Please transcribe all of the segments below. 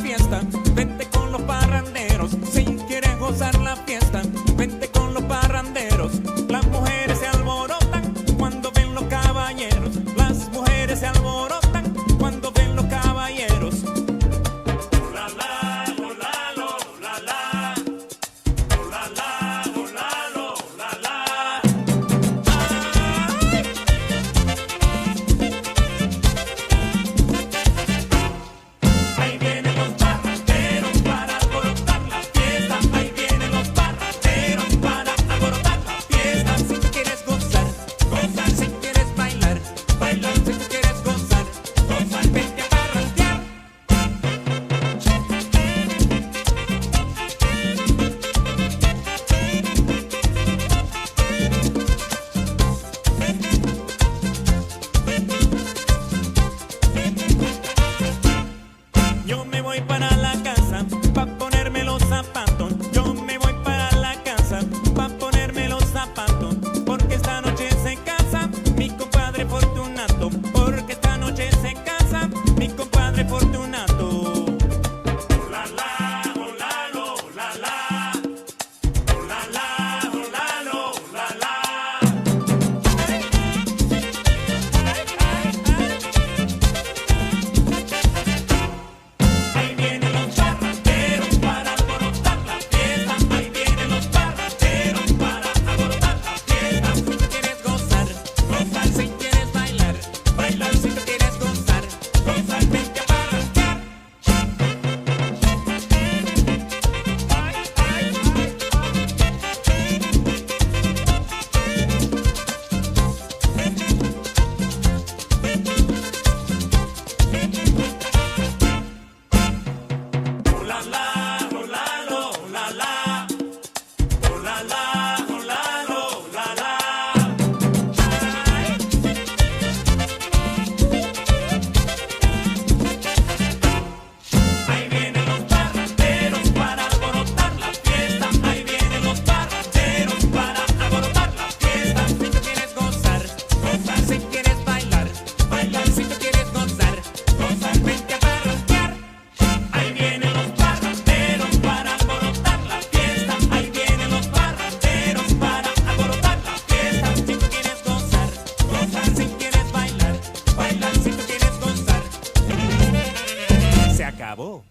fiesta, vente con los parranderos. Si quieres gozar la fiesta, vente con los parranderos. Las mujeres se alborotan cuando ven los caballeros. Las mujeres se alborotan cuando ven los caballeros. La la, oh la lo, la la. Oh la la, oh la lo, la la. Ahí vienen los parranderos para alborotar la fiesta. Ahí vienen los parranderos para alborotar la fiesta. Si tú quieres gozar, gozar. Si quieres bailar, bailar. Si tú quieres gozar, gozar. Vente a parrandear. Yo me voy para la casa pa' ponerme los zapatos. Yo me voy para la casa pa' ponerme los zapatos. Porque esta noche se casa mi compadre Fortunato. Porque esta noche se casa mi compadre Fortunato. La la, oh la lo, la la. Oh la la, oh la lo, la la. Ahí vienen los parranderos para alborotar la fiesta. Ahí vienen los parranderos para alborotar la fiesta. Si tú quieres gozar, gozar. Si quieres bailar, bailar. Si tú quieres gozar, gozar. Vente a parrandear. Oh la la, oh la lo, la la. Oh la la, oh la lo, la la. Ahí vienen los parranderos para alborotar la fiesta. Ahí vienen los parranderos para alborotar la fiesta. Si tú quieres gozar, gozar. Si quieres bailar, bailar. Si tú quieres gozar, gozar. Vente a parrandear. Ahí vienen los parranderos para alborotar la fiesta. Ahí vienen los parranderos para alborotar la fiesta. Si tú quieres gozar, gozar. Si quieres bailar, bailar. Si tú quieres gozar, se acabó.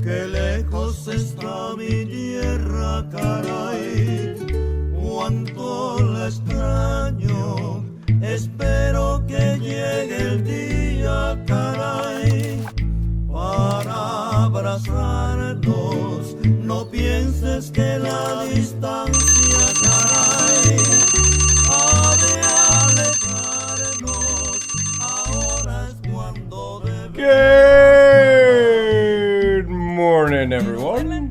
Qué lejos está mi tierra, caray, cuánto la extraño. Espero que llegue el día, caray, para abrazarnos. No pienses que la distancia, caray, ha de alejarnos. Ahora es cuando debemos. Good morning. morning, everyone.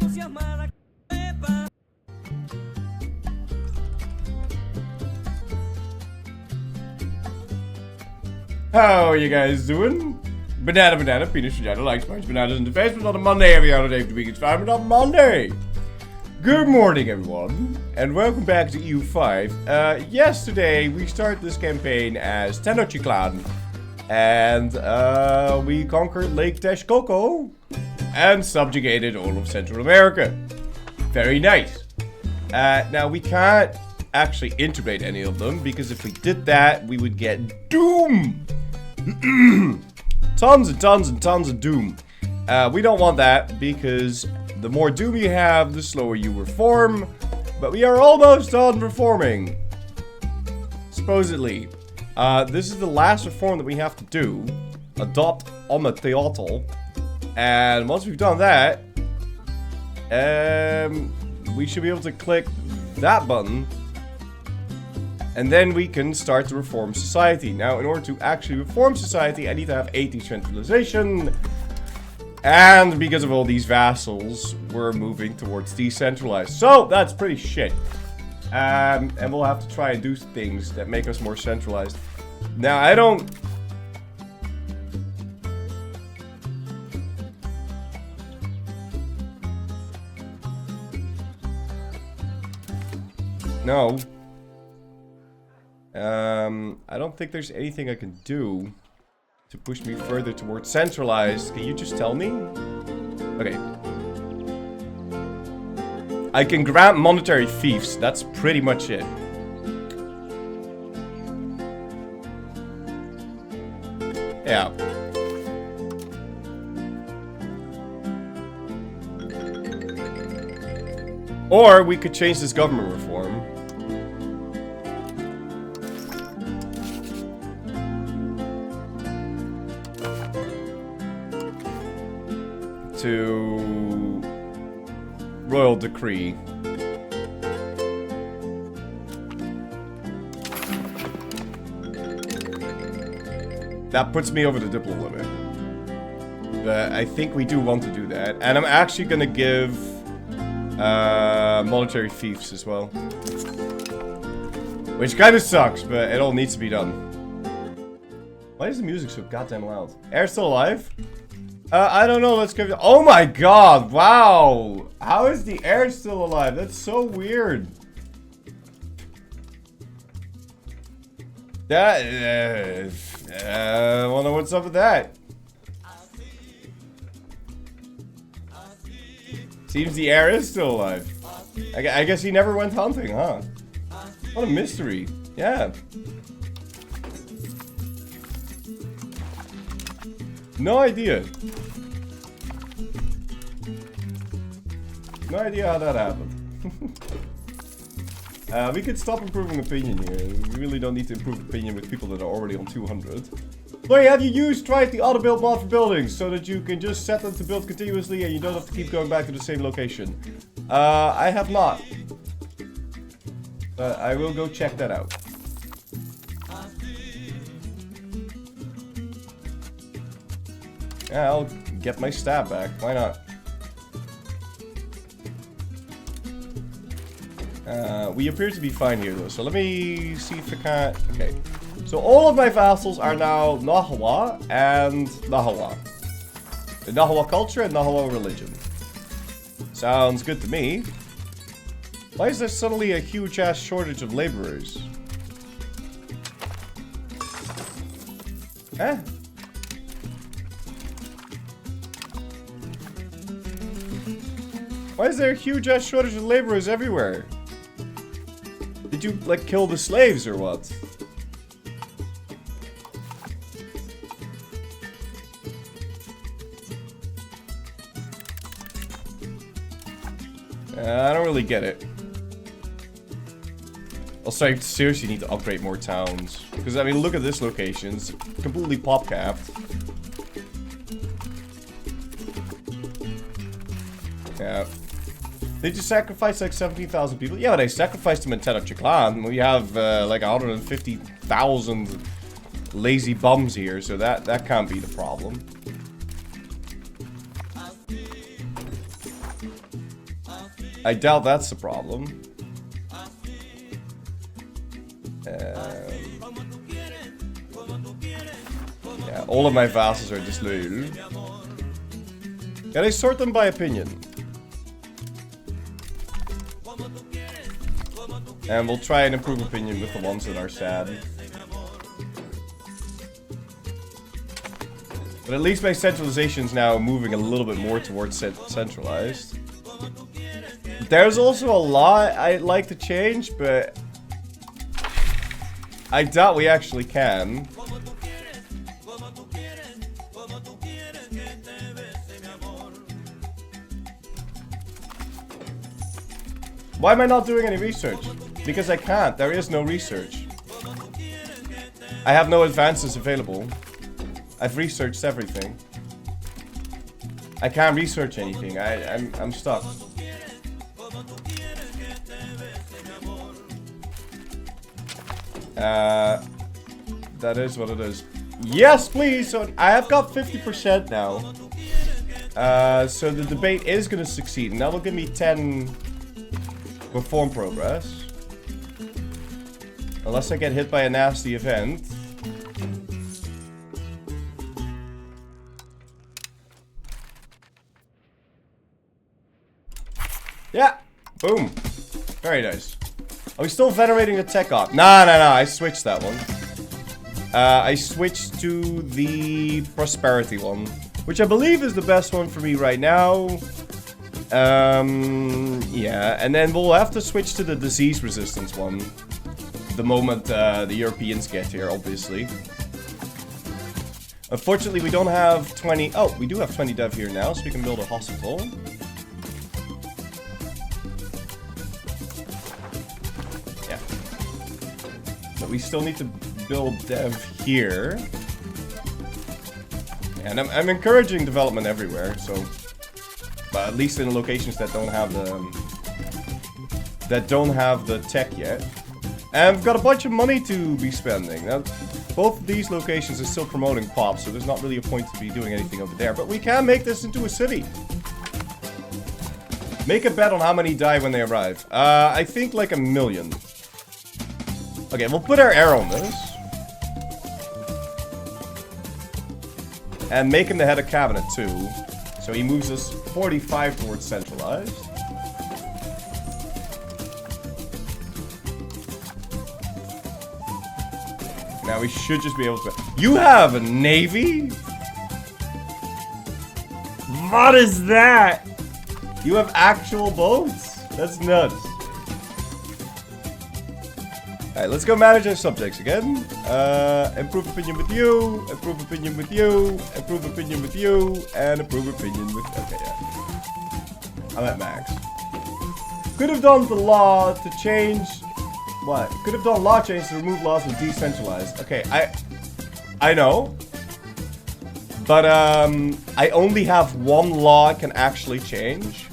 How are you guys doing? Banana, penis, vagina, like spice, bananas in the face, but not a Monday every other day of the week. It's fine, but not Monday. Good morning, everyone, and welcome back to EU5. Yesterday, we started this campaign as Tenochtitlan, and we conquered Lake Texcoco and subjugated all of Central America. Very nice. Now, we can't actually integrate any of them, because if we did that, we would get doom. Tons and tons and tons of doom. We don't want that, because the more doom you have, the slower you reform. But we are almost done reforming. Supposedly. This is the last reform that we have to do. Adopt Ometeotl. And once we've done that, we should be able to click that button. And then we can start to reform society. Now, in order to actually reform society, I need to have 8 decentralization. And because of all these vassals, we're moving towards decentralized. So, that's pretty shit. And we'll have to try and do things that make us more centralized. Now, I don't... No. I don't think there's anything I can do to push me further towards centralized. Can you just tell me? Okay. I can grant monetary fiefs. That's pretty much it. Yeah. Or we could change this government reform. To royal decree. That puts me over the diplo limit. But I think we do want to do that. And I'm actually gonna give monetary fiefs as well. Which kind of sucks, but it all needs to be done. Why is the music so goddamn loud? Air's still alive? I don't know, let's give it- Oh my god, wow! How is the air still alive? That's so weird. That, I wonder what's up with that. Seems the air is still alive. I guess he never went hunting, huh? What a mystery. Yeah. No idea. No idea how that happened. We could stop improving opinion here. We really don't need to improve opinion with people that are already on 200. Florry, have you tried the auto build mod for buildings so that you can just set them to build continuously and you don't have to keep going back to the same location? I have not. But I will go check that out. Yeah, I'll get my stab back. Why not? We appear to be fine here, though. So let me see if I can't... Okay. So all of my vassals are now Nahua and Nahua. The Nahua culture and Nahua religion. Sounds good to me. Why is there suddenly a huge-ass shortage of laborers? Eh? Why is there a huge-ass shortage of laborers everywhere? Did you, like, kill the slaves or what? I don't really get it. Also, I seriously need to upgrade more towns. Because, I mean, look at this location. It's completely pop-capped. Yeah. Did you sacrifice like 17,000 people? Yeah, but I sacrificed them in Tenochtitlan. We have like 150,000 lazy bums here, so that can't be the problem. I doubt that's the problem. Yeah, all of my vassals are disloyal. Can I sort them by opinion? And we'll try and improve opinion with the ones that are sad. But at least my centralization's now moving a little bit more towards centralized. There's also a lot I'd like to change, but I doubt we actually can. Why am I not doing any research? Because I can't. There is no research. I have no advances available. I've researched everything. I can't research anything. I'm stuck. That is what it is. Yes, please. So I have got 50% now. So the debate is going to succeed, and that will give me 10 reform progress. Unless I get hit by a nasty event. Yeah. Boom. Very nice. Are we still venerating the tech op? No. I switched that one. I switched to the prosperity one, which I believe is the best one for me right now. Yeah, and then we'll have to switch to the disease resistance one the moment the Europeans get here, obviously. Unfortunately, we don't have 20... Oh, we do have 20 dev here now, so we can build a hospital. Yeah. But we still need to build dev here. And I'm encouraging development everywhere, so... But at least in the locations that don't have the tech yet. And I've got a bunch of money to be spending. Now, both of these locations are still promoting pops, so there's not really a point to be doing anything over there. But we can make this into a city. Make a bet on how many die when they arrive. I think like 1 million. Okay, we'll put our air on this. And make him the head of cabinet too. So he moves us 45 towards centralized. Now we should just be able to... You have a navy? What is that? You have actual boats? That's nuts. Alright, let's go manage our subjects again. Improve opinion with you, improve opinion with you, improve opinion with you, and improve opinion with... Okay, yeah. I'm at max. Could have done the law to change... What? Could have done law change to remove laws and decentralize. Okay, I know. But, I only have 1 law I can actually change.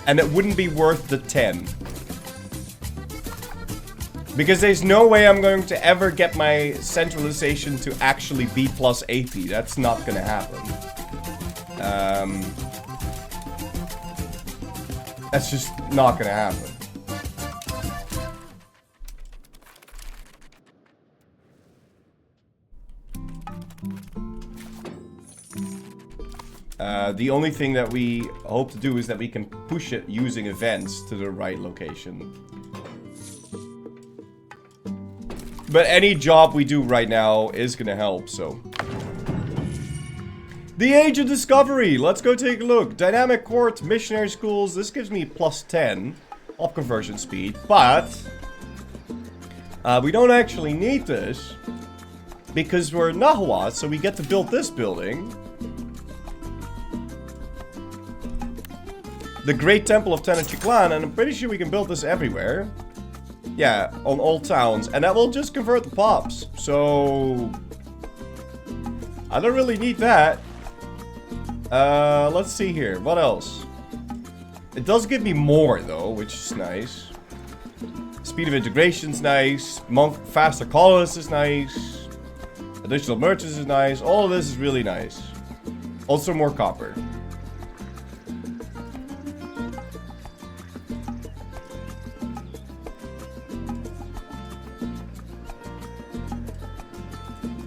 And it wouldn't be worth the 10. Because there's no way I'm going to ever get my centralization to actually be plus 80. That's not gonna happen. That's just not gonna happen. The only thing that we hope to do is that we can push it using events to the right location. But any job we do right now is gonna help, so. The Age of Discovery! Let's go take a look. Dynamic Court, Missionary Schools. This gives me plus 10 of conversion speed, but we don't actually need this because we're Nahuatl, so we get to build this building. The Great Temple of Tenochtitlan, and I'm pretty sure we can build this everywhere. Yeah, on all towns, and that will just convert the pops. So I don't really need that. Let's see here. What else? It does give me more though, which is nice. Speed of integration's nice. Faster colonists is nice. Additional merchants is nice. All of this is really nice. Also more copper.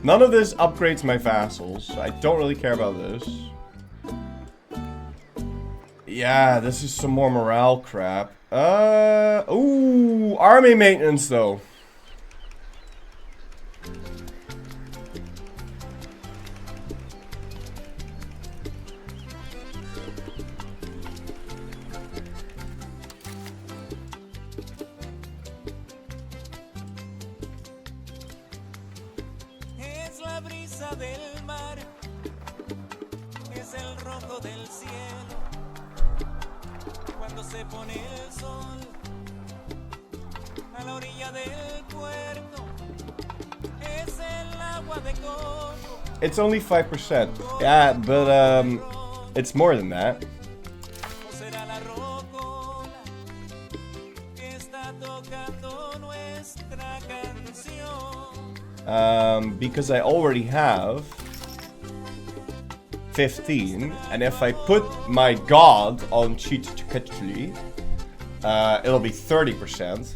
None of this upgrades my vassals, so I don't really care about this. Yeah, this is some more morale crap. Ooh, army maintenance though. Es la brisa del mar, es el rojo del cielo, cuando se pone el sol a la orilla del puerto, es el agua de coco. It's only 5%. Yeah, but it's more than that. O será la rocola que está tocando nuestra canción. Because I already have 15, and if I put my god on cheat it'll be 30%.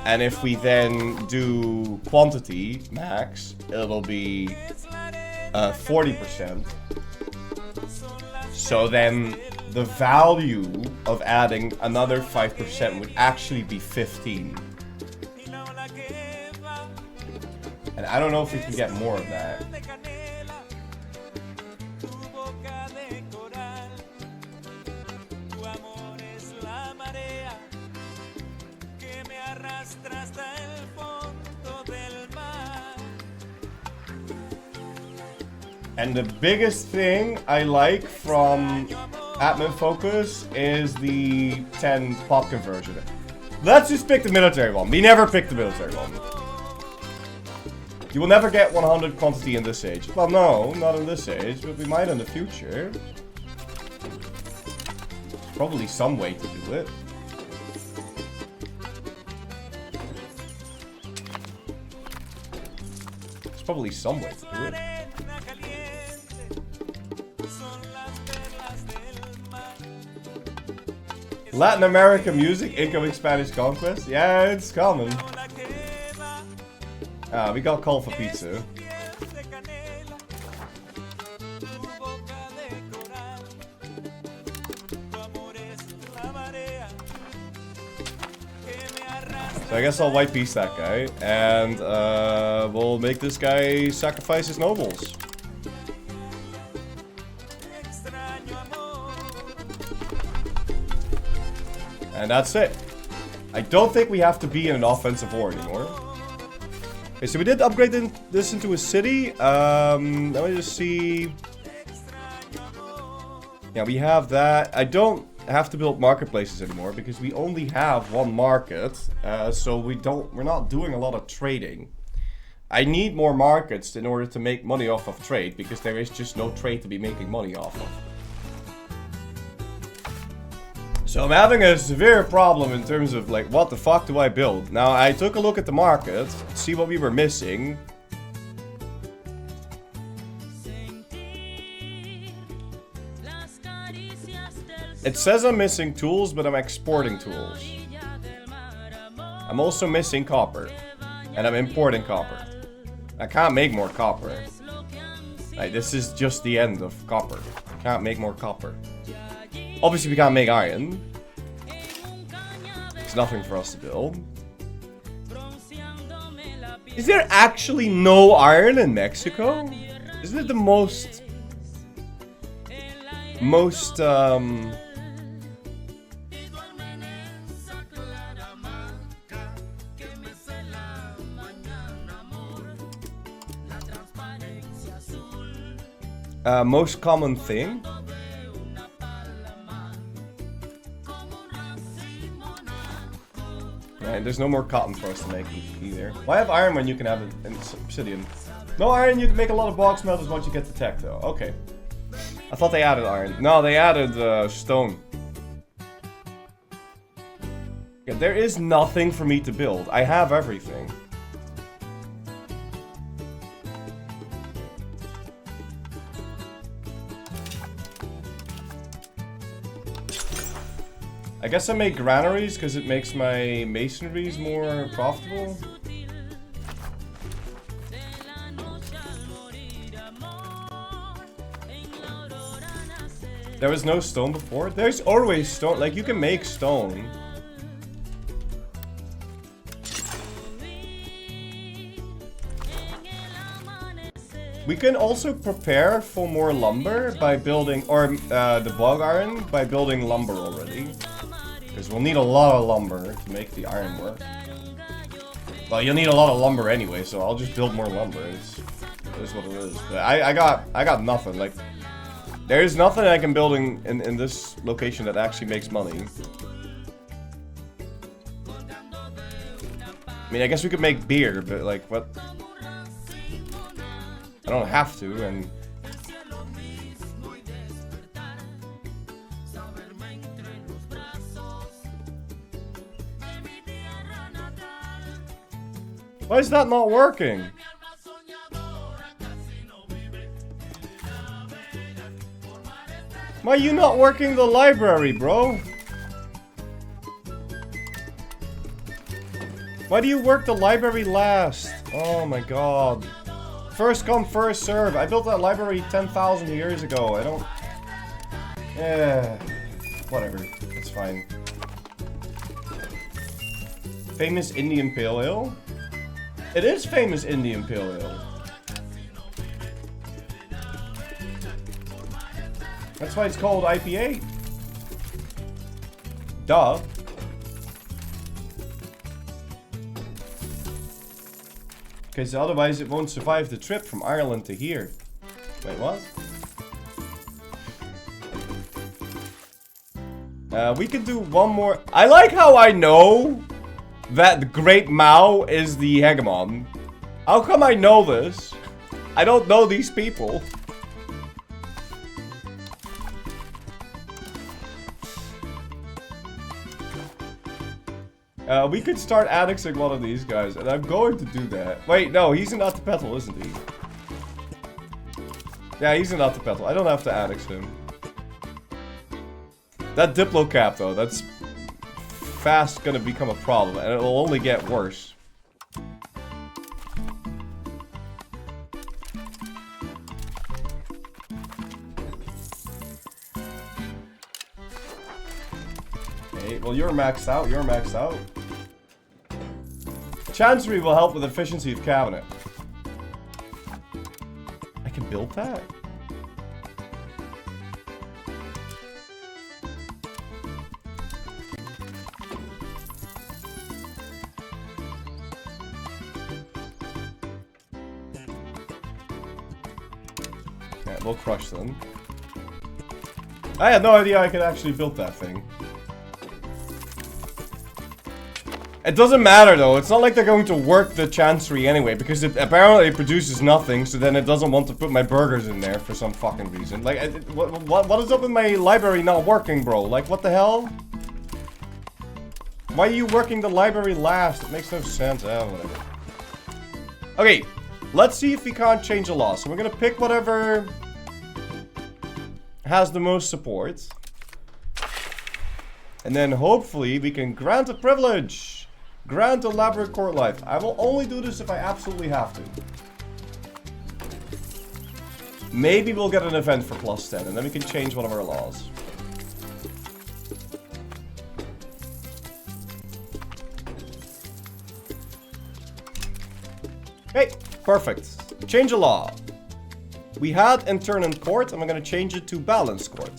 And if we then do quantity max, it'll be 40%. So then the value of adding another 5% would actually be 15. And I don't know if we can get more of that. And the biggest thing I like from admin focus is the 10 pop conversion. Let's just pick the military one. We never picked the military one. You will never get 100 quantity in this age. Well, no, not in this age, but we might in the future. There's probably some way to do it. There's probably some way to do it. Latin America music, incoming Spanish conquest. Yeah, it's coming. We got call for pizza. So I guess I'll white piece that guy, and we'll make this guy sacrifice his nobles. And that's it. I don't think we have to be in an offensive war anymore. Okay, so we did upgrade this into a city. Let me just see. Yeah, we have that. I don't have to build marketplaces anymore because we only have one market. So we're not doing a lot of trading. I need more markets in order to make money off of trade because there is just no trade to be making money off of. So I'm having a severe problem in terms of like, what the fuck do I build? Now I took a look at the market, see what we were missing. It says I'm missing tools, but I'm exporting tools. I'm also missing copper, and I'm importing copper. I can't make more copper. Like, this is just the end of copper. I can't make more copper. Obviously we can't make iron. There's nothing for us to build. Is there actually no iron in Mexico? Isn't it the most most common thing? And there's no more cotton for us to make either. Why have iron when you can have it in obsidian? No iron, you can make a lot of box melters once you get the tech though. Okay. I thought they added iron. No, they added stone. Yeah, there is nothing for me to build. I have everything. I guess I make granaries because it makes my masonries more profitable. There was no stone before? There's always stone. Like, you can make stone. We can also prepare for more lumber by building, or the bog iron by building lumber already. Because we'll need a lot of lumber to make the iron work. Well, you'll need a lot of lumber anyway, so I'll just build more lumber. It is what it is. But I got nothing. Like, there's nothing I can build in this location that actually makes money. I mean, I guess we could make beer, but like, what? I don't have to, and... Why is that not working? Why are you not working the library, bro? Why do you work the library last? Oh my god. First come, first serve. I built that library 10,000 years ago. I don't... whatever. It's fine. Famous Indian Pale Ale? It is famous Indian Pale Ale. That's why it's called IPA. Duh. Because otherwise it won't survive the trip from Ireland to here. Wait, what? We can do one more. I like how I know that the Great Mao is the hegemon. How come I know this? I don't know these people. We could start annexing one of these guys, and I'm going to do that. Wait, no, he's an Atapetal, isn't he? Yeah, he's an Atapetal. I don't have to annex him. That Diplo cap, though, that's fast gonna become a problem, and it'll only get worse. Okay, well, you're maxed out, you're maxed out. Chancery will help with efficiency of cabinet. I can build that? Yeah, we'll crush them. I had no idea I could actually build that thing. It doesn't matter though, it's not like they're going to work the Chancery anyway, because it apparently produces nothing, so then it doesn't want to put my burgers in there for some fucking reason. Like, what is up with my library not working, bro? Like, what the hell? Why are you working the library last? It makes no sense. Whatever. Okay, let's see if we can't change a law. So we're gonna pick whatever has the most support. And then hopefully we can grant a privilege. Grant elaborate court life. I will only do this if I absolutely have to. Maybe we'll get an event for +10 and then we can change one of our laws. Okay, perfect. Change a law. We had internment court and we're going to change it to balanced court.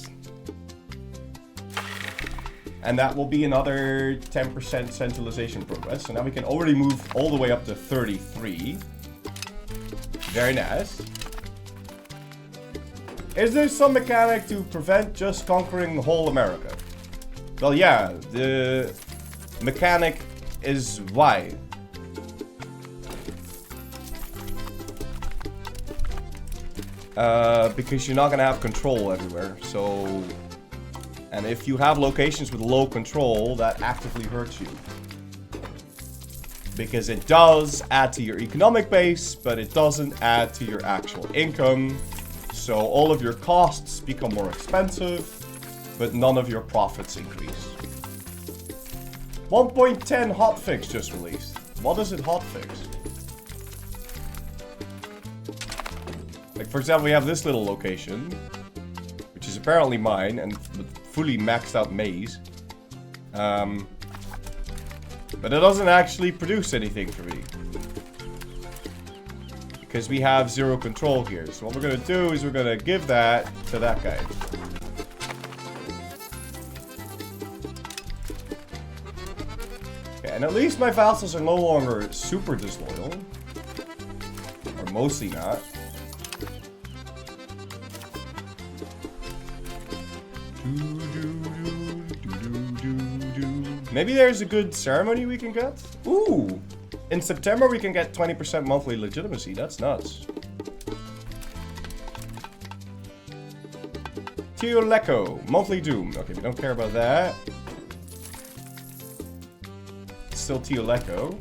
And that will be another 10% centralization progress. So now we can already move all the way up to 33. Very nice. Is there some mechanic to prevent just conquering whole America? Well, yeah. The mechanic is why. Because you're not going to have control everywhere. So... And if you have locations with low control, that actively hurts you. Because it does add to your economic base, but it doesn't add to your actual income. So all of your costs become more expensive, but none of your profits increase. 1.10 hotfix just released. What is it hotfix? Like, for example, we have this little location, which is is apparently mine, and with fully maxed out maize. But it doesn't actually produce anything for me. Because we have 0 control here. So what we're going to do is we're going to give that to that guy. Okay, and at least my vassals are no longer super disloyal. Or mostly not. Maybe there's a good ceremony we can get? Ooh! In September we can get 20% monthly legitimacy. That's nuts. Teoleko. Monthly doom. Okay, we don't care about that. Still Teoleko.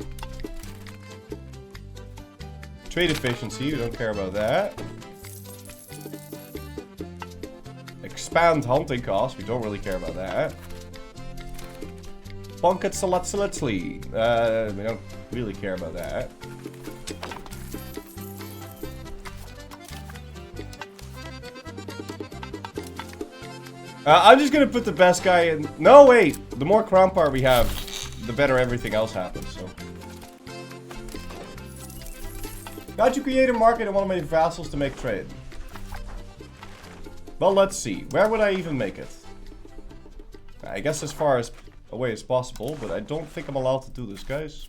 Trade efficiency. We don't care about that. Expand hunting cost. We don't really care about that. Bunket Salatzalatzli. We don't really care about that. I'm just gonna put the best guy in. No, wait. The more crown power we have, the better everything else happens, so. Got you create a market and one of my vassals to make trade. Well, let's see. Where would I even make it? I guess as far as away as possible, but I don't think I'm allowed to do this, guys.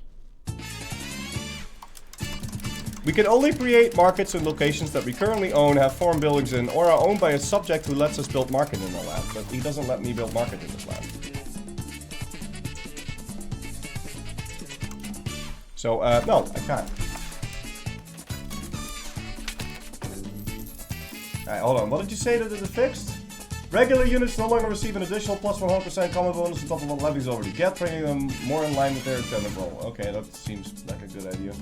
We can only create markets in locations that we currently own, have foreign buildings in, or are owned by a subject who lets us build market in the land, but he doesn't let me build market in this land. So, no, I can't. Alright, hold on. What did you say that is fixed? Regular units no longer receive an additional plus 100% common bonus on top of what levies already get, bringing them more in line with their intended role. Okay, that seems like a good idea.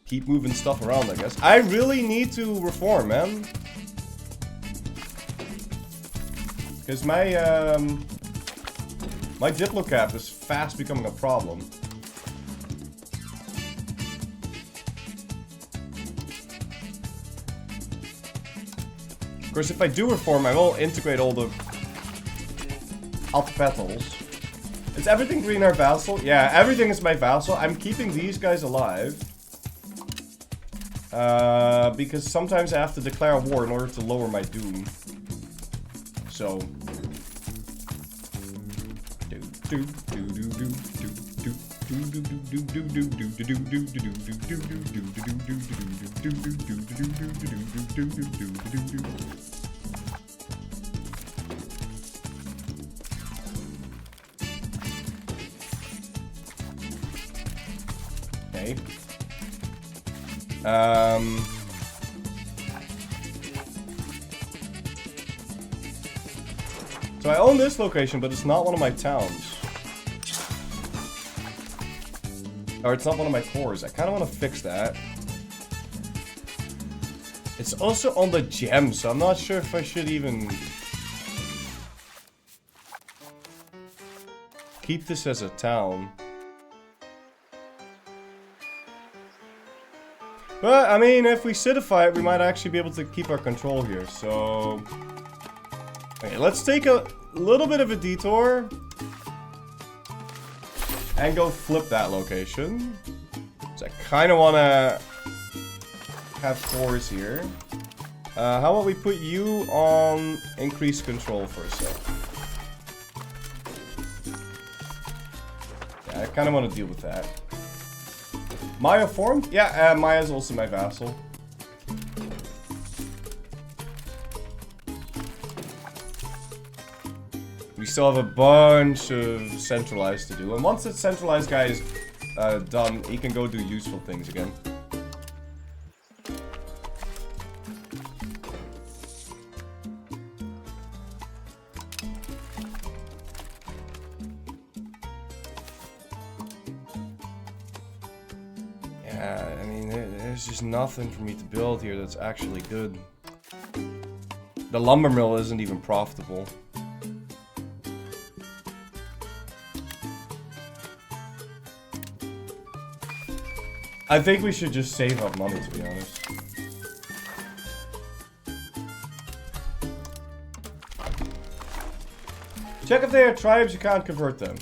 Keep moving stuff around, I guess. I really need to reform, man. Because my diplocap is fast becoming a problem. Of course, if I do reform, I will integrate all the alpha petals. Is everything green our vassal? Yeah, everything is my vassal. I'm keeping these guys alive. Because sometimes I have to declare a war in order to lower my doom. So... Okay. So I own this location, but it's not one of my towns. Or it's not one of my cores. I kind of want to fix that. It's also on the gem, so I'm not sure if I should even keep this as a town. But, I mean, if we citify it, we might actually be able to keep our control here, so... Okay, let's take a little bit of a detour. And go flip that location. So I kind of want to have cores here. How about we put you on increased control for a sec. Yeah, I kind of want to deal with that. Maya formed? Yeah, Maya's also my vassal. We still have a bunch of centralized to do. And once the centralized guy is done, he can go do useful things again. Yeah, I mean, there's just nothing for me to build here that's actually good. The lumber mill isn't even profitable. I think we should just save up money, to be honest. Check if they are tribes, you can't convert them.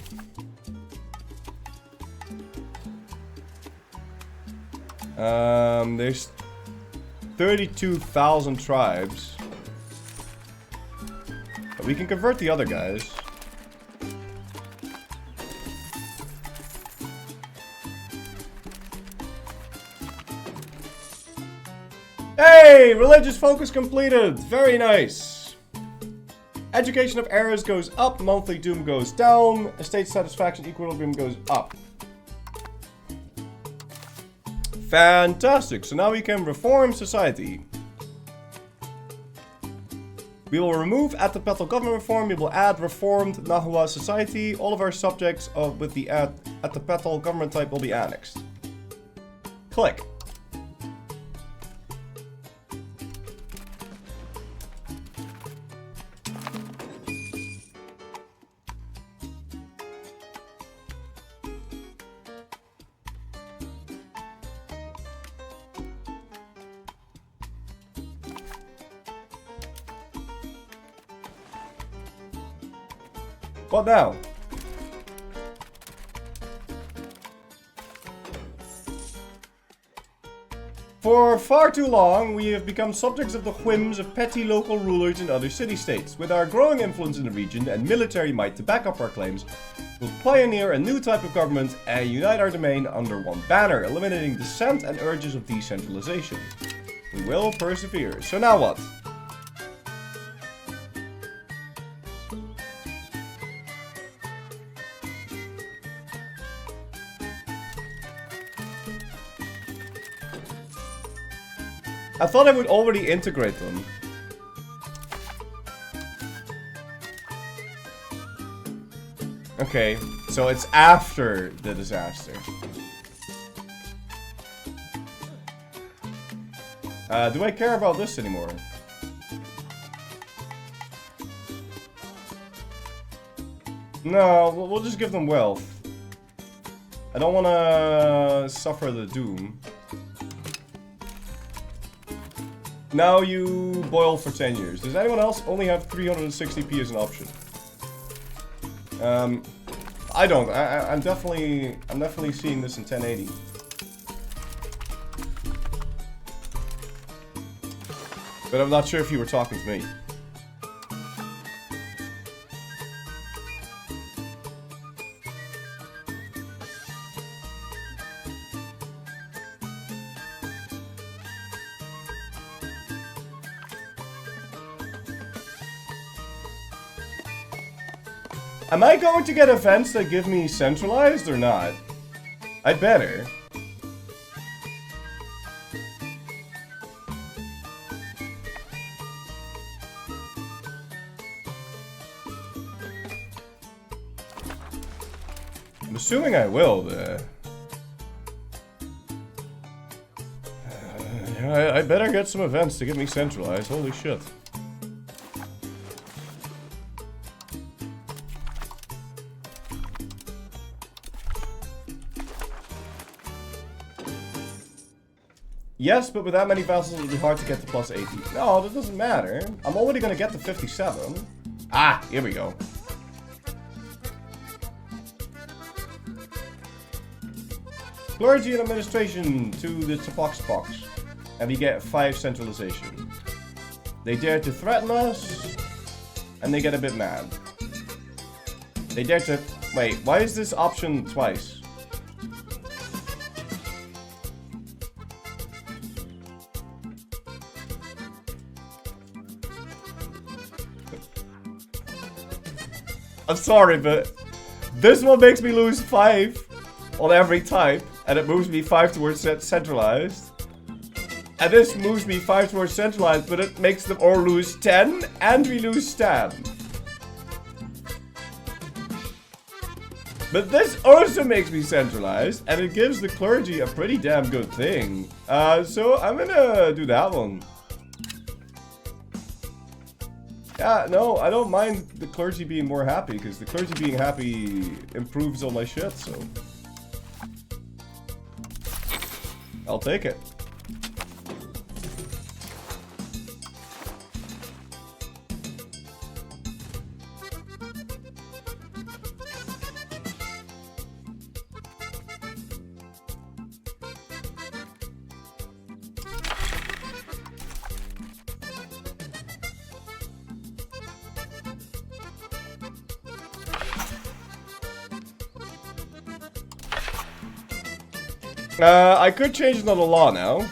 There's 32,000 tribes. But we can convert the other guys. Hey! Religious focus completed! Very nice! Education of errors goes up, monthly doom goes down, estate satisfaction equilibrium goes up. Fantastic! So now we can reform society. We will remove at the petal government reform. We will add reformed Nahua society. All of our subjects with the at the petal government type will be annexed. Click. What now? For far too long, we have become subjects of the whims of petty local rulers in other city-states. With our growing influence in the region and military might to back up our claims, we'll pioneer a new type of government and unite our domain under one banner, eliminating dissent and urges of decentralization. We will persevere. So now what? I thought I would already integrate them. Okay, so it's after the disaster. Do I care about this anymore? No, we'll just give them wealth. I don't want to suffer the doom. Now you boil for 10 years. Does anyone else only have 360p as an option? I don't. I'm definitely seeing this in 1080. But I'm not sure if you were talking to me. Am I going to get events that give me centralized or not? I better. I'm assuming I will, but... I better get some events to get me centralized. Holy shit. Yes, but with that many vassals, it'll be hard to get to plus 80. No, that doesn't matter. I'm already gonna get to 57. Ah, here we go. Clergy and administration to the Tapox box. And we get 5 centralization. They dare to threaten us. And they get a bit mad. They dare to... Wait, why is this option twice? I'm sorry, but this one makes me lose 5 on every type, and it moves me 5 towards centralized. And this moves me 5 towards centralized, but it makes them all lose 10, and we lose stab. But this also makes me centralized, and it gives the clergy a pretty damn good thing. So I'm gonna do that one. Yeah, no, I don't mind the clergy being more happy, because the clergy being happy improves all my shit, so. I'll take it. I could change another law now,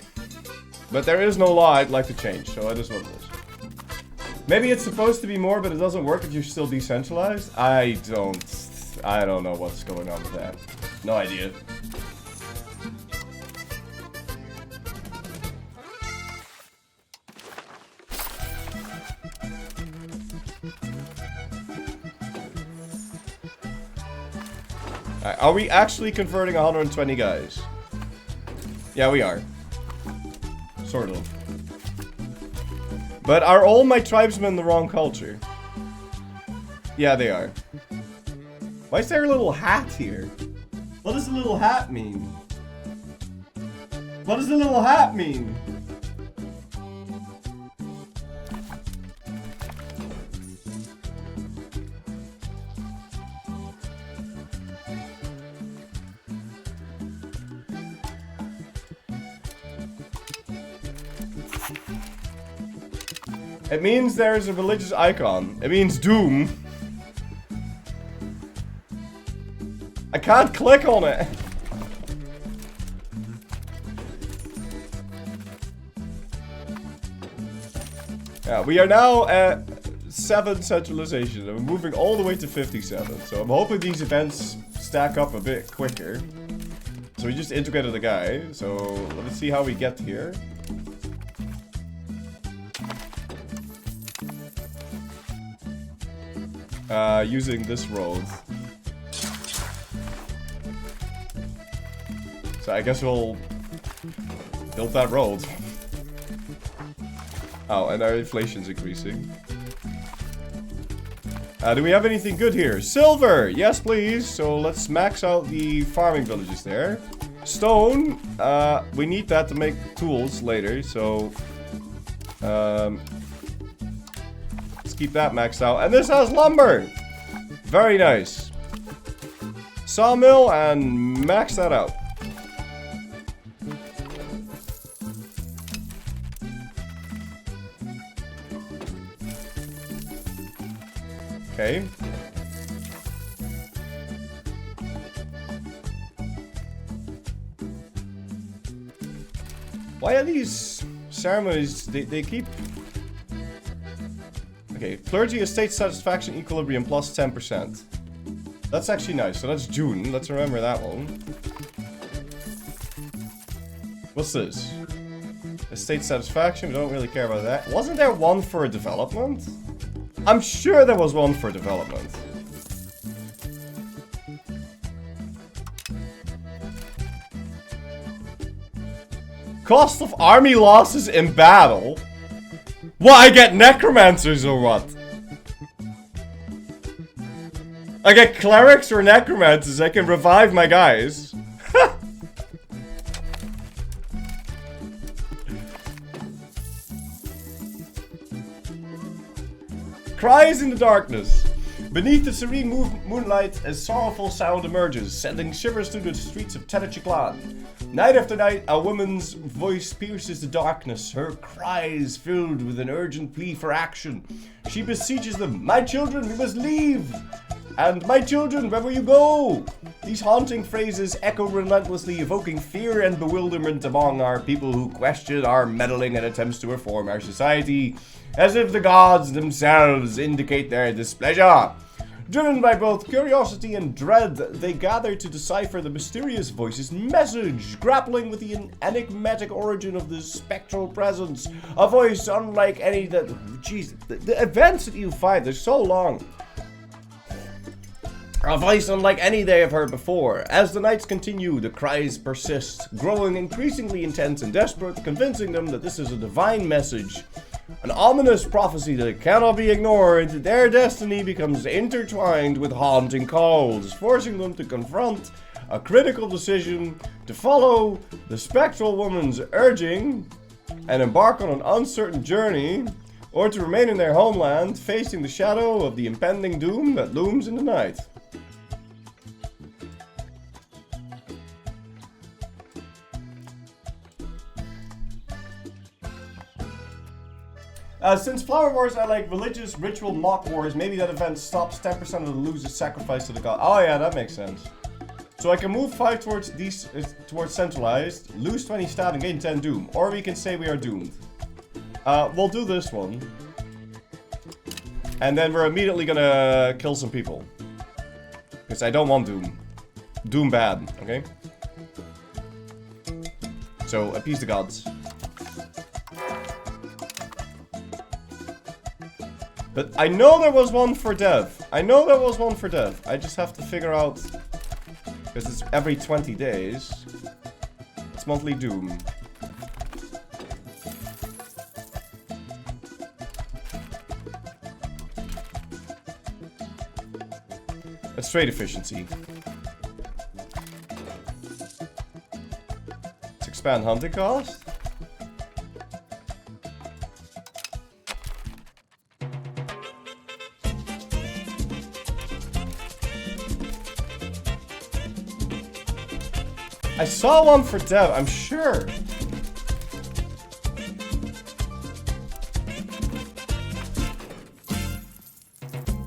but there is no law I'd like to change, so it is what it is. Maybe it's supposed to be more, but it doesn't work if you're still decentralized? I don't know what's going on with that. No idea. Alright, are we actually converting 120 guys? Yeah, we are. Sort of. But are all my tribesmen the wrong culture? Yeah, they are. Why is there a little hat here? What does the little hat mean? What does the little hat mean? It means there's a religious icon. It means doom. I can't click on it. Yeah, we are now at 7 centralization. And we're moving all the way to 57. So I'm hoping these events stack up a bit quicker. So we just integrated the guy. So let's see how we get here. Using this road. So I guess we'll build that road. Oh, and our inflation's increasing. Do we have anything good here? Silver! Yes, please. So let's max out the farming villages there. Stone. We need that to make tools later, so... let's keep that maxed out. And this has lumber! Very nice. Sawmill and max that out. Okay. Why are these ceremonies, they keep... Okay, clergy estate satisfaction equilibrium plus 10%. That's actually nice, so that's June, let's remember that one. What's this? Estate satisfaction, we don't really care about that. Wasn't there one for development? I'm sure there was one for development. Cost of army losses in battle? What, I get necromancers or what? I get clerics or necromancers, I can revive my guys. Cries in the darkness. Beneath the serene moonlight, a sorrowful sound emerges, sending shivers through the streets of Tenochtitlan. Night after night, a woman's voice pierces the darkness, her cries filled with an urgent plea for action. She beseeches them, "My children, we must leave! And my children, where will you go?" These haunting phrases echo relentlessly, evoking fear and bewilderment among our people who question our meddling and attempts to reform our society, as if the gods themselves indicate their displeasure. Driven by both curiosity and dread, they gather to decipher the mysterious voice's message, grappling with the enigmatic origin of this spectral presence. A voice unlike any that... Jeez, the events at EU5, they're so long. A voice unlike any they have heard before. As the nights continue, the cries persist, growing increasingly intense and desperate, convincing them that this is a divine message. An ominous prophecy that cannot be ignored. Their destiny becomes intertwined with haunting calls, forcing them to confront a critical decision To follow the spectral woman's urging and embark on an uncertain journey, or to remain in their homeland, facing the shadow of the impending doom that looms in the night. Since flower wars are like religious ritual mock wars, maybe that event stops 10% of the losers sacrifice to the god. Oh yeah, that makes sense. So I can move 5 towards these towards centralized, lose 20 stat and gain 10 doom. Or we can say we are doomed. We'll do this one. And then we're immediately gonna kill some people. Because I don't want doom. Doom bad, okay? So appease the gods. But I know there was one for dev. I know there was one for dev. I just have to figure out... Because it's every 20 days. It's monthly doom. That's trade efficiency. Let's expand hunting cost. I saw one for dev, I'm sure.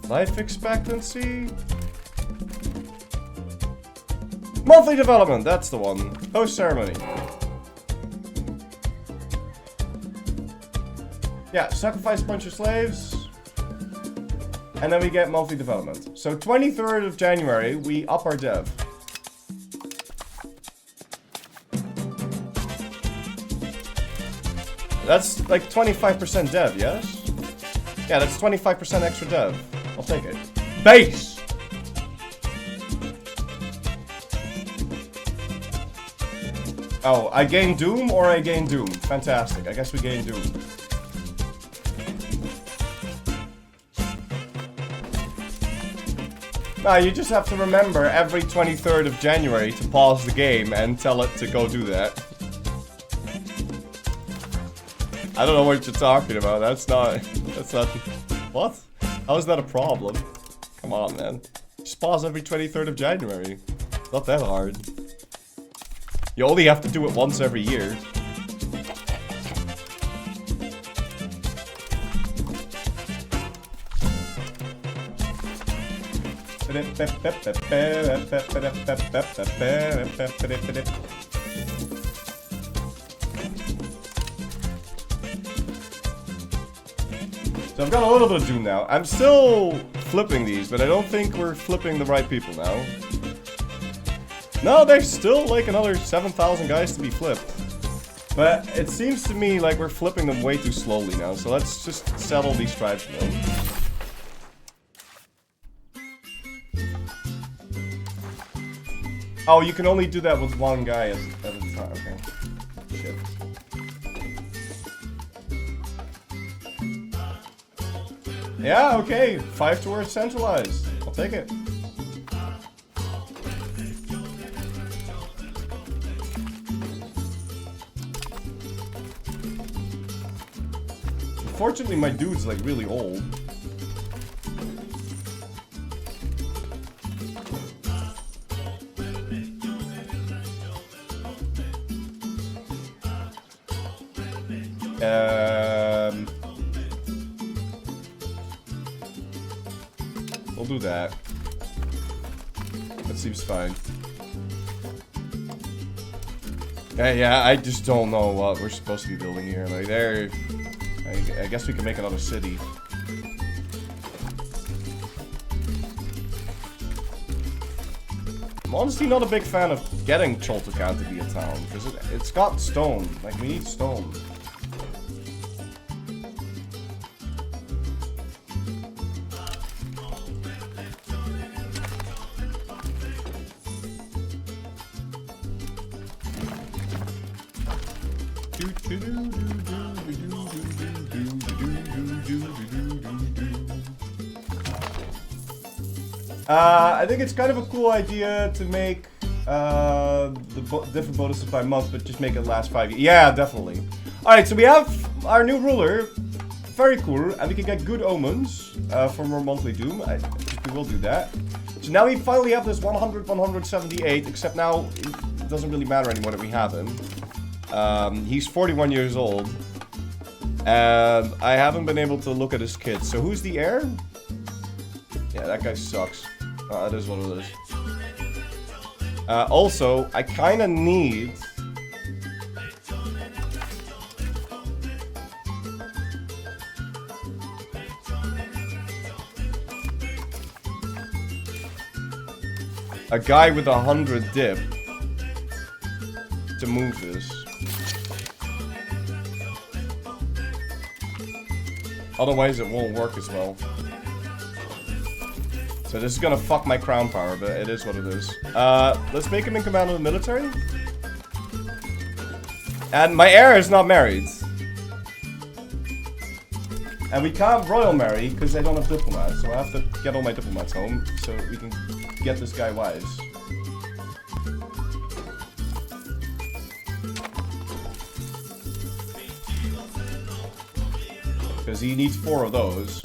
Life expectancy. Monthly development, that's the one. Post ceremony. Yeah, sacrifice a bunch of slaves. And then we get monthly development. So 23rd of January, we up our dev. That's like 25% dev, yes? Yeah, that's 25% extra dev. I'll take it. Base! Oh, I gain Doom or I gain Doom? Fantastic. I guess we gain Doom. Nah, you just have to remember every 23rd of January to pause the game and tell it to go do that. I don't know what you're talking about. That's not... What? How is that a problem? Come on, man. Just pause every 23rd of January. Not that hard. You only have to do it once every year. So I've got a little bit of Doom now. I'm still flipping these, but I don't think we're flipping the right people now. No, there's still like another 7,000 guys to be flipped. But it seems to me like we're flipping them way too slowly now, so let's just settle these tribes for them. Oh, you can only do that with one guy at a time. Okay. Shit. Yeah, okay. 5 towards centralized. I'll take it. Unfortunately, my dude's like really old. We'll do that. That seems fine. Yeah, I just don't know what we're supposed to be building here. Like, there... I guess we can make another city. I'm honestly not a big fan of getting Choltocan to be a town, because it's got stone. Like, we need stone. I think it's kind of a cool idea to make Different bonuses by month, but just make it last 5 years. Yeah, definitely. Alright, so we have our new ruler. Very cool. And we can get good omens for more monthly doom. We will do that. So now we finally have this 100, 178, except now it doesn't really matter anymore that we have him. He's 41 years old. And I haven't been able to look at his kids. So who's the heir? Yeah, that guy sucks. That is what it is. Also, I kind of need... a guy with 100 dip to move this. Otherwise, it won't work as well. So this is gonna fuck my crown power, but it is what it is. Let's make him in command of the military. And my heir is not married. And we can't royal marry because I don't have diplomats, so I have to get all my diplomats home so we can get this guy wives. Because he needs 4 of those.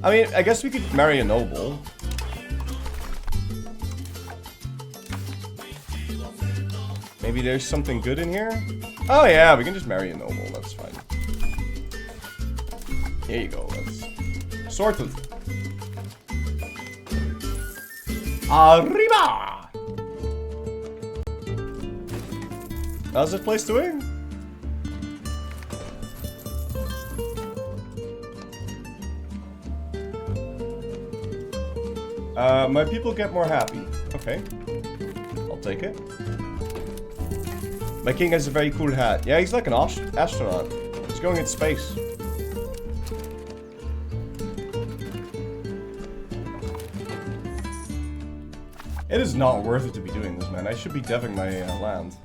I mean, I guess we could marry a noble. Maybe there's something good in here? Oh yeah, we can just marry a noble, that's fine. Here you go, let's... Sorted. Arriba! How's this place doing? My people get more happy. Okay. I'll take it. My king has a very cool hat. Yeah, he's like an astronaut. He's going into space. It is not worth it to be doing this, man. I should be deving my land.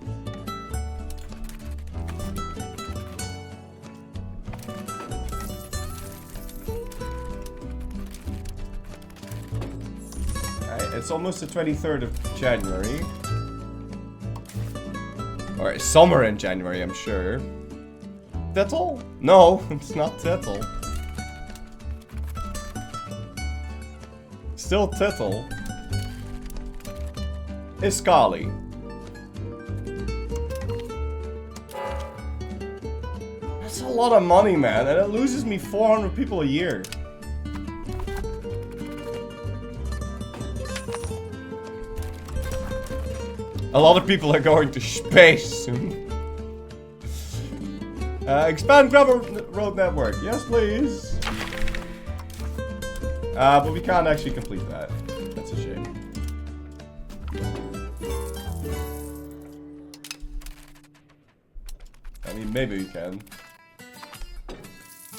It's almost the 23rd of January. Alright, summer in January, I'm sure. Tettle? No, it's not Tettle. Still Tettle. Iskali. That's a lot of money, man, and it loses me 400 people a year. A lot of people are going to space soon. Expand gravel road network. Yes, please. But we can't actually complete that. That's a shame. I mean, maybe we can.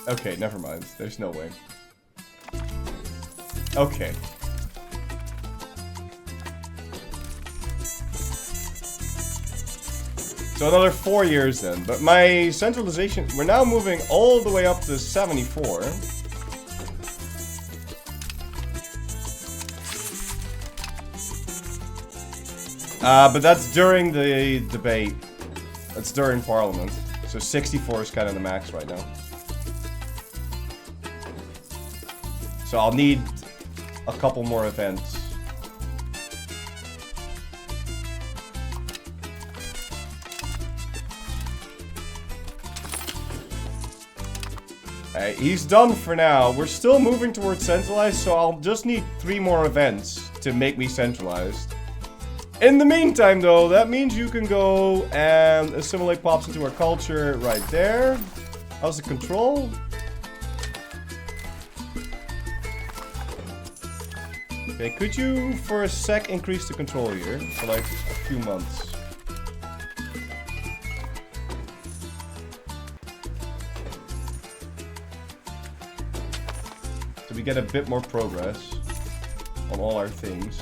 Okay, never mind. There's no way. Okay. So another 4 years then, but my centralization, we're now moving all the way up to 74. But that's during the debate. That's during Parliament. So 64 is kind of the max right now. So I'll need a couple more events. Alright, he's done for now. We're still moving towards centralized, so I'll just need 3 more events to make me centralized. In the meantime, though, that means you can go and assimilate pops into our culture right there. How's the control? Okay, could you for a sec increase the control here for like a few months? So we get a bit more progress on all our things.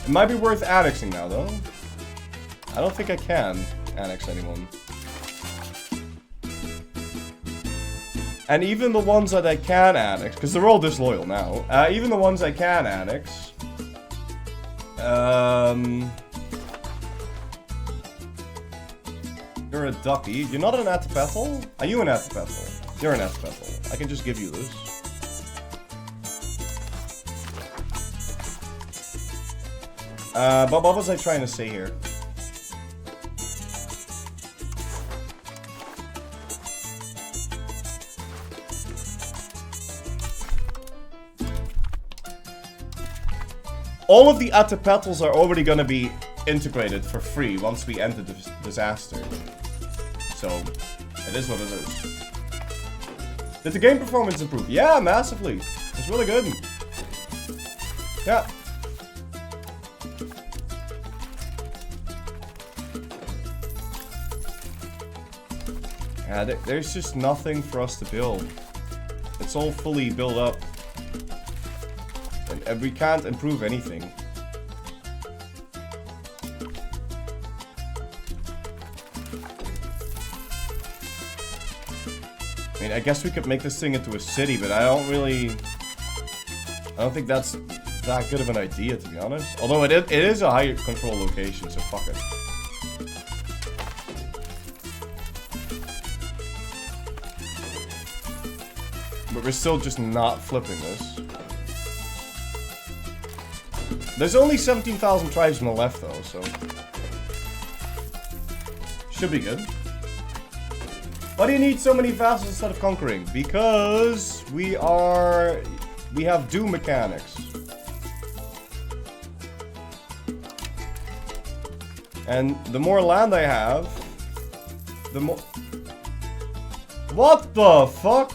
It might be worth annexing now, though. I don't think I can annex anyone. And even the ones that I can annex, because they're all disloyal now, even the ones I can annex, you're a ducky. You're not an Atapethel? Are you an Atapethel? You're an Atapethel. I can just give you this. But what was I trying to say here? All of the Atapetals are already gonna be integrated for free once we end the disaster. So, it is what it is. Did the game performance improve? Yeah, massively. It's really good. Yeah. Yeah, there's just nothing for us to build. It's all fully built up. And we can't improve anything. I mean, I guess we could make this thing into a city, but I don't think that's that good of an idea, to be honest. Although it is a high control location, so fuck it. But we're still just not flipping this. There's only 17,000 tribes on the left, though, so... should be good. Why do you need so many vassals instead of conquering? Because we have Doom mechanics. And the more land I have, the more... What the fuck?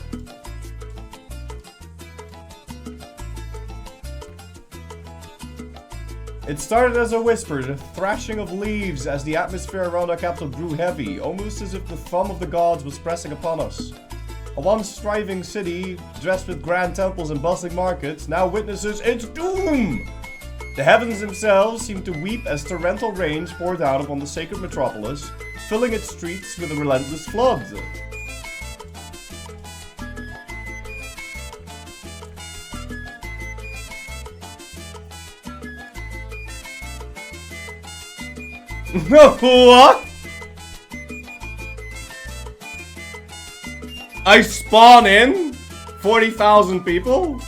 It started as a whisper, the thrashing of leaves as the atmosphere around our capital grew heavy, almost as if the thumb of the gods was pressing upon us. A once thriving city, dressed with grand temples and bustling markets, now witnesses its doom! The heavens themselves seemed to weep as torrential rains poured down upon the sacred metropolis, filling its streets with a relentless flood. What? I spawn in 40,000 people?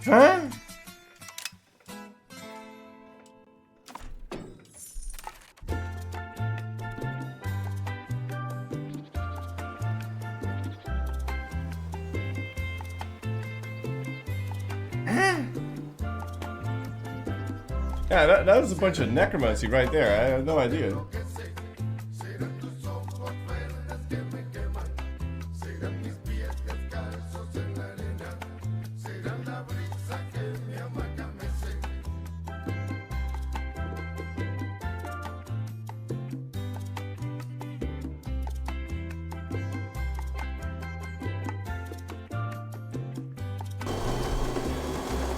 Huh? Yeah, that was a bunch of necromancy right there. I had no idea.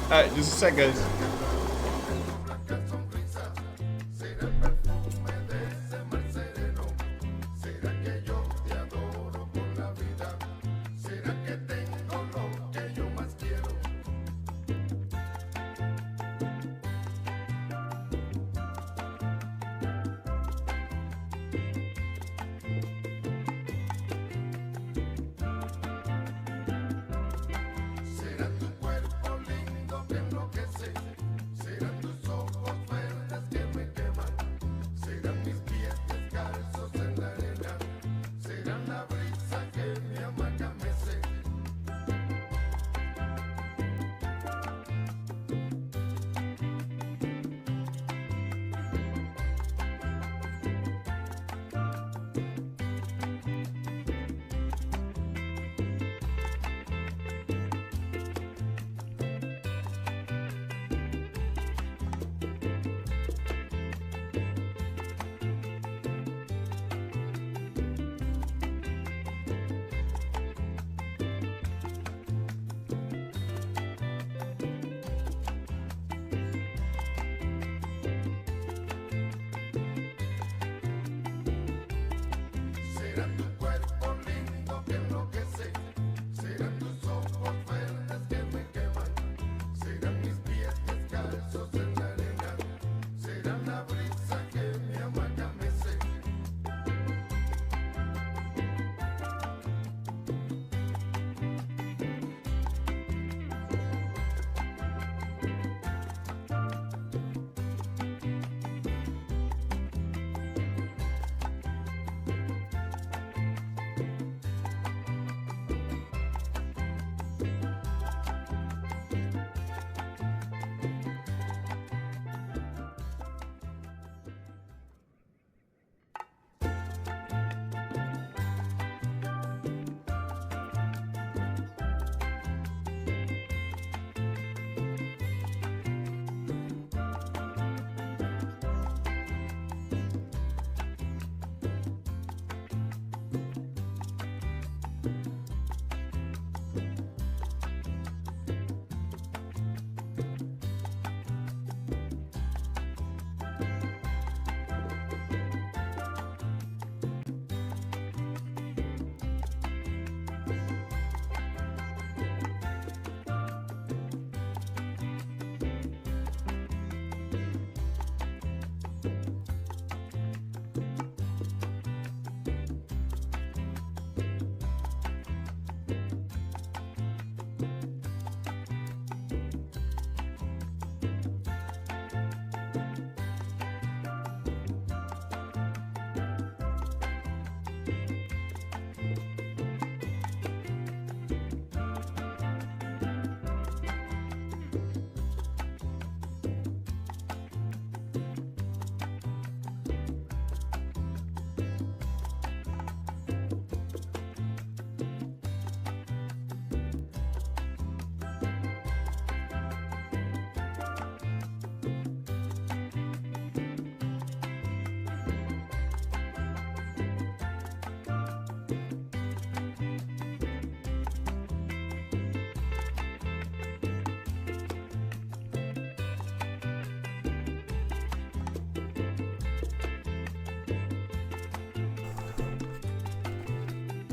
Alright, just a sec, guys.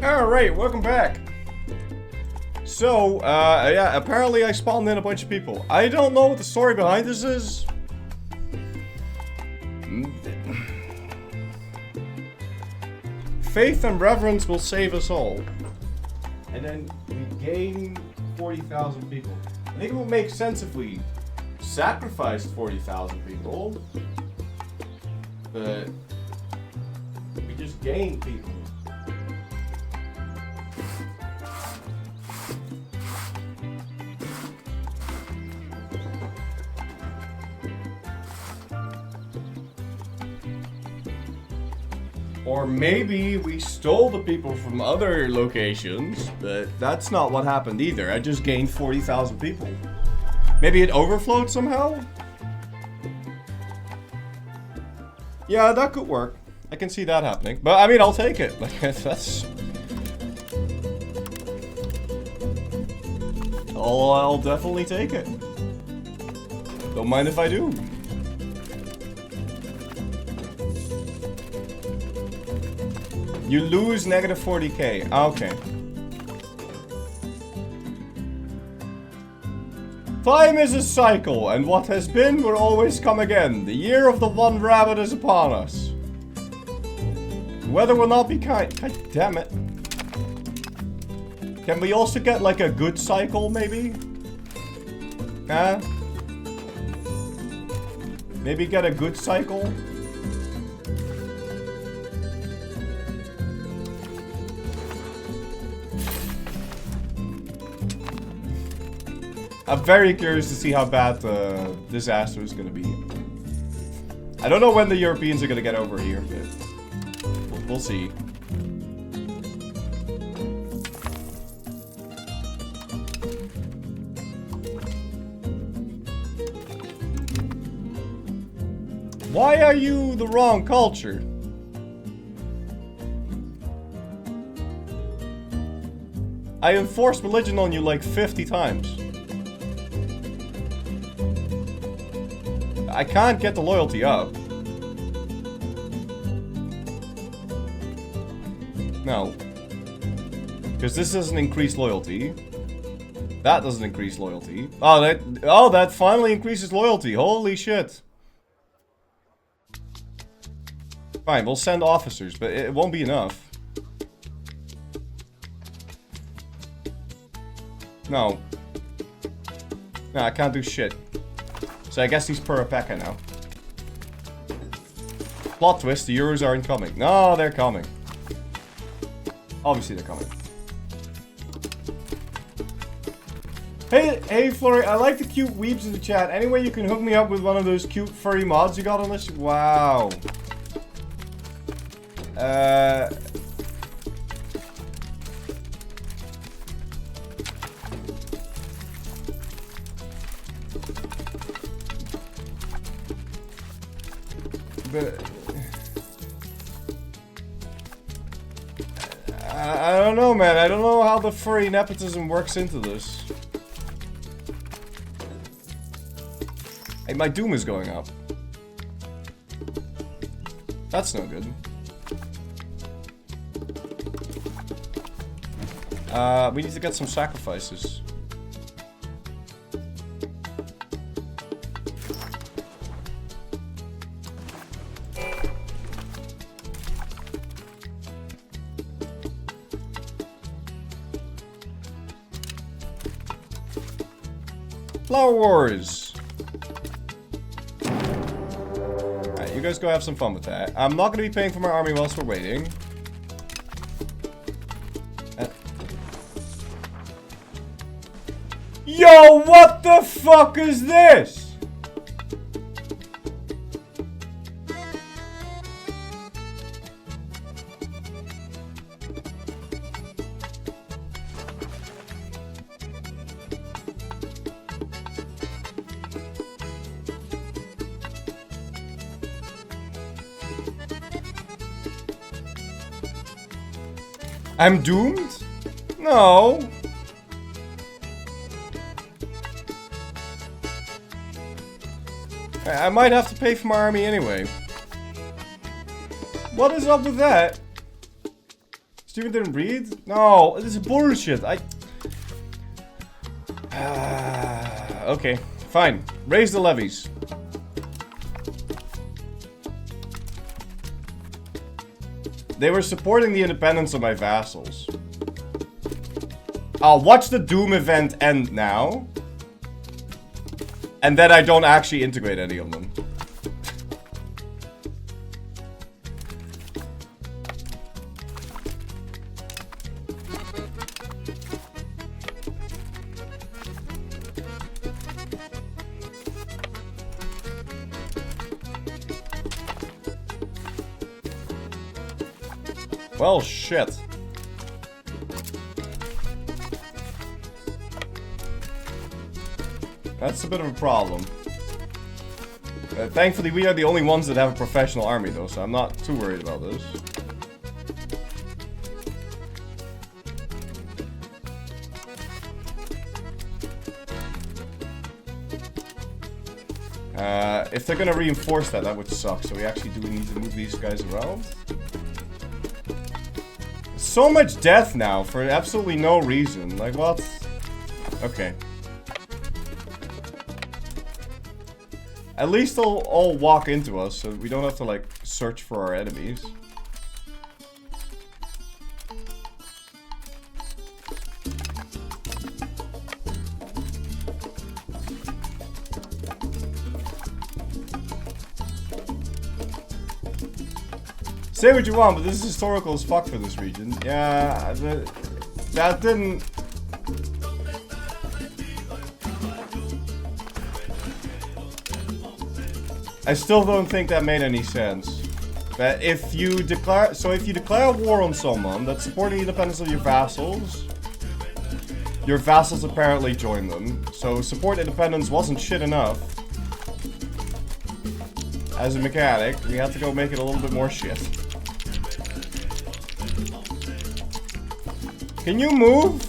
Alright, welcome back. So, yeah, apparently I spawned in a bunch of people. I don't know what the story behind this is. Faith and reverence will save us all. And then we gain 40,000 people. I think it would make sense if we sacrificed 40,000 people. But we just gained people. Or maybe we stole the people from other locations, but that's not what happened either. I just gained 40,000 people. Maybe it overflowed somehow? Yeah, that could work. I can see that happening. But I mean, I'll take it. Like, that's... I'll definitely take it. Don't mind if I do. You lose negative 40k. Okay. Time is a cycle, and what has been will always come again. The year of the one rabbit is upon us. Weather will not be kind. God damn it. Can we also get like a good cycle, maybe? Huh? Maybe get a good cycle? I'm very curious to see how bad the disaster is going to be. I don't know when the Europeans are going to get over here, but we'll see. Why are you the wrong culture? I enforced religion on you like 50 times. I can't get the loyalty up. No. Because this doesn't increase loyalty. That doesn't increase loyalty. Oh, that finally increases loyalty. Holy shit. Fine, we'll send officers, but it won't be enough. No. No, I can't do shit. So I guess he's per Pekka now. Plot twist, the Euros aren't coming. No, they're coming. Obviously they're coming. Hey, Florry, I like the cute weebs in the chat. Any way you can hook me up with one of those cute furry mods you got on this? Wow. But I don't know, man. I don't know how the furry nepotism works into this. Hey, my doom is going up. That's no good. We need to get some sacrifices. FlorryWorry. Alright, you guys go have some fun with that. I'm not going to be paying for my army whilst we're waiting. Yo, what the fuck is this? I'm doomed? No. I might have to pay for my army anyway. What is up with that? Steven didn't read? No, this is bullshit. Okay, fine. Raise the levies. They were supporting the independence of my vassals. I'll watch the Doom event end now. And then I don't actually integrate any of them. Well, shit. That's a bit of a problem. Thankfully, we are the only ones that have a professional army, though, so I'm not too worried about this. If they're gonna reinforce that, that would suck, so we actually do need to move these guys around. So much death now for absolutely no reason. Like, what? Okay. At least they'll all walk into us, so we don't have to, like, search for our enemies. Say what you want, but this is historical as fuck for this region. Yeah, that didn't... I still don't think that made any sense. That if you declare... So if you declare war on someone that's supporting the independence of your vassals apparently join them. So support independence wasn't shit enough. As a mechanic, we have to go make it a little bit more shit. Can you move?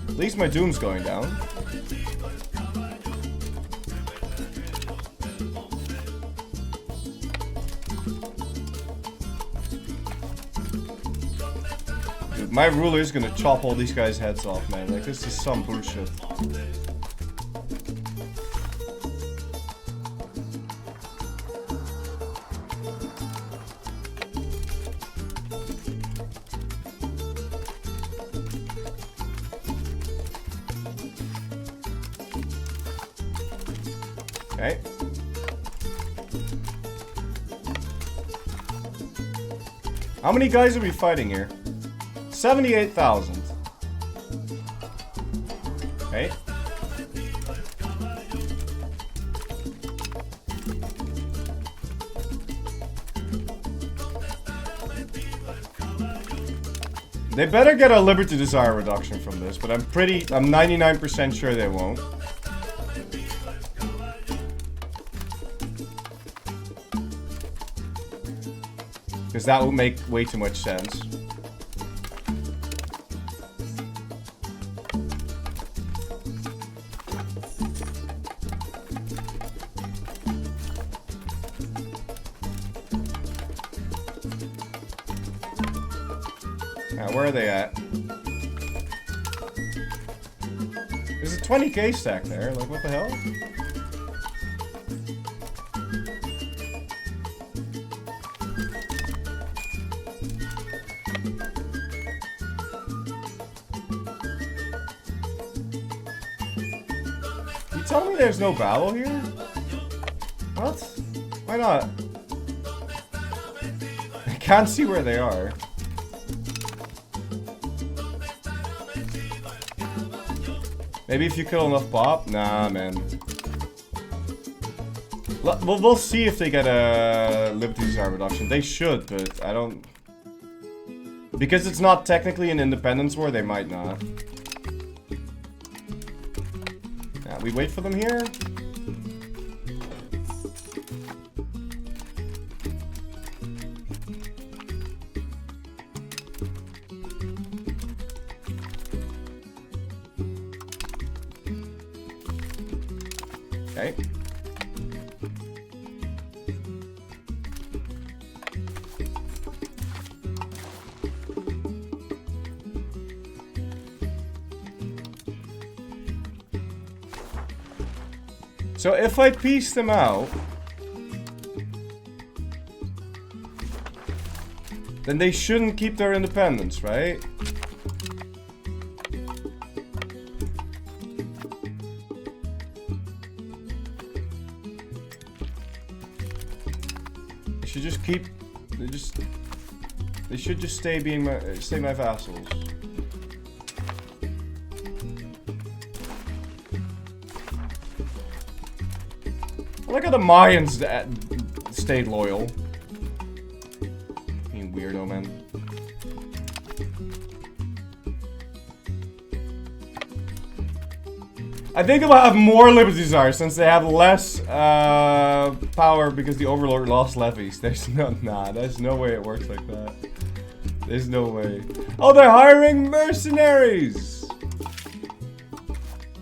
At least my doom's going down. Dude, my ruler is gonna chop all these guys' heads off, man. Like, this is some bullshit. Okay. How many guys are we fighting here? 78,000. Okay. They better get a Liberty Desire reduction from this, but I'm 99% sure they won't. Because that would make way too much sense. Where are they at? There's a 20k stack there. Like, what the hell? You tell me there's no battle here? What? Why not? I can't see where they are. Maybe if you kill enough pop? Nah, man. We'll see if they get a Liberty Desire reduction. They should, but I don't... Because it's not technically an independence war, they might not. Yeah, we wait for them here. Okay. So if I piece them out, then they shouldn't keep their independence, right? They should just keep. They should just stay my vassals. Look at the Mayans that stayed loyal. You weirdo, man. I think they'll have more Liberty Czars since they have less power because the Overlord lost levies. There's no way it works like that. There's no way. Oh, they're hiring mercenaries.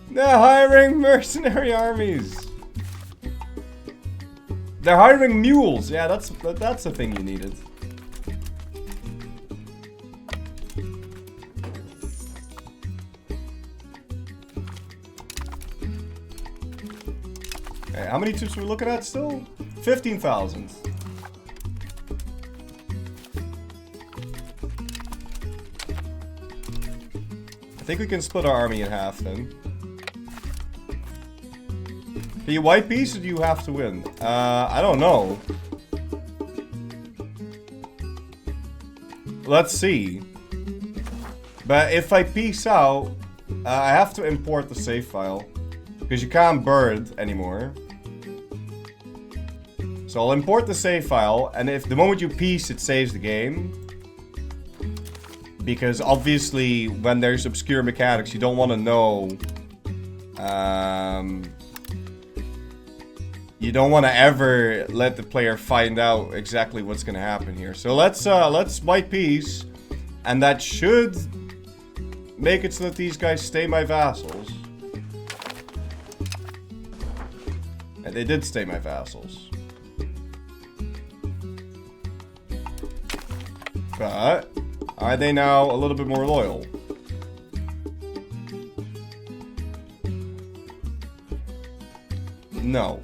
They're hiring mercenary armies. They're hiring mules. Yeah, that's the thing you needed. Okay, how many troops are we looking at still? 15,000. I think we can split our army in half then. Can you white peace or do you have to win? I don't know. Let's see. But if I peace out, I have to import the save file. Because you can't bird anymore. So I'll import the save file, and if the moment you peace, it saves the game. Because obviously, when there's obscure mechanics, you don't want to know. You don't want to ever let the player find out exactly what's going to happen here. So let's white peace, and that should make it so that these guys stay my vassals. And they did stay my vassals. But are they now a little bit more loyal? No.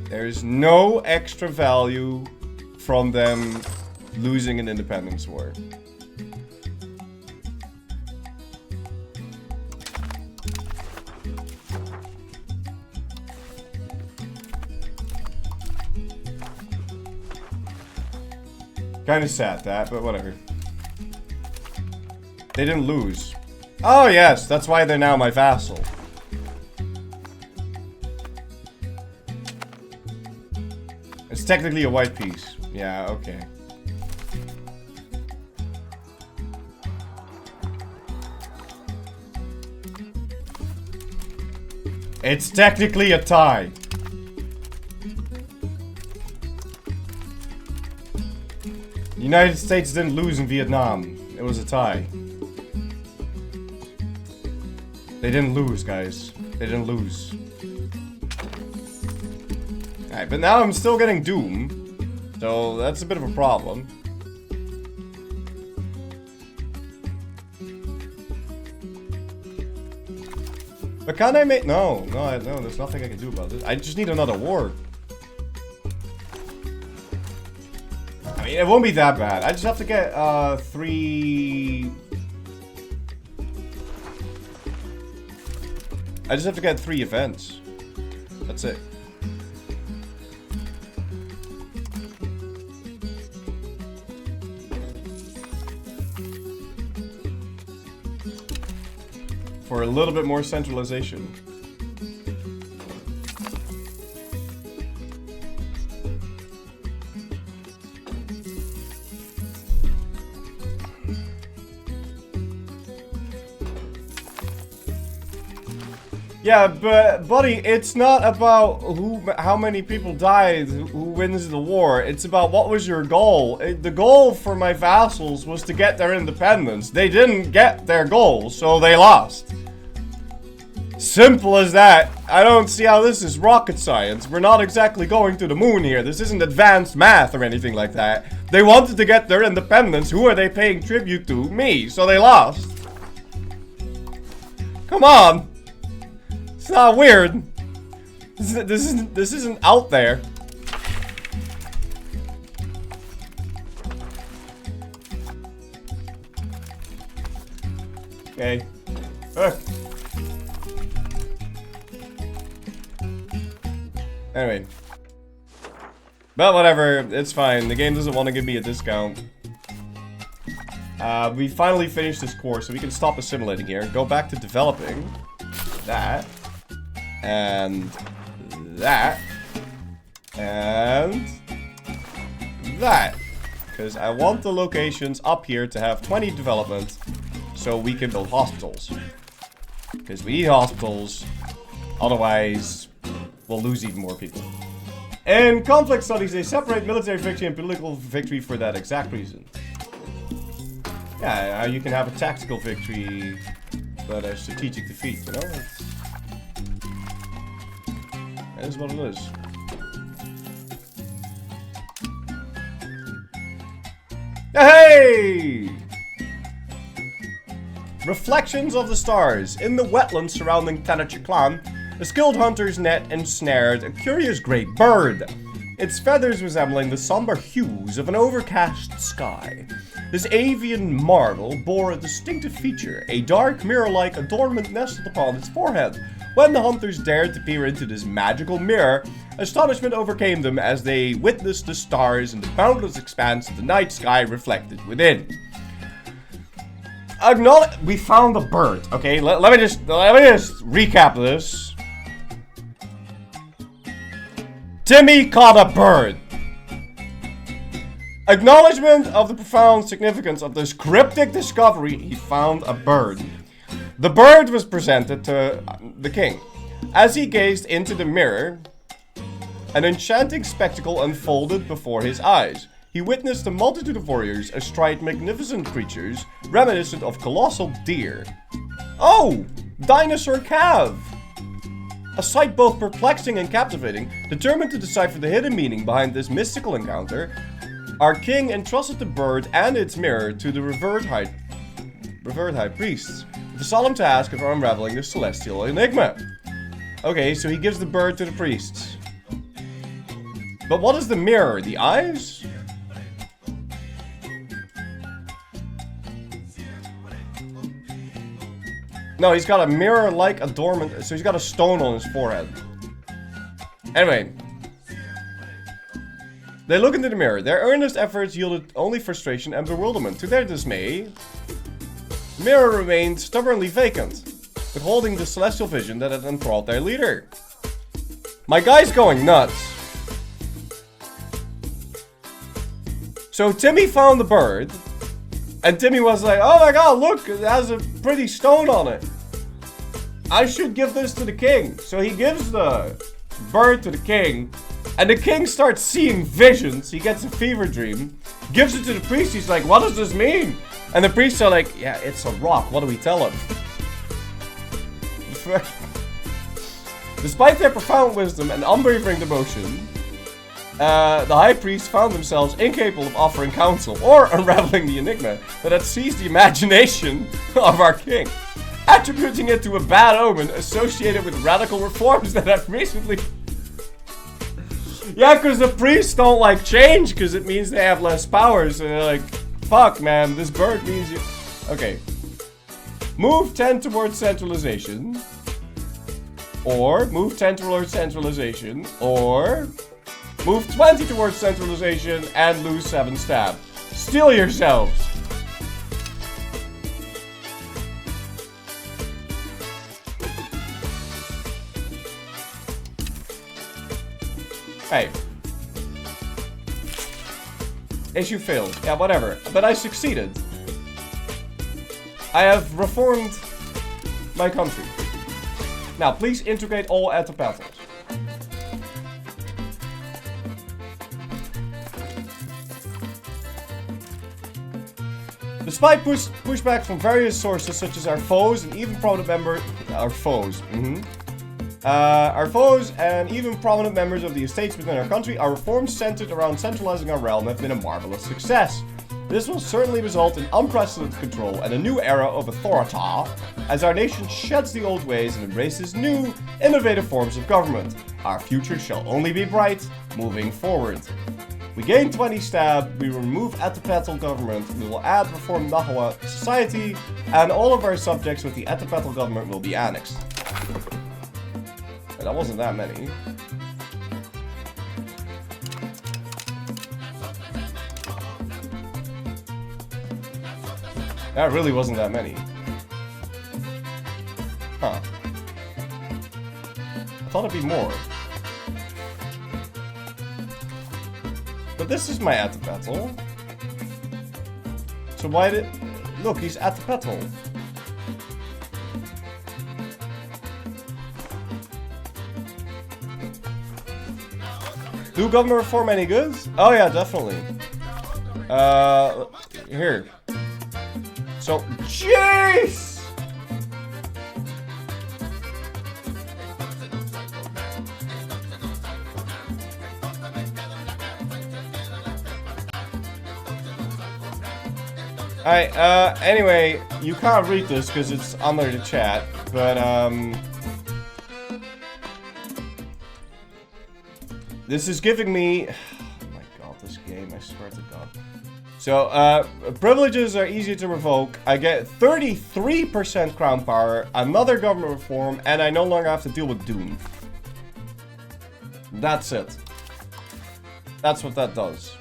There's no extra value from them losing an independence war. Kinda sad that, but whatever. They didn't lose. Oh yes, that's why they're now my vassal. It's technically a white piece. Yeah, okay. It's technically a tie. The United States didn't lose in Vietnam. It was a tie. They didn't lose, guys. They didn't lose. Alright, but now I'm still getting Doom. So that's a bit of a problem. But can I make... No, there's nothing I can do about this. I just need another war. I mean, it won't be that bad. I just have to get, 3... I just have to get 3 events. That's it. For a little bit more centralization. Yeah, but buddy, it's not about how many people died, who wins the war. It's about what was your goal. The goal for my vassals was to get their independence. They didn't get their goal, so they lost. Simple as that. I don't see how this is rocket science. We're not exactly going to the moon here. This isn't advanced math or anything like that. They wanted to get their independence. Who are they paying tribute to? Me. So they lost. Come on. It's not weird. This isn't out there. Okay. Anyway. But whatever, it's fine. The game doesn't want to give me a discount. We finally finished this course, so we can stop assimilating here and go back to developing. That. And that. And that. Because I want the locations up here to have 20 development so we can build hospitals. Because we need hospitals. Otherwise, we'll lose even more people. In conflict studies, they separate military victory and political victory for that exact reason. Yeah, you can have a tactical victory, but a strategic defeat, you know? That is what it is. Hey! Reflections of the stars. In the wetlands surrounding Can, a skilled hunter's net ensnared a curious great bird, its feathers resembling the somber hues of an overcast sky. This avian marvel bore a distinctive feature, a dark mirror-like adornment nestled upon its forehead. When the hunters dared to peer into this magical mirror, astonishment overcame them as they witnessed the stars and the boundless expanse of the night sky reflected within. We found a bird, okay? Let me just recap this. Timmy caught a bird. Acknowledgement of the profound significance of this cryptic discovery, he found a bird. The bird was presented to the king. As he gazed into the mirror, an enchanting spectacle unfolded before his eyes. He witnessed a multitude of warriors astride magnificent creatures reminiscent of colossal deer. Oh! Dinosaur calf! A sight both perplexing and captivating. Determined to decipher the hidden meaning behind this mystical encounter, our king entrusted the bird and its mirror to the revered high priests, with the solemn task of unraveling the celestial enigma. Okay, so he gives the bird to the priests. But what is the mirror? The eyes? No, he's got a mirror-like adornment, so he's got a stone on his forehead. Anyway. They look into the mirror. Their earnest efforts yielded only frustration and bewilderment. To their dismay, the mirror remained stubbornly vacant, withholding the celestial vision that had enthralled their leader. My guy's going nuts. So Timmy found the bird, and Timmy was like, oh my god, look, it has a pretty stone on it. I should give this to the king. So he gives the bird to the king, and the king starts seeing visions. He gets a fever dream, gives it to the priest. He's like, what does this mean? And the priests are like, yeah, it's a rock. What do we tell him? Despite their profound wisdom and unwavering devotion, the high priests found themselves incapable of offering counsel or unraveling the enigma that had seized the imagination of our king, attributing it to a bad omen associated with radical reforms that have recently... Yeah, because the priests don't like change because it means they have less powers, and they're like, fuck man, this bird means you... Okay. Move 10 towards centralization, or move 10 towards centralization, or... Move 20 towards centralization and lose 7 stab. Steal yourselves! Hey. Issue failed. Yeah, whatever. But I succeeded. I have reformed my country. Now, please integrate all etapathals. The Despite pushback from various sources, such as our foes and even prominent members, our foes and even prominent members of the estates within our country, our reforms centered around centralizing our realm have been a marvelous success. This will certainly result in unprecedented control and a new era of authority as our nation sheds the old ways and embraces new, innovative forms of government. Our future shall only be bright, moving forward. We gain 20 stab, we remove Etapetl government, we will add reformed Nahua society, and all of our subjects with the Etapetl government will be annexed. And that wasn't that many. That really wasn't that many. Huh. I thought it'd be more. But this is my Etapetl. So why did... Look, he's Etapetl. Do government reform any good? Oh yeah, definitely. Here. So, jeez! Alright, anyway, you can't read this because it's under the chat, but, this is giving me... Oh my god, this game, I swear to god. So, privileges are easier to revoke. I get 33% crown power, another government reform, and I no longer have to deal with Doom. That's it. That's what that does.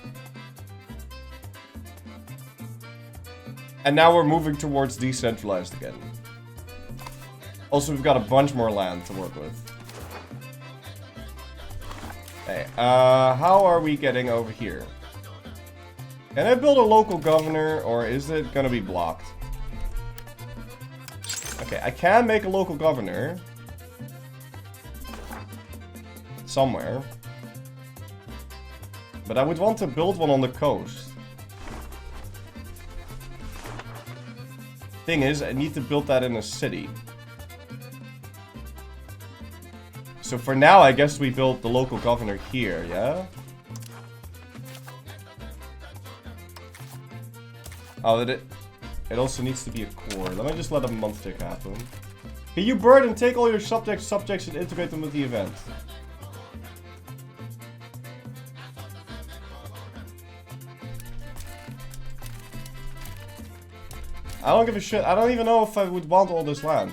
And now we're moving towards decentralized again. Also, we've got a bunch more land to work with. Hey, how are we getting over here? Can I build a local governor, or is it gonna be blocked? Okay, I can make a local governor. Somewhere. But I would want to build one on the coast. Thing is, I need to build that in a city. So for now, I guess we build the local governor here, yeah? Oh, it also needs to be a core. Let me just let a month tick happen. Can you bird and take all your subjects and integrate them with the event? I don't give a shit. I don't even know if I would want all this land.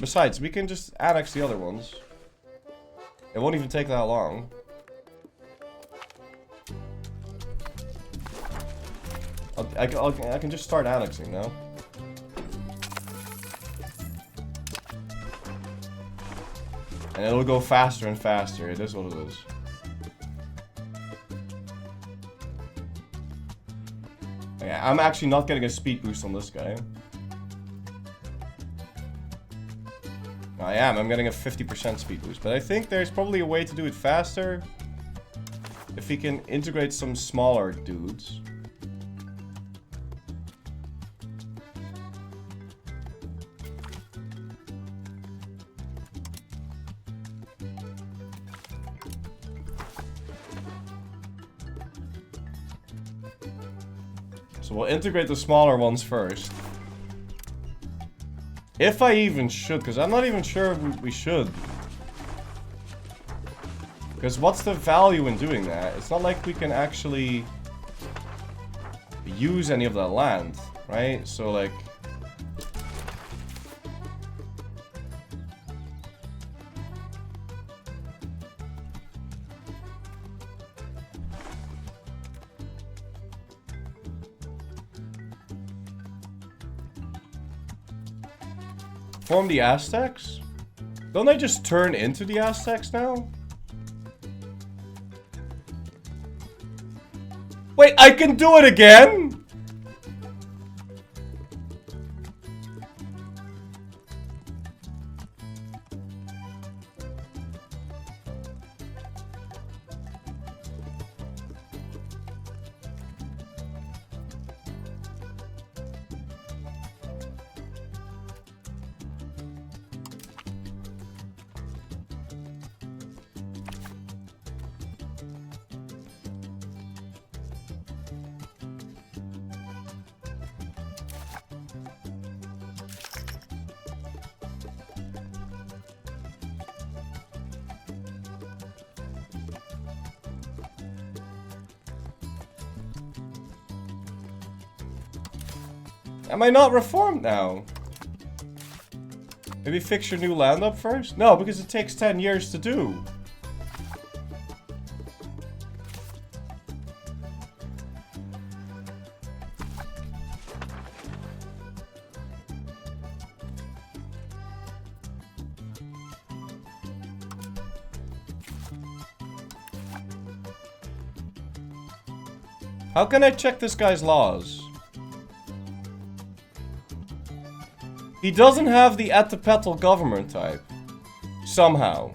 Besides, we can just annex the other ones. It won't even take that long. I can just start annexing now. And it'll go faster and faster. It is what it is. Yeah, I'm actually not getting a speed boost on this guy. I am. I'm getting a 50% speed boost. But I think there's probably a way to do it faster. If we can integrate some smaller dudes. So we'll integrate the smaller ones first. If I even should, because I'm not even sure if we should. Because what's the value in doing that? It's not like we can actually use any of that land, right? So like... Form the Aztecs? Don't they just turn into the Aztecs now? Wait, I can do it again? Am I not reformed now? Maybe fix your new land up first? No, because it takes 10 years to do. How can I check this guy's laws? He doesn't have the Atapetal government type. Somehow.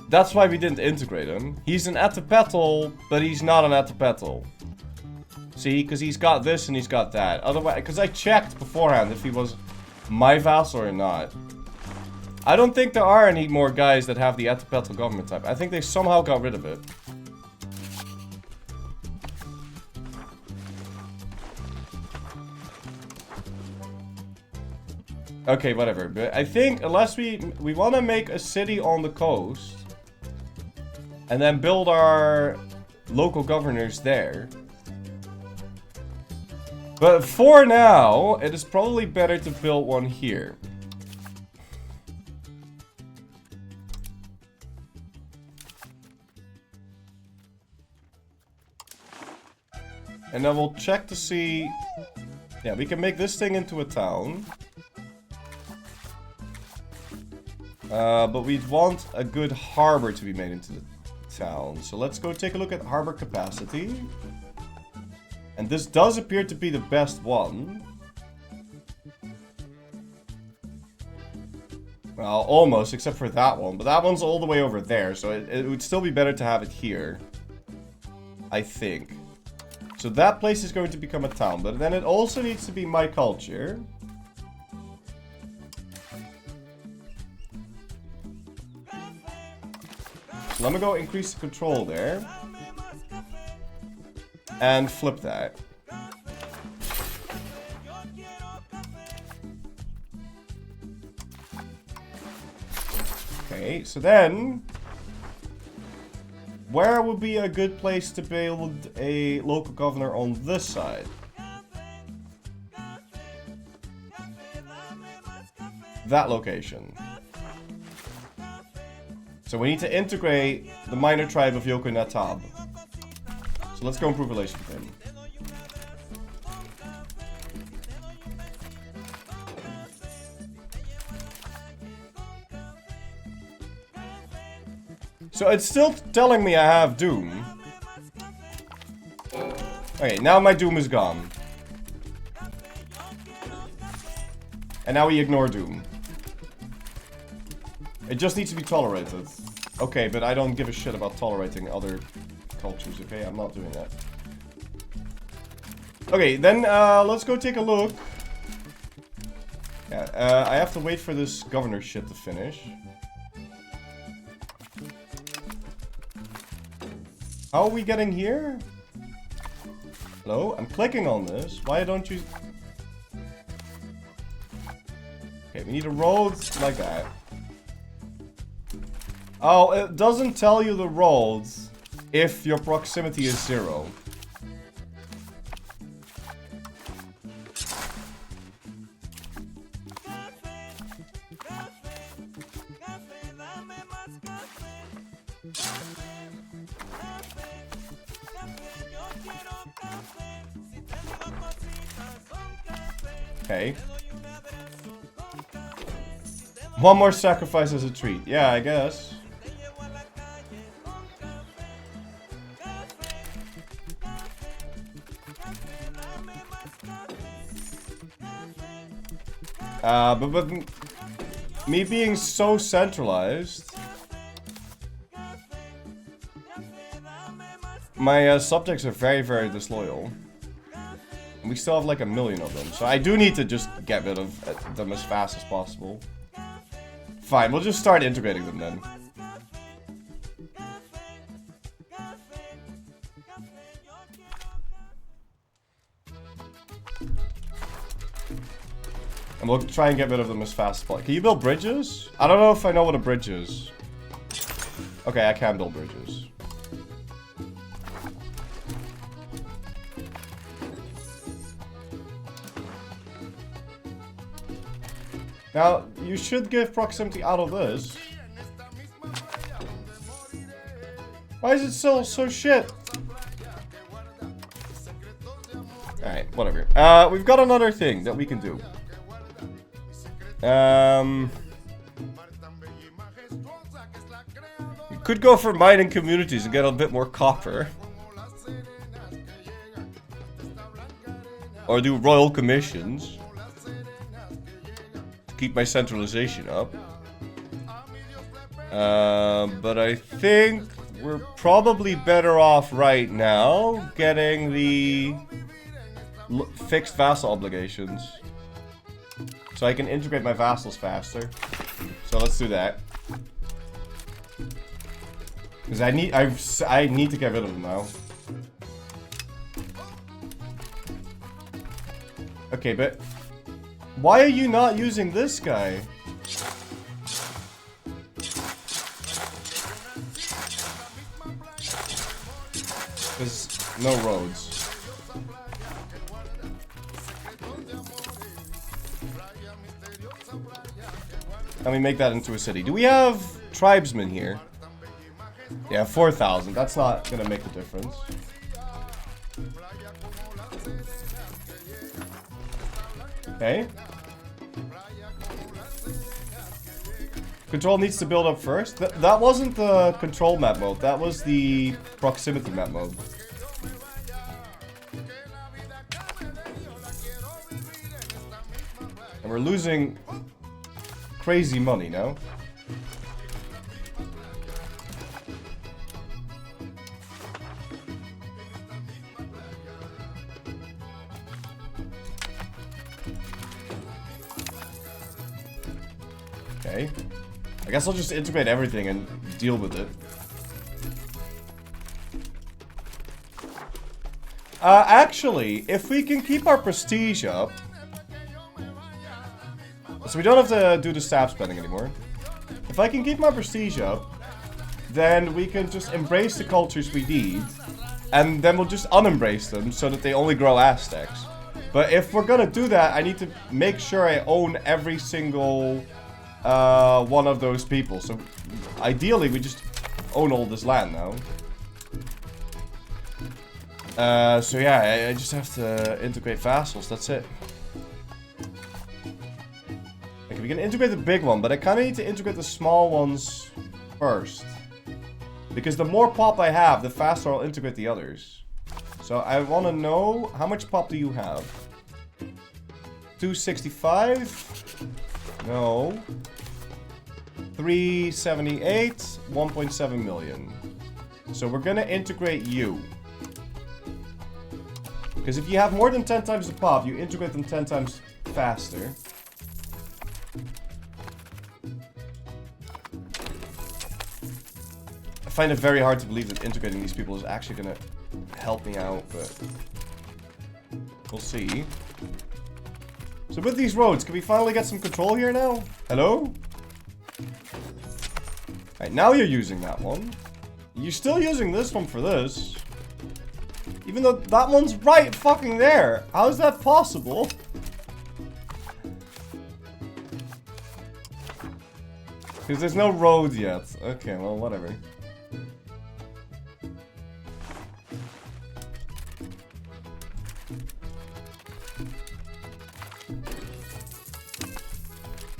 That's why we didn't integrate him. He's an Atapetal, but he's not an Atapetal. See, because he's got this and he's got that. Otherwise, because I checked beforehand if he was my vassal or not. I don't think there are any more guys that have the Atapetal government type. I think they somehow got rid of it. Okay, whatever. But I think unless we want to make a city on the coast and then build our local governors there. But for now, it is probably better to build one here. And then we'll check to see. Yeah, we can make this thing into a town. But we'd want a good harbor to be made into the town. So let's go take a look at harbor capacity. And this does appear to be the best one. Well, almost, except for that one. But that one's all the way over there, so it would still be better to have it here. I think. So that place is going to become a town, but then it also needs to be my culture. So let me go increase the control there. And flip that. Okay, so then where would be a good place to build a local governor on this side? That location. So we need to integrate the minor tribe of Yoko Natab. So let's go improve relations with him. So it's still telling me I have Doom. Okay, now my Doom is gone. And now we ignore Doom. It just needs to be tolerated. Okay, but I don't give a shit about tolerating other cultures, okay? I'm not doing that. Okay, then let's go take a look. Yeah, I have to wait for this governor shit to finish. How are we getting here? Hello? I'm clicking on this. Why don't you... Okay, we need a road like that. Oh, it doesn't tell you the roads if your proximity is 0. Okay. One more sacrifice as a treat. Yeah, I guess. But me being so centralized, my subjects are very, very disloyal. And we still have like 1 million of them, so I do need to just get rid of them as fast as possible. Fine, we'll just start integrating them then. And we'll try and get rid of them as fast as possible. Can you build bridges? I don't know if I know what a bridge is. Okay, I can build bridges. Now, you should give proximity out of this. Why is it still so shit? Alright, whatever. We've got another thing that we can do. You could go for mining communities and get a bit more copper. Or do royal commissions. To keep my centralization up. But I think we're probably better off right now getting the fixed vassal obligations. So I can integrate my vassals faster. So let's do that. Because I need to get rid of them now. Okay, but why are you not using this guy? There's no roads. Let me make that into a city. Do we have tribesmen here? Yeah, 4,000. That's not gonna make a difference. Okay. Control needs to build up first. That wasn't the control map mode. That was the proximity map mode. And we're losing crazy money now. Okay. I guess I'll just integrate everything and deal with it. Actually, if we can keep our prestige up... So we don't have to do the staff spending anymore. If I can keep my prestige up, then we can just embrace the cultures we need. And then we'll just unembrace them so that they only grow Aztecs. But if we're gonna do that, I need to make sure I own every single... one of those people. So ideally we just own all this land now. So yeah, I just have to integrate vassals, that's it. Okay, we can integrate the big one, but I kind of need to integrate the small ones first. Because the more pop I have, the faster I'll integrate the others. So I want to know, how much pop do you have? 265? No. 378, 1.7 million. So we're gonna integrate you. Because if you have more than 10 times the pop, you integrate them 10 times faster. I find it very hard to believe that integrating these people is actually gonna help me out, but we'll see. So with these roads, can we finally get some control here now? Hello? Alright, now you're using that one. You're still using this one for this. Even though that one's right fucking there. How is that possible? Because there's no road yet. Okay, well, whatever.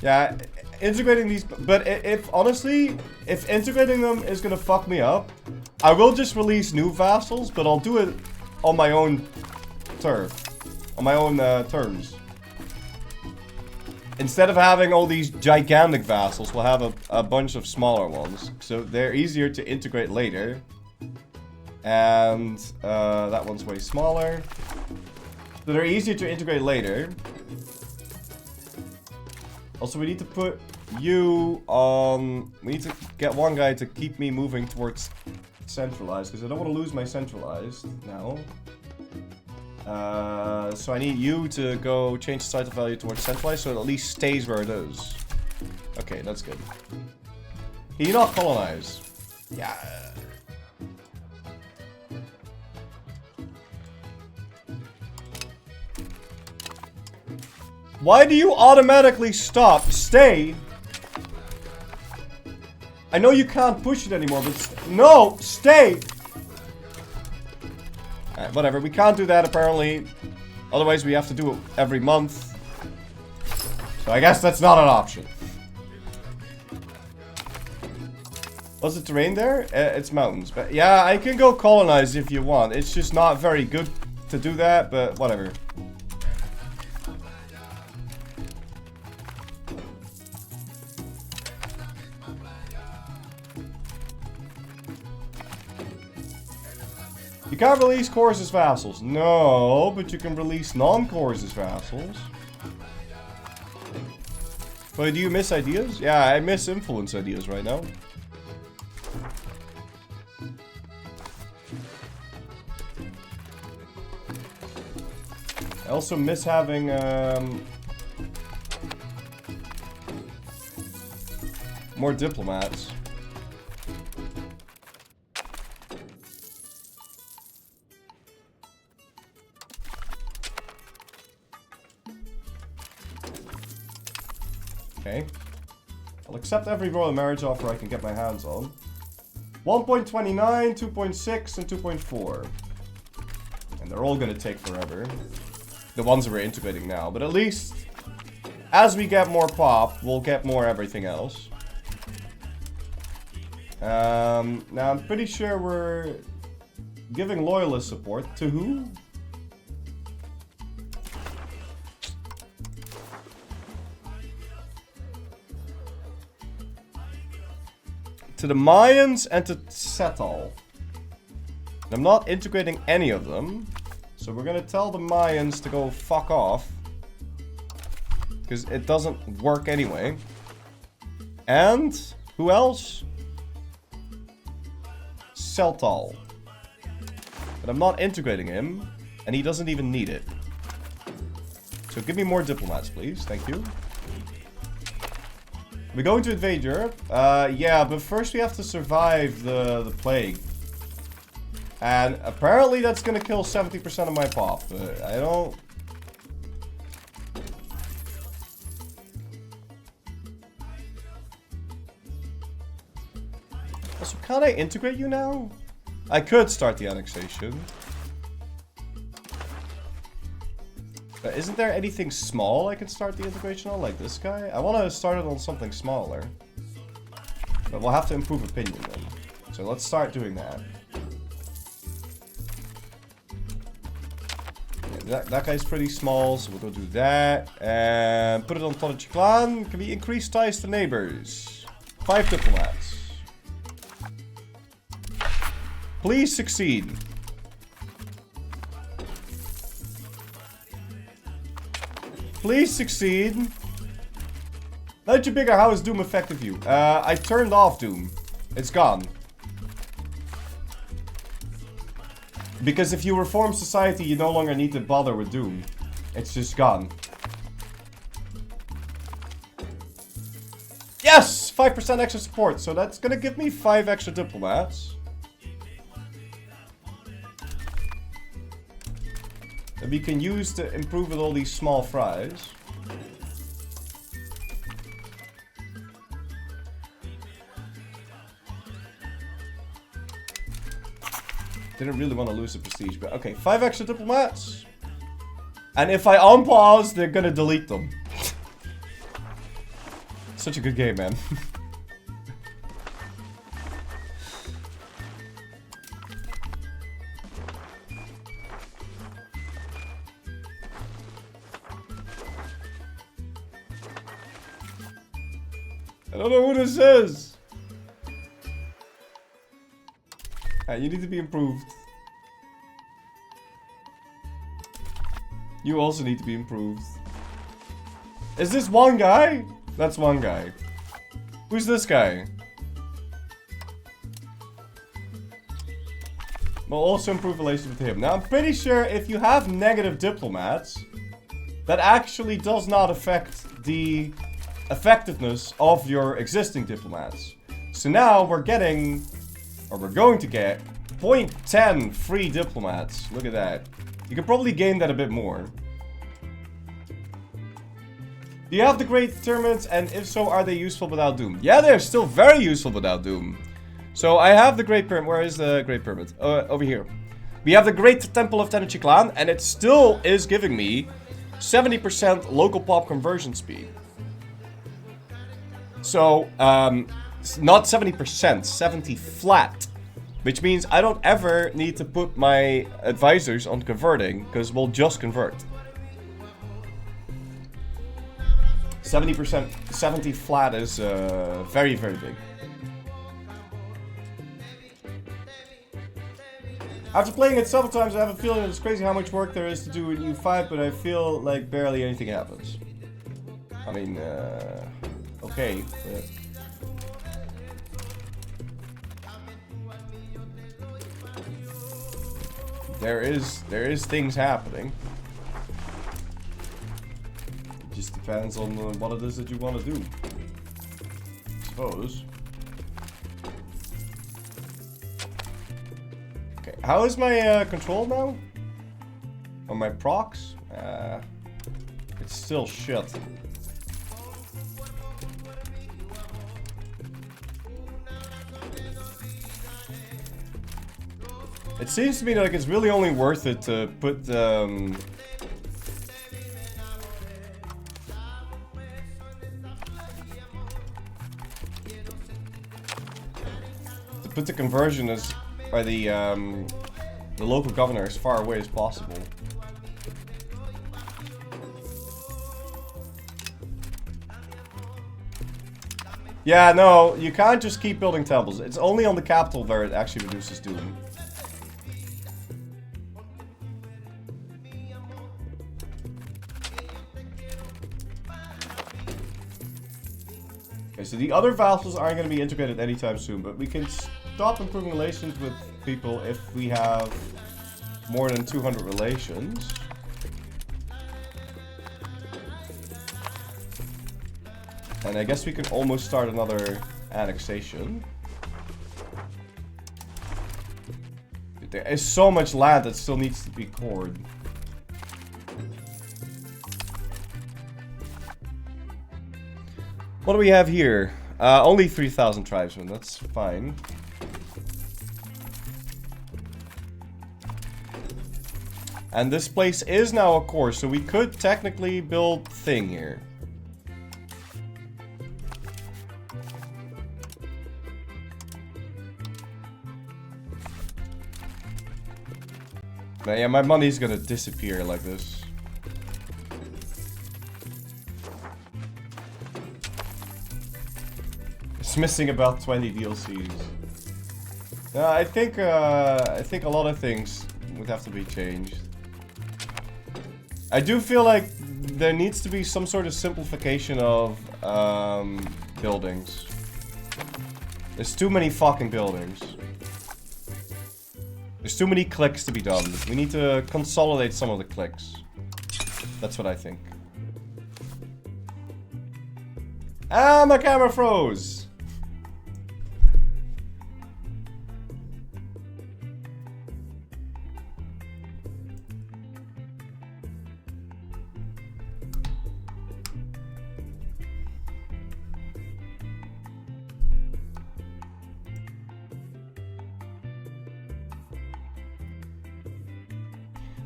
Yeah, integrating these, but if honestly, if integrating them is gonna fuck me up, I will just release new vassals, but I'll do it on my own turf, on my own terms. Instead of having all these gigantic vassals, we'll have a bunch of smaller ones, so they're easier to integrate later. And that one's way smaller, so they're easier to integrate later. Also, we need to put you on... We need to get one guy to keep me moving towards centralized, because I don't want to lose my centralized now. So I need you to go change the title value towards centralized, so it at least stays where it is. Okay, that's good. Can you not colonize? Yeah. Why do you automatically stop? Stay. I know you can't push it anymore, but no, stay. Alright, whatever. We can't do that apparently. Otherwise, we have to do it every month. So I guess that's not an option. What's the terrain there? It's mountains. But yeah, I can go colonize if you want. It's just not very good to do that, but whatever. You can't release cores as vassals. No, but you can release non-cores as vassals. But do you miss ideas? Yeah, I miss influence ideas right now. I also miss having more diplomats. Okay. I'll accept every royal marriage offer I can get my hands on. 1.29, 2.6, and 2.4. And they're all gonna take forever. The ones that we're integrating now. But at least, as we get more pop, we'll get more everything else. Now I'm pretty sure we're giving loyalist support. To who? To the Mayans and to Setal. I'm not integrating any of them. So we're gonna tell the Mayans to go fuck off. Because it doesn't work anyway. And who else? Setal. But I'm not integrating him. And he doesn't even need it. So give me more diplomats, please. Thank you. We're going to invade Europe. Yeah, but first we have to survive the plague. And apparently that's gonna kill 70% of my pop, but I don't... Also, can't I integrate you now? I could start the annexation. But isn't there anything small I can start the integration on, like this guy? I want to start it on something smaller. But we'll have to improve opinion then. So let's start doing that. Yeah, that guy's pretty small, so we'll go do that. And put it on Tonnage Clan. Can we increase ties to neighbors? 5 diplomats. Please succeed. Please succeed. Let you bigger. How is Doom affected you? I turned off Doom. It's gone. Because if you reform society, you no longer need to bother with Doom. It's just gone. Yes! 5% extra support. So that's gonna give me 5 extra diplomats. That we can use to improve with all these small fries. Didn't really want to lose the prestige, but okay, 5 extra diplomats. And if I unpause, they're gonna delete them. Such a good game, man. I don't know who this is. You need to be improved. You also need to be improved. Is this one guy? That's one guy. Who's this guy? We'll also improve relations with him. Now, I'm pretty sure if you have negative diplomats, that actually does not affect the effectiveness of your existing diplomats. So now we're getting, or we're going to get, 0.10 free diplomats. Look at that. You could probably gain that a bit more. Do you have the great determinants, and if so, are they useful without Doom? Yeah, they're still very useful without Doom. So I have the great pyramid. Where is the great pyramid? Over here. We have the great temple of Tenchi Clan, and it still is giving me 70% local pop conversion speed. So, not 70%, 70 flat. Which means I don't ever need to put my advisors on converting, because we'll just convert. 70%, 70 flat is very, very big. After playing it several times, I have a feeling that it's crazy how much work there is to do in EU5, but I feel like barely anything happens. I mean, okay. There is things happening. It just depends on what it is that you want to do, I suppose. Okay, how is my control now? On my procs? It's still shit. It seems to me like it's really only worth it to put to put the conversion as or the local governor as far away as possible. Yeah, no, you can't just keep building temples. It's only on the capital where it actually reduces Doom. Okay, so the other vassals aren't going to be integrated anytime soon, but we can stop improving relations with people if we have more than 200 relations. And I guess we can almost start another annexation. There is so much land that still needs to be cored. What do we have here? Only 3,000 tribesmen, that's fine. And this place is now a core, so we could technically build thing here. But yeah, my money's gonna disappear like this. It's missing about 20 DLCs. I think a lot of things would have to be changed. I do feel like there needs to be some sort of simplification of buildings. There's too many fucking buildings. There's too many clicks to be done. We need to consolidate some of the clicks. That's what I think. Ah, my camera froze!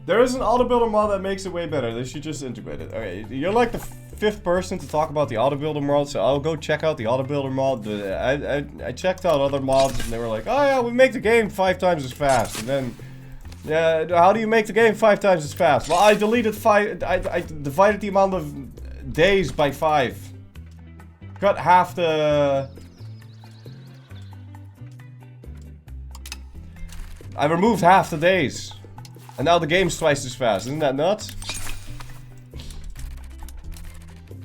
There is an auto builder mod that makes it way better. They should just integrate it. Okay, you're like the fifth person to talk about the auto builder mod, so I'll go check out the auto builder mod. I checked out other mods and they were like, oh yeah, we make the game 5 times as fast. And then, yeah, how do you make the game 5 times as fast? Well, I deleted 5. I divided the amount of days by 5. Cut half the. I removed half the days. And now the game's twice as fast. Isn't that nuts?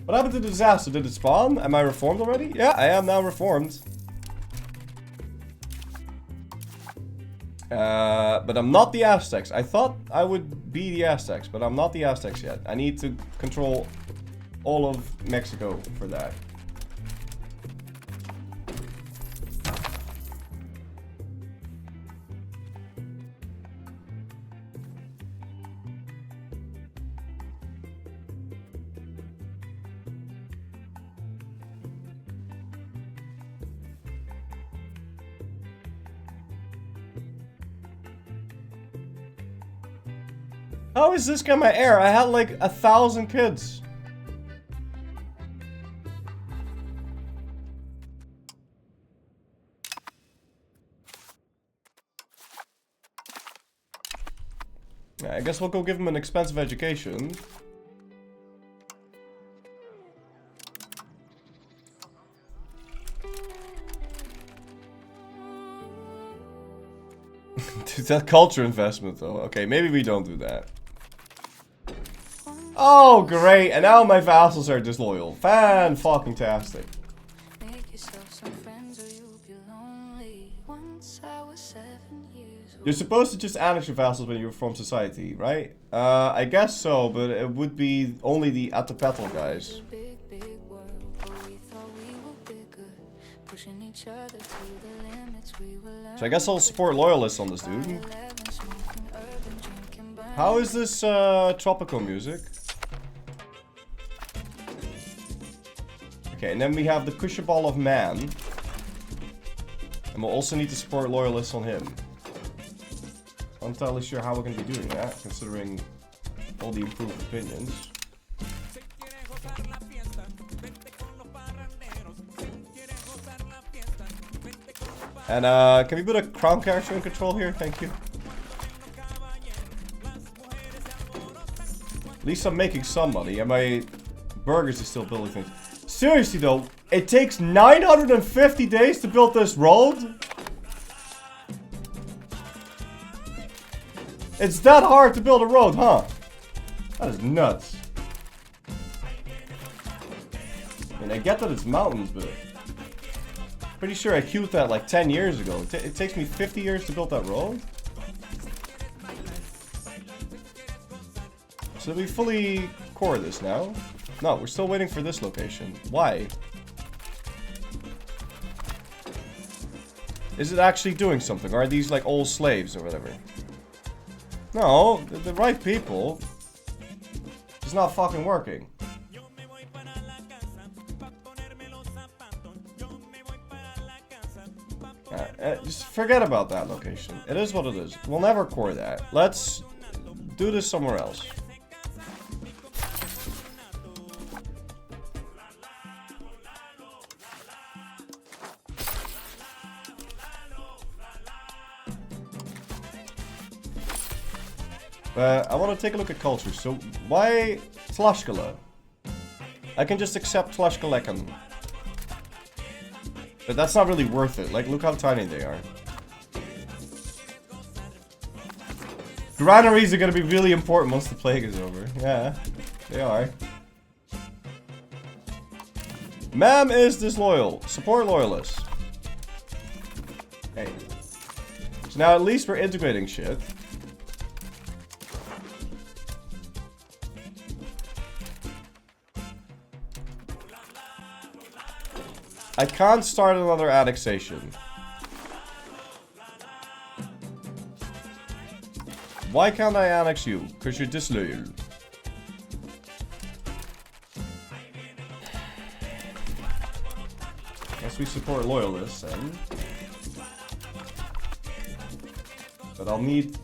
What happened to the disaster? Did it spawn? Am I reformed already? Yeah, I am now reformed. But I'm not the Aztecs. I thought I would be the Aztecs, but I'm not the Aztecs yet. I need to control all of Mexico for that. How is this guy my heir? I had like 1,000 kids. Yeah, I guess we'll go give him an expensive education. Dude, that culture investment though. Okay, maybe we don't do that. Oh, great. And now my vassals are disloyal. Fan-fucking-tastic. You're supposed to just annex your vassals when you reform society, right? I guess so, but it would be only the Atapetal guys. So I guess I'll support loyalists on this dude. How is this tropical music? Okay, and then we have the Kushabal of Man. And we'll also need to support loyalists on him. I'm not entirely sure how we're going to be doing that, considering all the improved opinions. And can we put a crown character in control here? Thank you. At least I'm making some money, and my burgers are still building things. Seriously though, it takes 950 days to build this road? It's that hard to build a road, huh? That is nuts. I mean, I get that it's mountains, but pretty sure I queued that like 10 years ago. It takes me 50 years to build that road? So we fully core this now? No, we're still waiting for this location. Why? Is it actually doing something? Or are these like old slaves or whatever? No, the right people. It's not fucking working. Just forget about that location. It is what it is. We'll never core that. Let's do this somewhere else. I want to take a look at culture. So, why Tlaxcala? I can just accept Tlaxcalecan. But that's not really worth it. Like, look how tiny they are. Granaries are going to be really important once the plague is over. Yeah, they are. Ma'am is disloyal. Support loyalists. Hey. So now at least we're integrating shit. I can't start another annexation. Why can't I annex you? Because you're disloyal. Guess we support loyalists then. But I'll need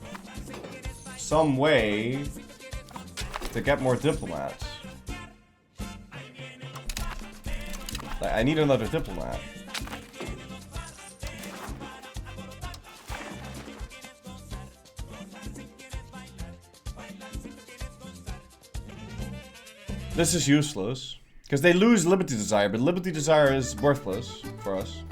some way to get more diplomats. I need another diplomat. This is useless. Because they lose Liberty Desire, but Liberty Desire is worthless for us.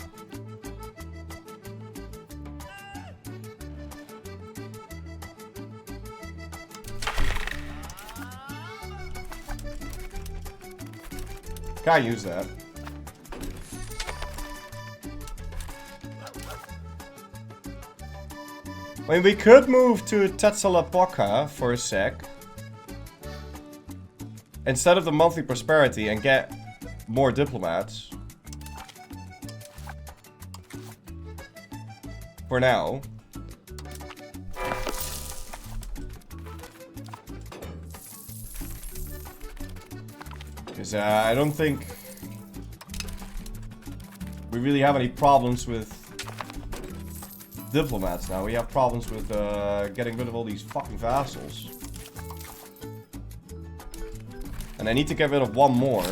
Can't use that. I mean, we could move to Tetzalapoca for a sec. Instead of the monthly prosperity and get more diplomats. For now. Because I don't think we really have any problems with diplomats now. We have problems with getting rid of all these fucking vassals. And I need to get rid of one more.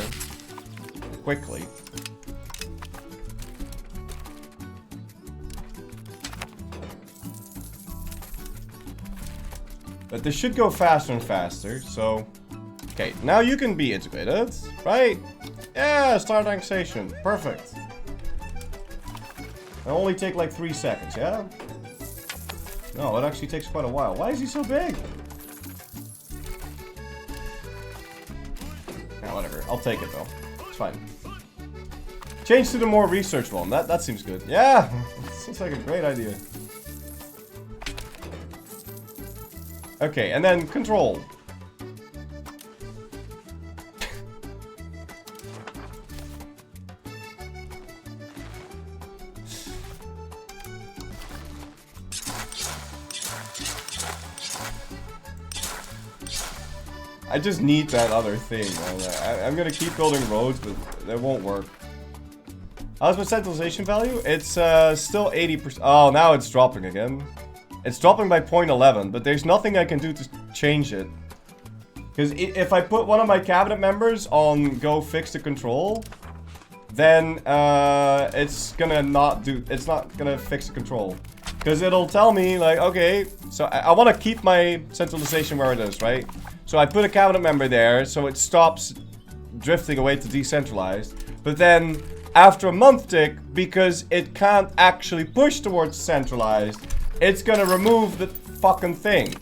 Quickly. But this should go faster and faster, so... Okay, now you can be integrated, right? Yeah, start annexation. Perfect. It'll only take like 3 seconds, yeah? No, it actually takes quite a while. Why is he so big? Yeah, whatever. I'll take it though. It's fine. Change to the more research one. That seems good. Yeah! Seems like a great idea. Okay, and then control. I just need that other thing. I'm gonna keep building roads, but that won't work. How's my centralization value? It's still 80%. Oh, now it's dropping again. It's dropping by 0.11, but there's nothing I can do to change it. Because if I put one of my cabinet members on go fix the control, then it's gonna not do. It's not gonna fix the control. Because it'll tell me like, okay, so I want to keep my centralization where it is, right? So I put a cabinet member there, so it stops drifting away to decentralized. But then after a month tick, because it can't actually push towards centralized, it's gonna remove the fucking thing.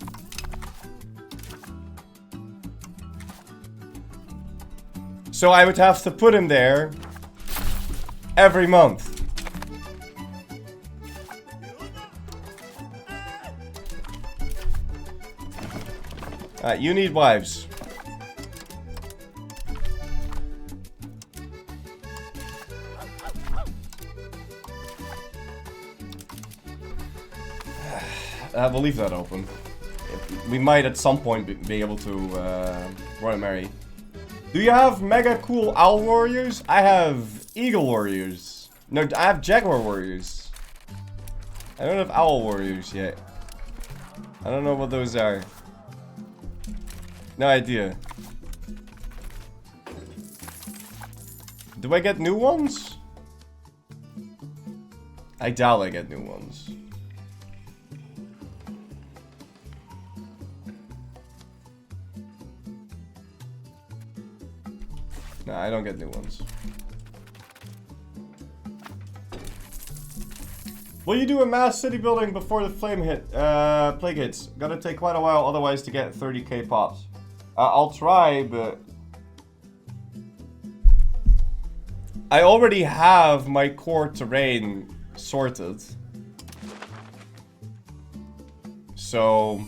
So I would have to put him there every month. You need wives. We'll leave that open. We might at some point be able to Royal Mary. Do you have mega cool owl warriors? I have eagle warriors. No, I have jaguar warriors. I don't have owl warriors yet. I don't know what those are. No idea. Do I get new ones? I doubt I get new ones. No, I don't get new ones. Will you do a mass city building before the plague hits? Gonna take quite a while otherwise to get 30k pops. I'll try, but I already have my core terrain sorted. So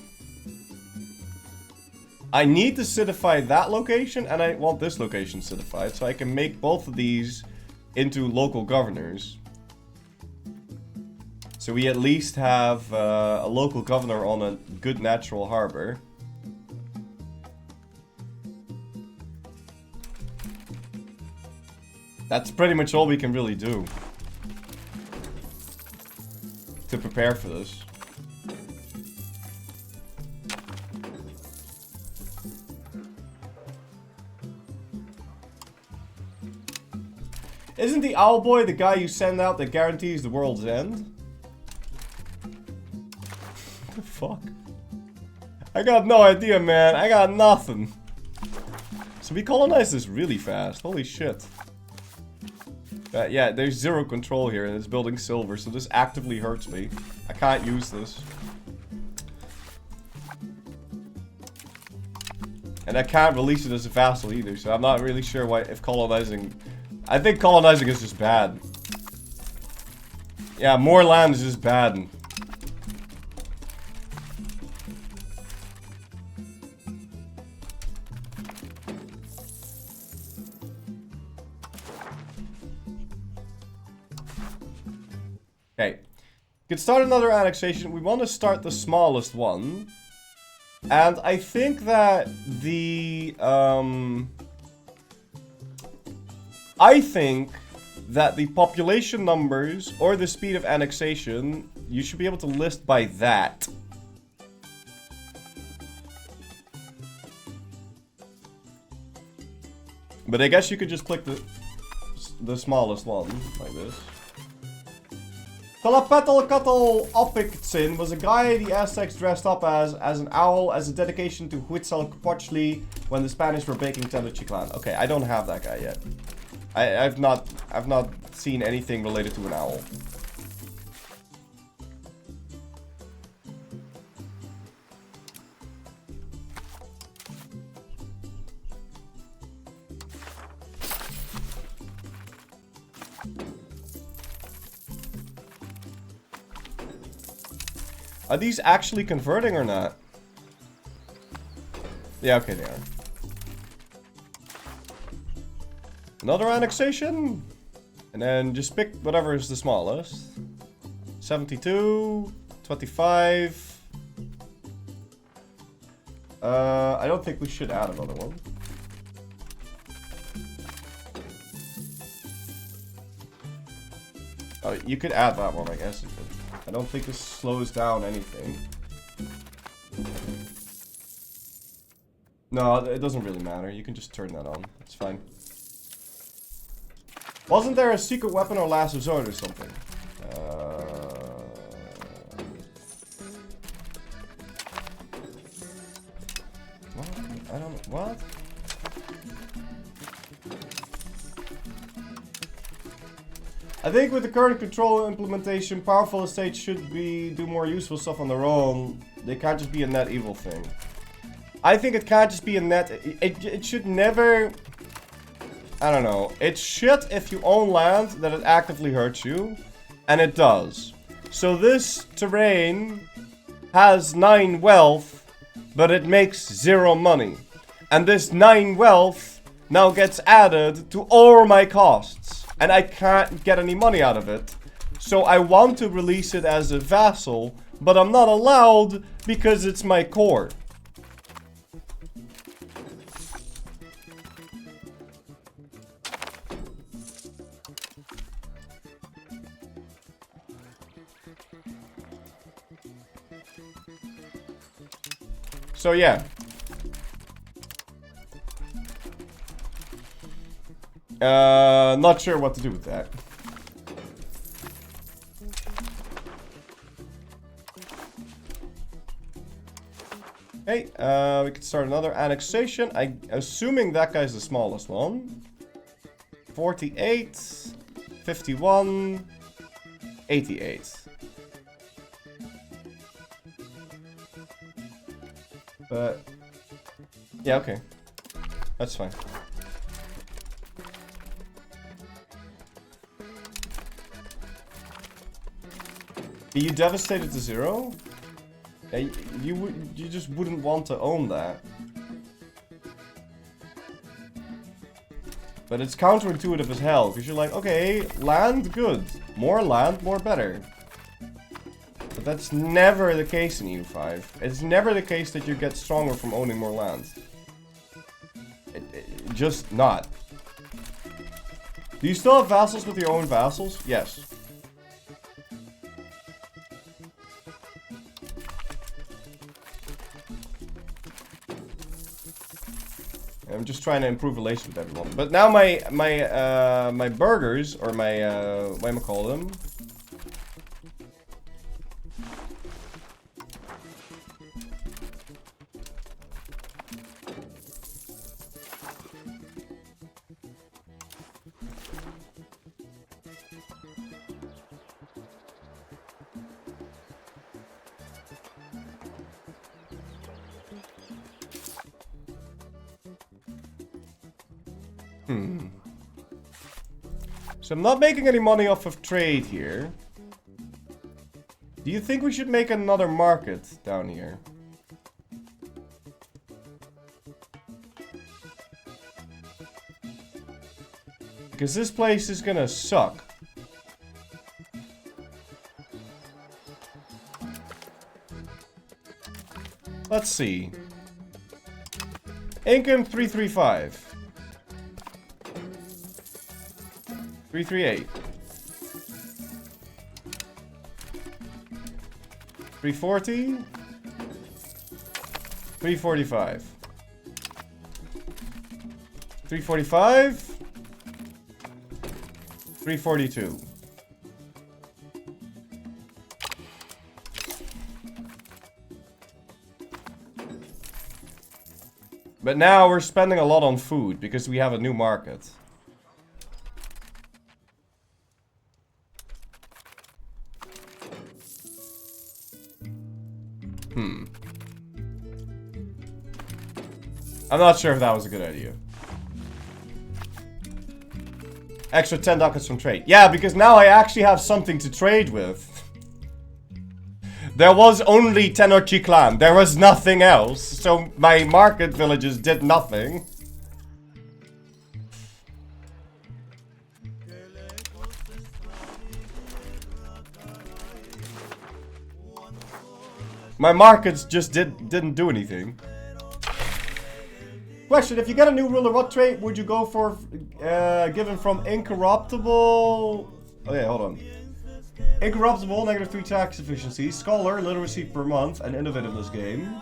I need to citify that location, and I want this location citified, so I can make both of these into local governors. So we at least have a local governor on a good natural harbor. That's pretty much all we can really do to prepare for this. Isn't the owl boy the guy you send out that guarantees the world's end? What the fuck? I got no idea, man. I got nothing. So we colonized this really fast. Holy shit. Yeah, there's zero control here and it's building silver, so this actively hurts me. I can't use this. And I can't release it as a vassal either, so I'm not really sure why if colonizing... I think colonizing is just bad. Yeah, more land is just bad. Okay. We could start another annexation. We want to start the smallest one. And I think that the... I think that the population numbers or the speed of annexation, you should be able to list by that. But I guess you could just click the smallest one, like this. Kalapetl was a guy the Aztecs dressed up as an owl, as a dedication to Huitzilopochtli when the Spanish were baking Tenochtitlan. Okay, I don't have that guy yet. I've not seen anything related to an owl. Are these actually converting or not? Yeah, okay, they are. Another annexation. And then just pick whatever is the smallest. 72, 25. I don't think we should add another one. Oh, you could add that one, I guess. I don't think this slows down anything. No, it doesn't really matter. You can just turn that on. It's fine. Wasn't there a secret weapon or last resort or something? What? I don't know. What? I think with the current control implementation, powerful estates should do more useful stuff on their own. They can't just be a net evil thing. I think it can't just be a net... It should never... I don't know. It should if you own land that it actively hurts you. And it does. So this terrain has 9 wealth, but it makes 0 money. And this 9 wealth now gets added to all my costs. And I can't get any money out of it. So I want to release it as a vassal, but I'm not allowed because it's my core. So yeah. Not sure what to do with that. Okay, we can start another annexation. Assuming that guy's the smallest one. 48, 51, 88. But yeah, okay. That's fine. Are you devastated to 0? Yeah, you just wouldn't want to own that. But it's counterintuitive as hell, because you're like, okay, land, good. More land, more better. But that's never the case in EU5. It's never the case that you get stronger from owning more land. Just not. Do you still have vassals with your own vassals? Yes. I'm just trying to improve relations with everyone. But now my burgers, or my what am I call them? So I'm not making any money off of trade here. Do you think we should make another market down here? Because this place is gonna suck. Let's see. Income 335. 338. 340. 345. 345. 342. But now we're spending a lot on food because we have a new market. I'm not sure if that was a good idea. Extra 10 ducats from trade. Yeah, because now I actually have something to trade with. There was only Tenochtitlan. There was nothing else. So my market villages did nothing. My markets just didn't do anything. Question, if you get a new ruler, what trait would you go for given from incorruptible... Oh yeah, hold on. Incorruptible, -3 tax efficiency, scholar, literacy per month, and innovativeness game.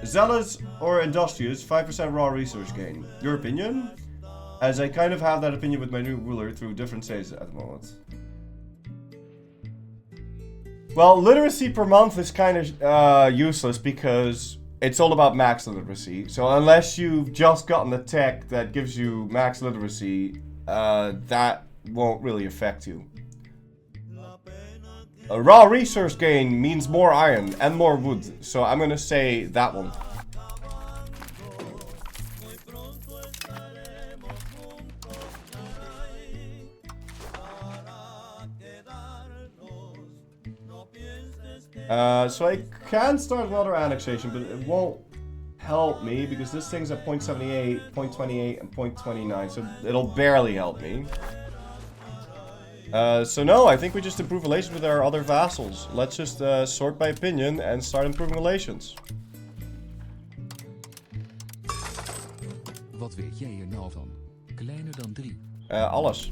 Zealous or industrious, 5% raw resource gain. Your opinion? As I kind of have that opinion with my new ruler through different stages at the moment. Well, literacy per month is kind of useless because it's all about max literacy. So unless you've just gotten the tech that gives you max literacy, that won't really affect you. A raw resource gain means more iron and more wood, so I'm gonna say that one. So I can start another annexation, but it won't help me because this thing's at 0.78, 0.28, and 0.29, so it'll barely help me. So no, I think we just improve relations with our other vassals. Let's just sort by opinion and start improving relations. Wat weet jij er nou van? Kleiner dan 3. Alles.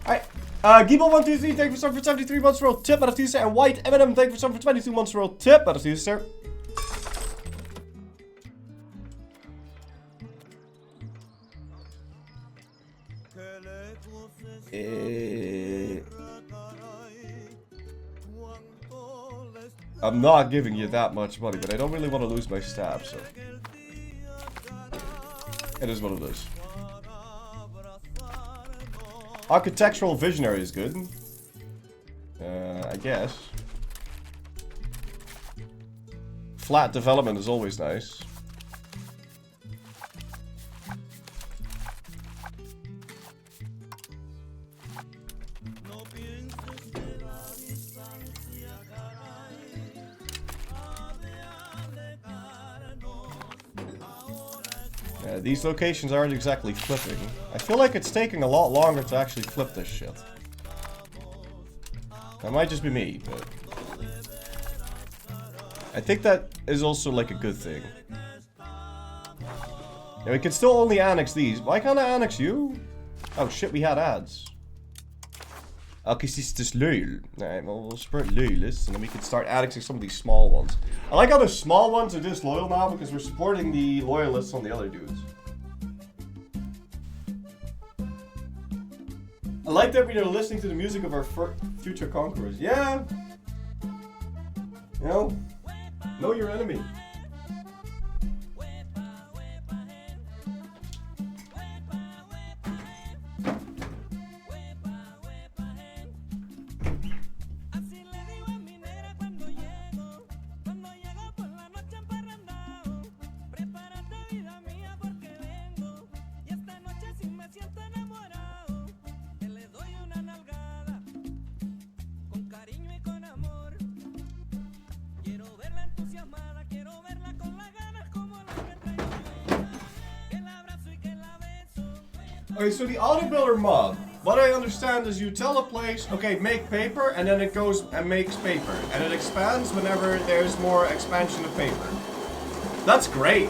Alright. Giebel123, thank you for 73 months for a tip out of Tuesday. And White Eminem, thank you for 22 months for a tip out of Tuesday. I'm not giving you that much money, but I don't really want to lose my staff, so it is what it is. Architectural visionary is good. I guess. Flat development is always nice. These locations aren't exactly flipping. I feel like it's taking a lot longer to actually flip this shit. That might just be me, but I think that is also like a good thing. Yeah, we can still only annex these. Why can't I annex you? Oh shit, we had ads. Okay, is this lul. Alright, well, we'll spurt lulis, and then we can start annexing some of these small ones. I like how the small ones are disloyal now because we're supporting the loyalists on the other dudes. I like that we are listening to the music of our future conquerors. Yeah! You know your enemy. Okay, so the auto builder mod, what I understand is you tell a place, okay, make paper, and then it goes and makes paper. And it expands whenever there's more expansion of paper. That's great.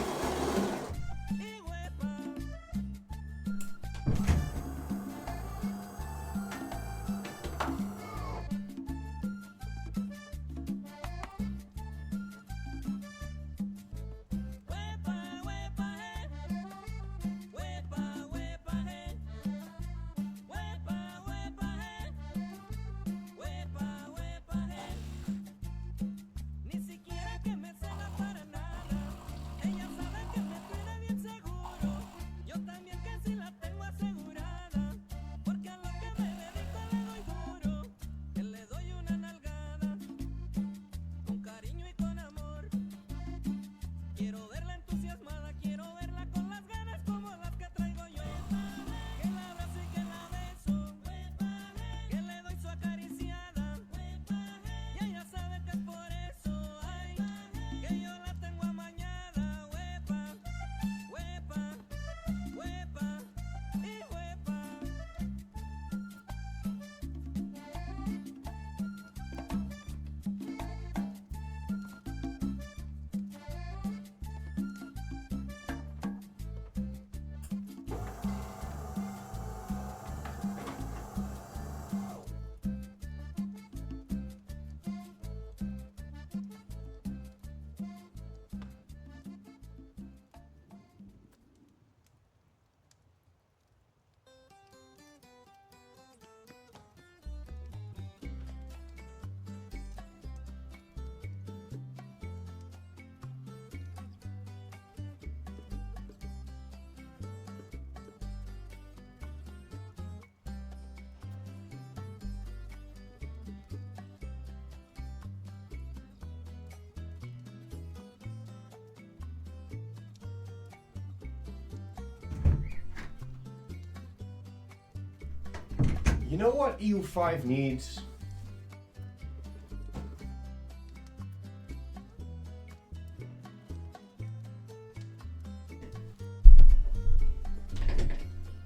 You know what EU5 needs?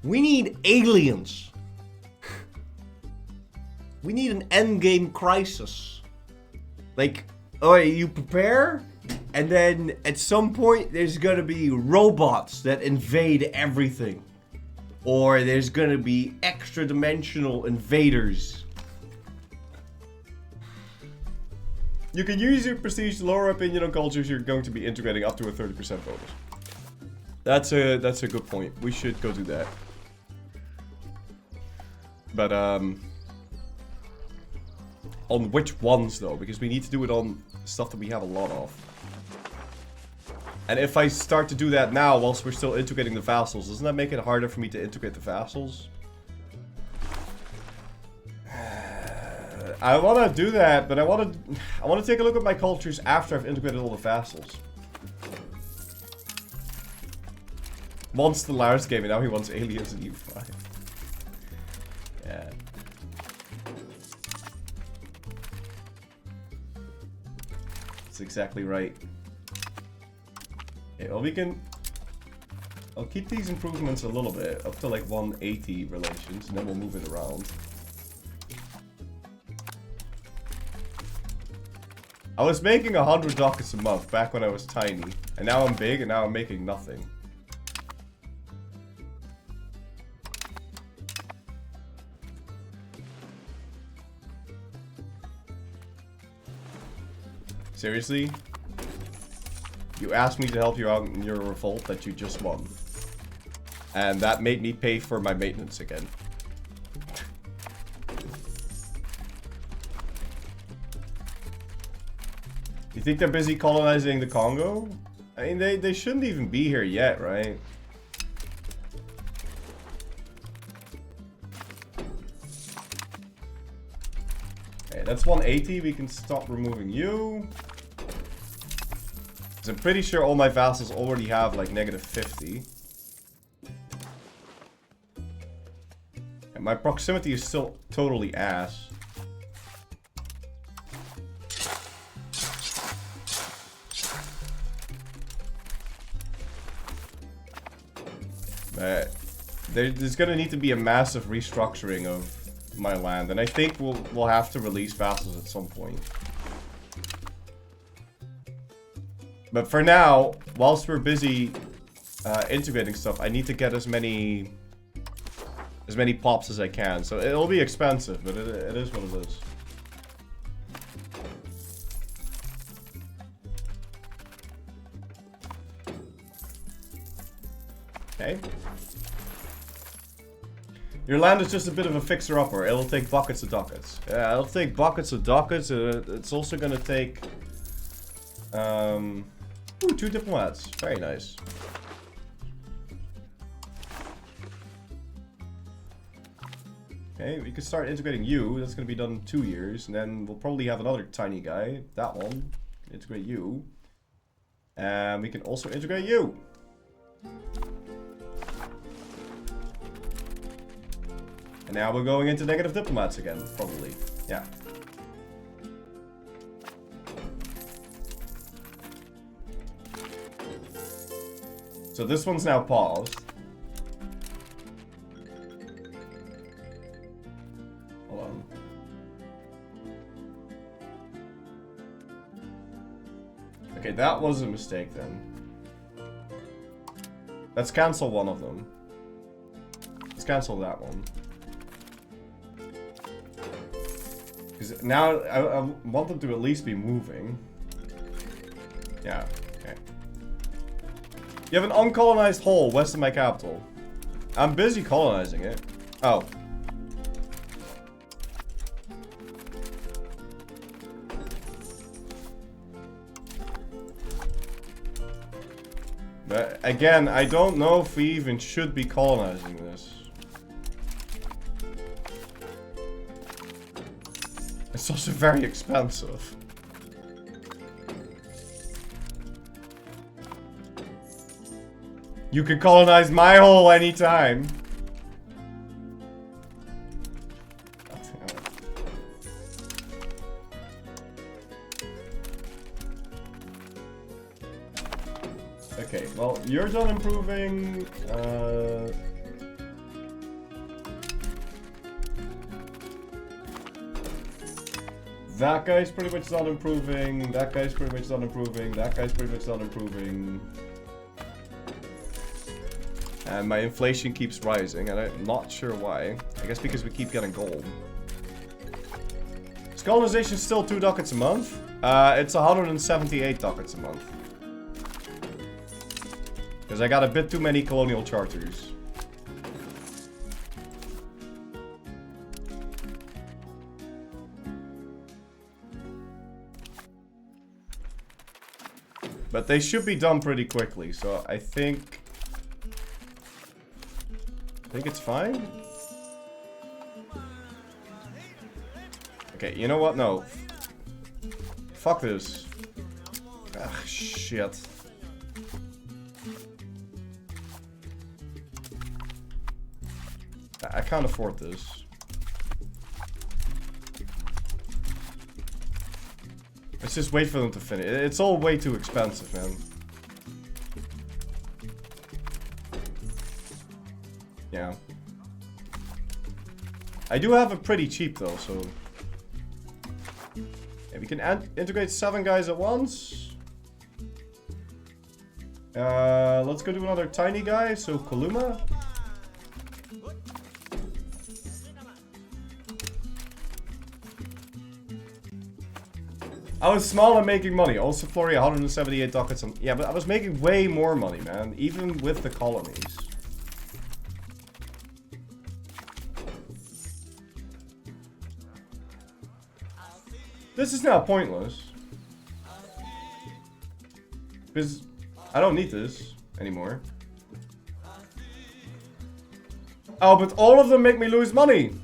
We need aliens. We need an endgame crisis. Like, alright, you prepare, and then at some point there's gonna be robots that invade everything. Or there's gonna be extra dimensional invaders. You can use your prestige to lower opinion on cultures you're going to be integrating up to a 30% bonus. That's a good point. We should go do that. But on which ones though? Because we need to do it on stuff that we have a lot of. And if I start to do that now whilst we're still integrating the vassals, doesn't that make it harder for me to integrate the vassals? I want to do that, but I want to take a look at my cultures after I've integrated all the vassals. Monster Lars gave me, now he wants aliens in EU5. Yeah. That's exactly right. Yeah, well, we can... I'll keep these improvements a little bit, up to like 180 relations, and then we'll move it around. I was making 100 ducats a month back when I was tiny, and now I'm big, and now I'm making nothing. Seriously? You asked me to help you out in your revolt that you just won. And that made me pay for my maintenance again. You think they're busy colonizing the Congo? I mean, they shouldn't even be here yet, right? Okay, that's 180. We can stop removing you. I'm pretty sure all my vassals already have like -50. And my proximity is still totally ass. But there's gonna need to be a massive restructuring of my land, and I think we'll have to release vassals at some point. But for now, whilst we're busy integrating stuff, I need to get as many pops as I can. So it'll be expensive, but it is what it is. Okay. Your land is just a bit of a fixer-upper. It'll take buckets of ducats. Yeah, it'll take buckets of ducats. It's also gonna take... Ooh, 2 diplomats. Very nice. Okay, we can start integrating you. That's going to be done in 2 years. And then we'll probably have another tiny guy. That one. Integrate you. And we can also integrate you. And now we're going into negative diplomats again, probably. Yeah. So this one's now paused. Hold on. Okay, that was a mistake then. Let's cancel one of them. Let's cancel that one. Because now I want them to at least be moving. Yeah. You have an uncolonized hole west of my capital. I'm busy colonizing it. Oh. But again, I don't know if we even should be colonizing this. It's also very expensive. You can colonize my hole anytime. Okay, well, you're done improving. That guy's pretty much done improving. That guy's pretty much done improving. That guy's pretty much done improving. And my inflation keeps rising, and I'm not sure why. I guess because we keep getting gold. Is colonization still 2 ducats a month? It's 178 ducats a month. Because I got a bit too many colonial charters. But they should be done pretty quickly, so I think it's fine. Okay, you know what? No. Fuck this. Ugh, shit. I can't afford this. Let's just wait for them to finish. It's all way too expensive, man. Yeah. I do have it pretty cheap though, so... Yeah, we can integrate 7 guys at once. Let's go do another tiny guy, so Koluma. I was small and making money. Also, Florry, 178 ducats. Yeah, but I was making way more money, man. Even with the colonies. This is now pointless. Because I don't need this anymore. Oh, but all of them make me lose money.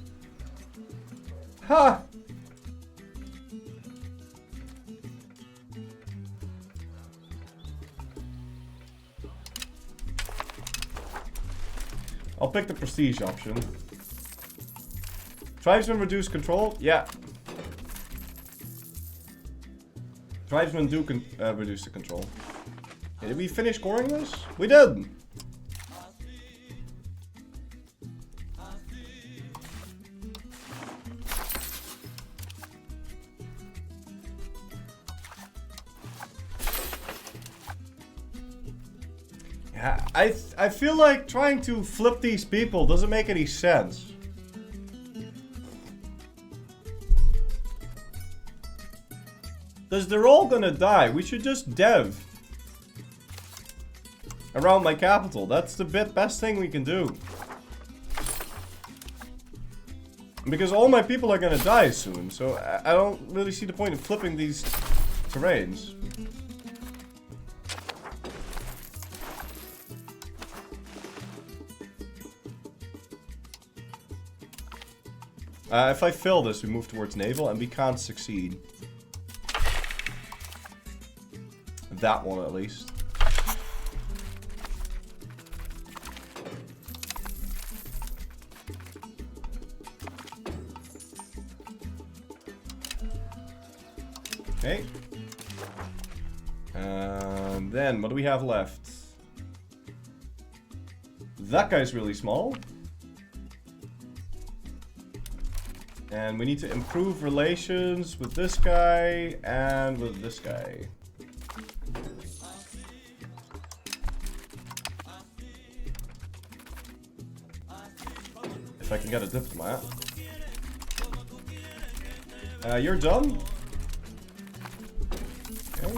Ha! I'll pick the prestige option. Tribesmen reduce control? Yeah. Tribesmen do reduce the control. Okay, did we finish scoring this? We did! Yeah, I feel like trying to flip these people doesn't make any sense. Because they're all gonna die. We should just dev around my capital. That's the best thing we can do. Because all my people are gonna die soon, so I don't really see the point of flipping these terrains. If I fail this, we move towards naval, and we can't succeed. That one, at least. Okay. And then, what do we have left? That guy's really small. And we need to improve relations with this guy and with this guy. If I can get a diplomat. You're done? Okay.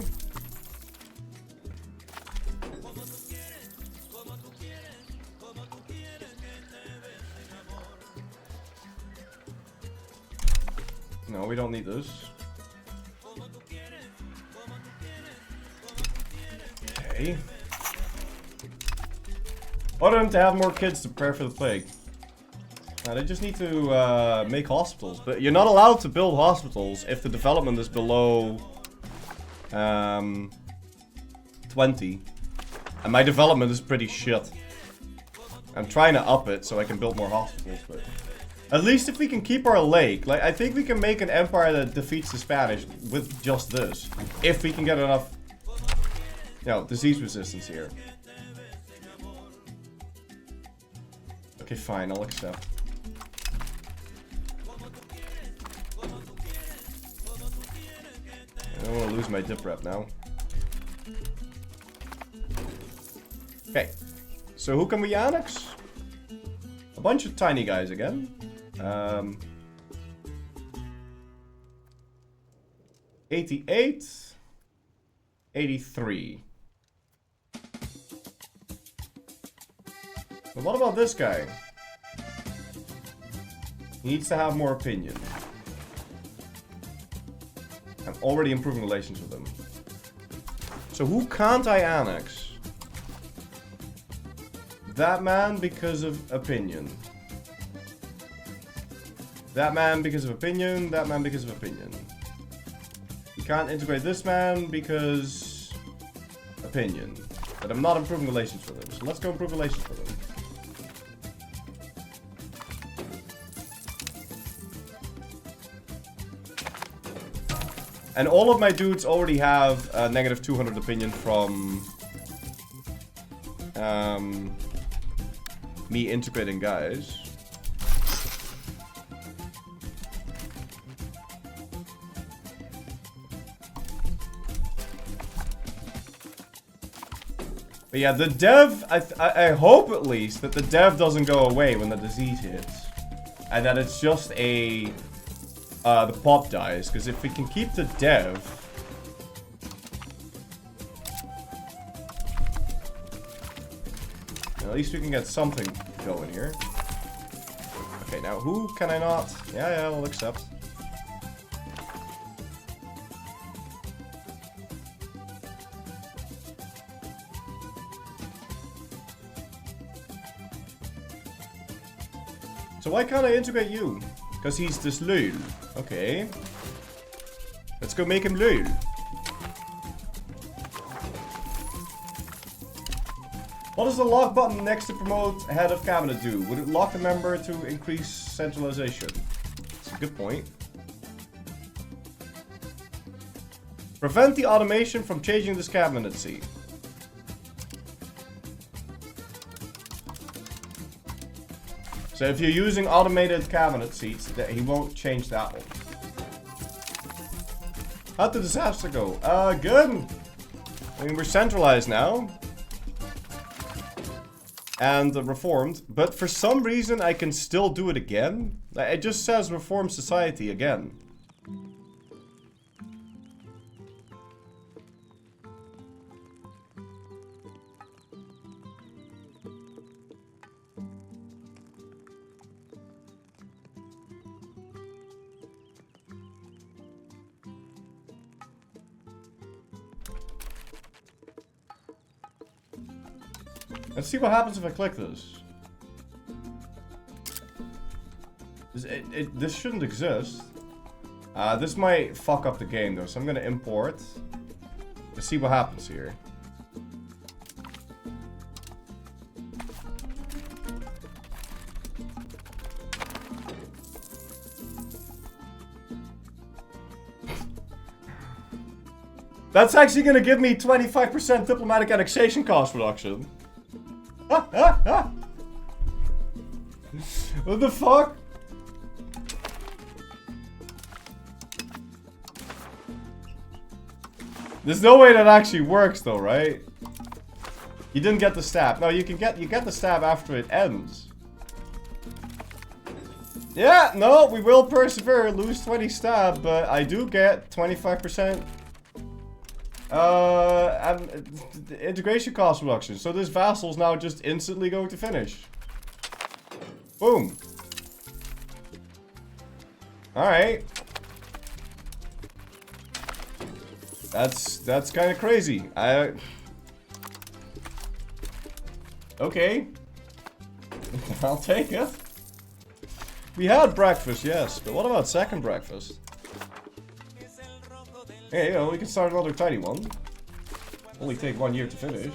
No, we don't need this. Okay. Order them to have more kids to prepare for the plague. They just need to make hospitals, but you're not allowed to build hospitals if the development is below 20. And my development is pretty shit. I'm trying to up it so I can build more hospitals, but at least if we can keep our lake, like I think we can make an empire that defeats the Spanish with just this. If we can get enough No, disease resistance here. Okay, fine, I'll accept. I don't want to lose my dip rep now. Okay, so who can we annex? A bunch of tiny guys again. 88, 83. But what about this guy? He needs to have more opinion. I'm already improving relations with him. So who can't I annex? That man because of opinion. That man because of opinion. That man because of opinion. You can't integrate this man because opinion. But I'm not improving relations with him. So let's go improve relations with him. And all of my dudes already have a negative 200 opinion from me integrating guys. But yeah, the dev, I hope at least that the dev doesn't go away when the disease hits. And that it's just a... the pop dies, because if we can keep the dev... At least we can get something going here. Okay, now who can I not? Yeah, we'll accept. So why can't I integrate you? Because he's this lul. Okay. Let's go make him lul. What does the lock button next to promote head of cabinet do? Would it lock the member to increase centralization? That's a good point. Prevent the automation from changing this cabinet seat. So if you're using automated cabinet seats, he won't change that one. How'd the disaster go? Good. I mean, we're centralized now. And reformed. But for some reason, I can still do it again. It just says reform society again. Let's see what happens if I click this. This shouldn't exist. This might fuck up the game though, so I'm gonna import. Let's see what happens here. That's actually gonna give me 25% diplomatic annexation cost reduction. What the fuck? There's no way that actually works though, right? You didn't get the stab. No, you get the stab after it ends. Yeah, no, we will persevere, lose 20 stab, but I do get 25% integration cost reduction. So this vassal's now just instantly going to finish. Boom. Alright. That's kind of crazy. Okay. I'll take it. We had breakfast, yes, but what about second breakfast? Hey, you know, we can start another tiny one. Only take 1 year to finish.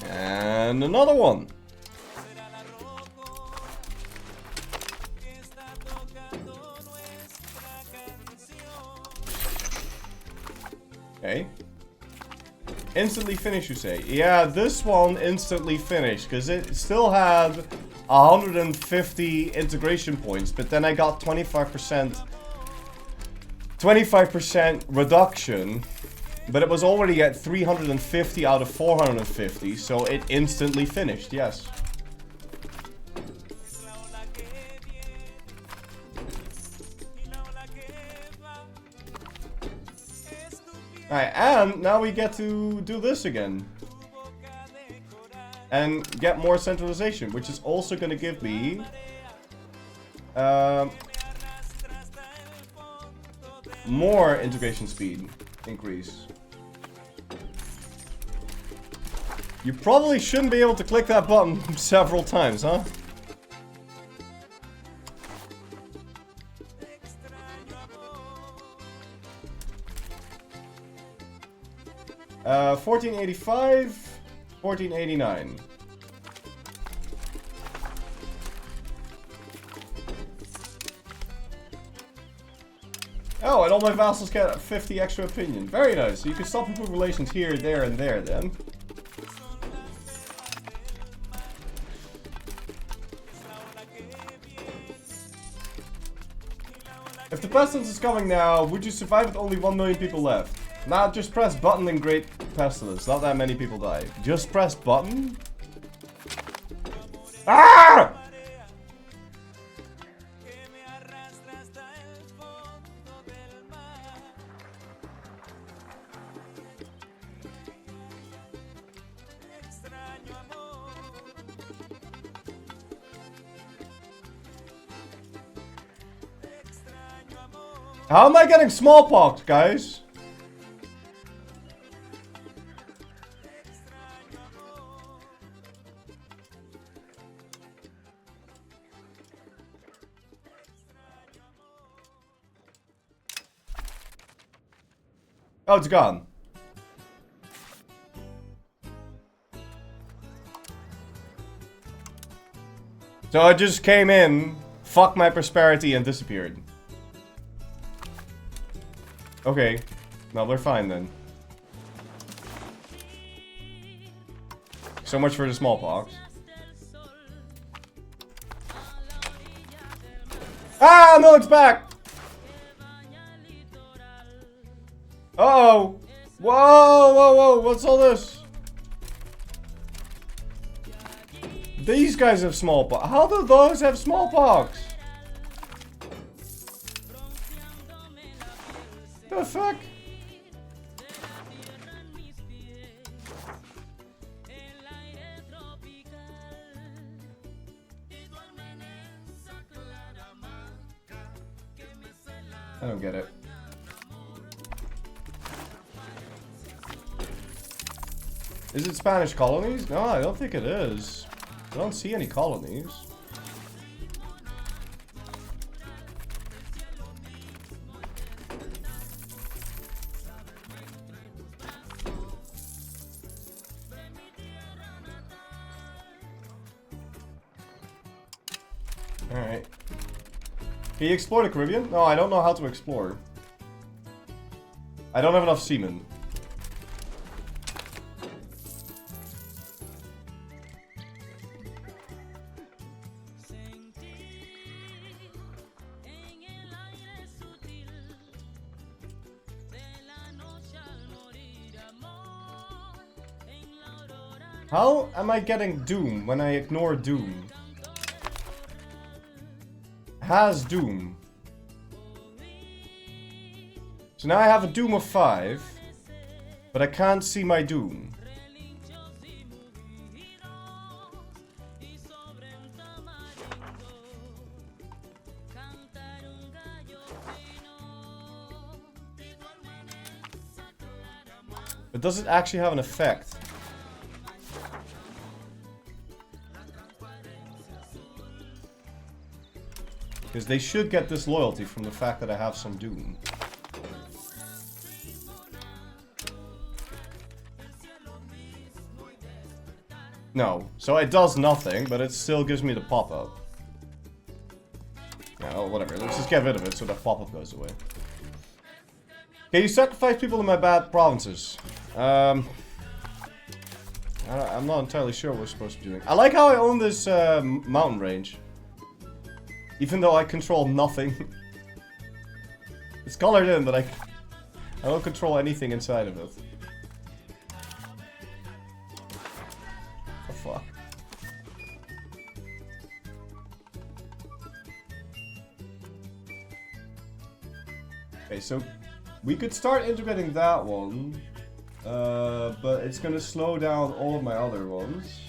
And another one. Okay. Instantly finish, you say? Yeah, this one instantly finished, because it still had 150 integration points, but then I got 25% reduction, but it was already at 350 out of 450, so it instantly finished, yes. Alright, and now we get to do this again. And get more centralization, which is also going to give me... more integration speed increase. You probably shouldn't be able to click that button several times, huh? 1485, 1489. Oh, and all my vassals get 50 extra opinion. Very nice. So you can stop improve relations here, there, and there then. If the pestilence is coming now, would you survive with only 1 million people left? Nah, just press button and great pestilence. Not that many people die. Just press button? Ah! How am I getting smallpox, guys? Oh, it's gone. So it just came in, fucked my prosperity, and disappeared. Okay, no, they're fine then. So much for the smallpox. Ah, no, it's back! Uh-oh! Whoa, whoa, whoa, what's all this? These guys have smallpox. How do those have smallpox? The fuck? I don't get it. Is it Spanish colonies? No, I don't think it is. I don't see any colonies. Alright. Can you explore the Caribbean? No, I don't know how to explore. I don't have enough seamen. How am I getting Doom when I ignore Doom? Has Doom. So now I have a Doom of 5, but I can't see my Doom. But does it actually have an effect? Because they should get this loyalty from the fact that I have some Doom. No. So it does nothing, but it still gives me the pop-up. Yeah, well, whatever. Let's just get rid of it so the pop-up goes away. Can you sacrifice people in my bad provinces? I'm not entirely sure what we're supposed to be doing. I like how I own this mountain range. Even though I control nothing. It's colored in, but I don't control anything inside of it. Oh fuck. Okay, so we could start integrating that one. But it's gonna slow down all of my other ones.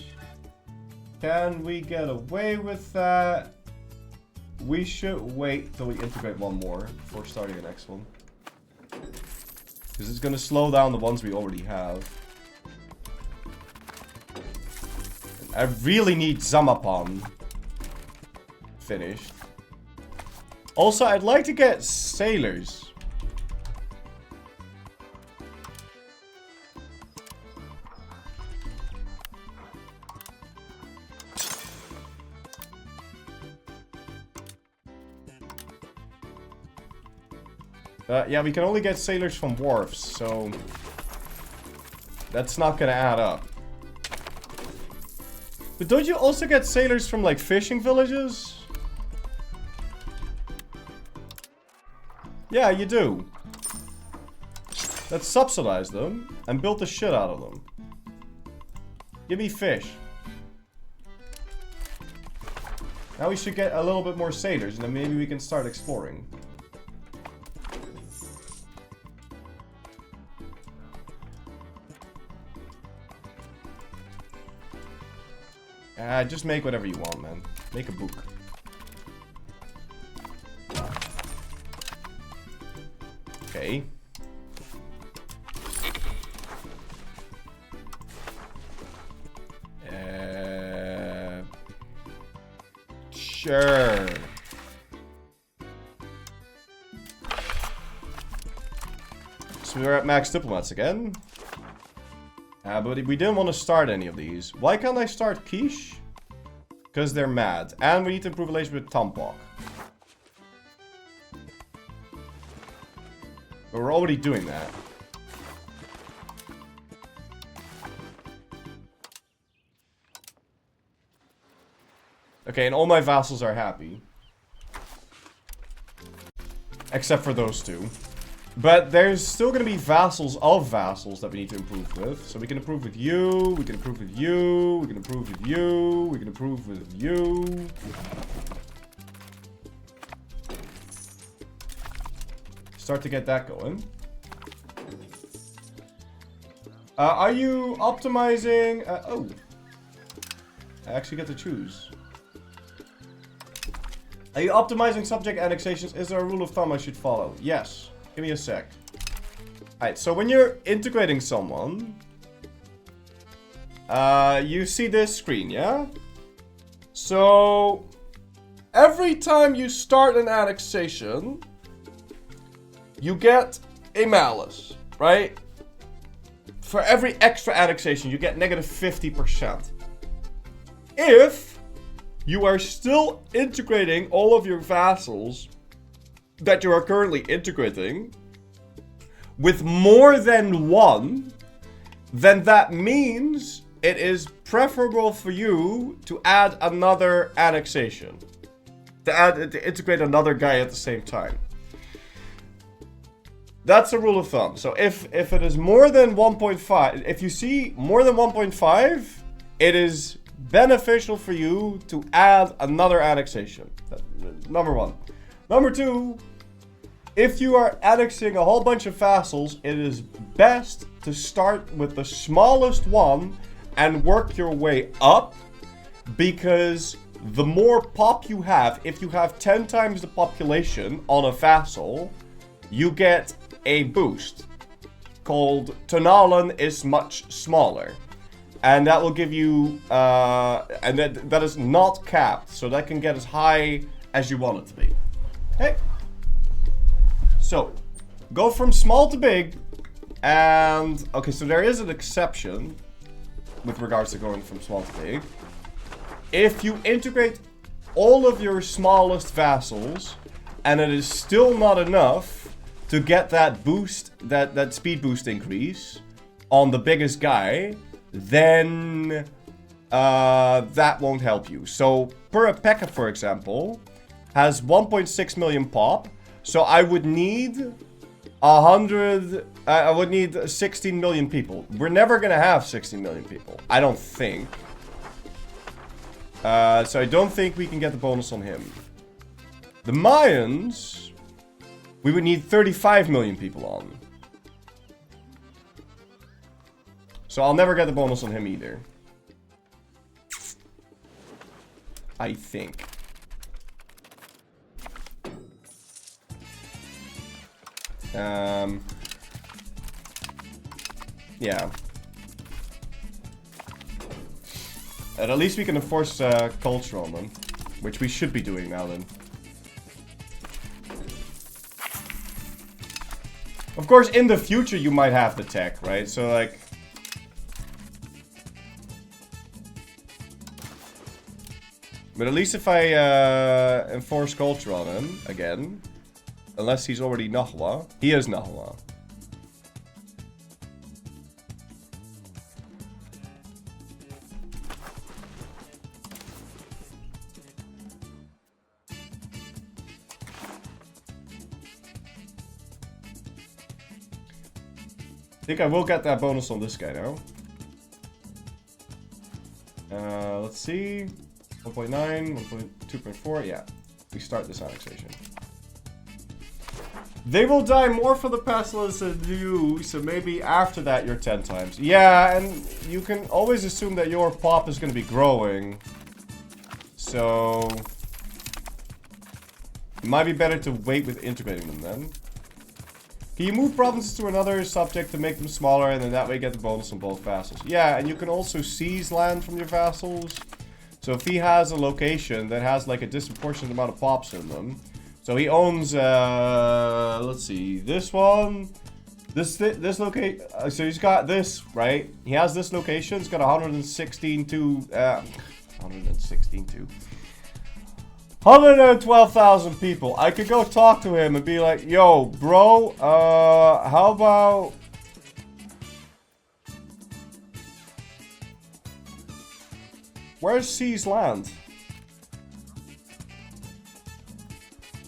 Can we get away with that? We should wait till we integrate one more before starting the next one. Because it's gonna slow down the ones we already have. I really need Zamapan finished. Also, I'd like to get sailors. Yeah, we can only get sailors from wharfs, so that's not gonna add up. But don't you also get sailors from, like, fishing villages? Yeah, you do. Let's subsidize them and build the shit out of them. Give me fish. Now we should get a little bit more sailors, and then maybe we can start exploring. Just make whatever you want, man. Make a book. Okay. Sure. So we're at max diplomats again. But we didn't want to start any of these. Why can't I start Quiche? Because they're mad. And we need to improve relations with Tampok. But we're already doing that. Okay, and all my vassals are happy. Except for those two. But there's still going to be vassals of vassals that we need to improve with. So we can improve with you, we can improve with you, we can improve with you, we can improve with you. Start to get that going. Are you optimizing... oh. I actually get to choose. Are you optimizing subject annexations? Is there a rule of thumb I should follow? Yes. Give me a sec. Alright, so when you're integrating someone, you see this screen, yeah? So, every time you start an annexation, you get a malus, right? For every extra annexation, you get negative 50%. If you are still integrating all of your vassals that you are currently integrating with more than one, then that means it is preferable for you to add another annexation. To integrate another guy at the same time. That's a rule of thumb. So if it is more than 1.5, if you see more than 1.5, it is beneficial for you to add another annexation. Number one. Number two, if you are annexing a whole bunch of vassals, it is best to start with the smallest one and work your way up, because the more pop you have, if you have 10 times the population on a vassal, you get a boost called Tonalen is much smaller. And that will give you, and that is not capped, so that can get as high as you want it to be. Okay. So, go from small to big, and, okay, so there is an exception with regards to going from small to big. If you integrate all of your smallest vassals, and it is still not enough, to get that boost, that speed boost increase on the biggest guy, then that won't help you. So per P.E.K.K.A, for example, has 1.6 million pop. So I would need 16 million people. We're never gonna have 16 million people, I don't think. So I don't think we can get the bonus on him. The Mayans, we would need 35 million people on. So I'll never get the bonus on him either. I think. Yeah. And at least we can enforce culture on them. Which we should be doing now then. Of course, in the future you might have the tech, right? So like... But at least if I enforce culture on him, again... Unless he's already Nahua. He is Nahua. I think I will get that bonus on this guy now. Let's see. 1.9, 2.4, yeah. We start this annexation. They will die more for the pestilence than you, so maybe after that you're 10 times. Yeah, and you can always assume that your pop is going to be growing. So... It might be better to wait with integrating them then. Can you move provinces to another subject to make them smaller and then that way get the bonus on both vassals? Yeah, and you can also seize land from your vassals. So if he has a location that has like a disproportionate amount of pops in them. So he owns, let's see, this one, this location, so he's got this, right? He has this location, it's got 112,000 people. I could go talk to him and be like, yo, bro, how about... Where's C's land?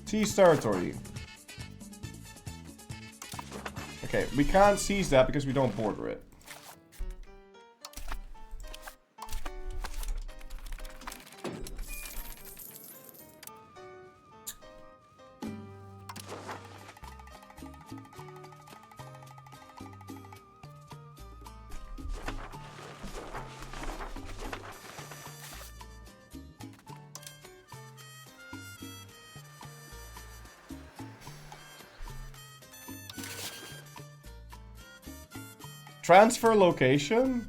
Seize territory. Okay, we can't seize that because we don't border it. Transfer location?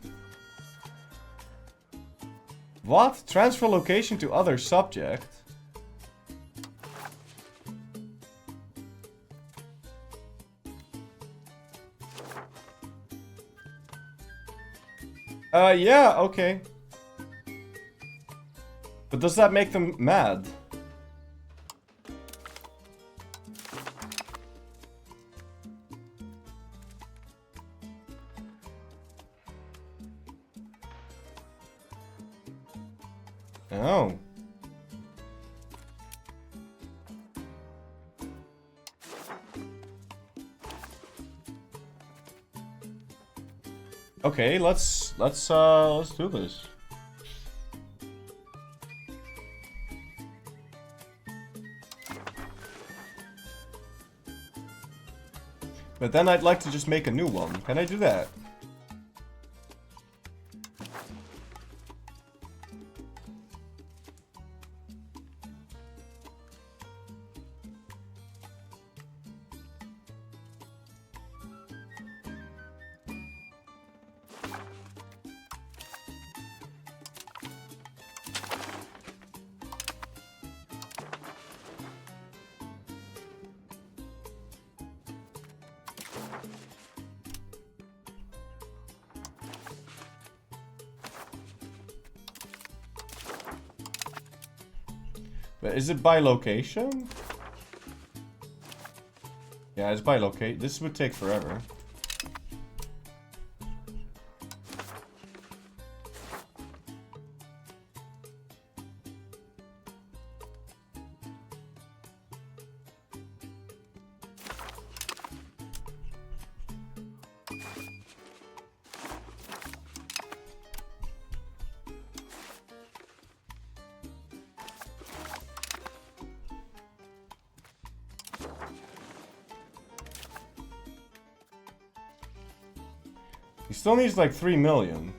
What? Transfer location to other subject? Yeah, okay. But does that make them mad? Oh. Okay, let's do this. But then I'd like to just make a new one. Can I do that? But is it by location? Yeah, it's by locate. This would take forever. He still needs like 3 million.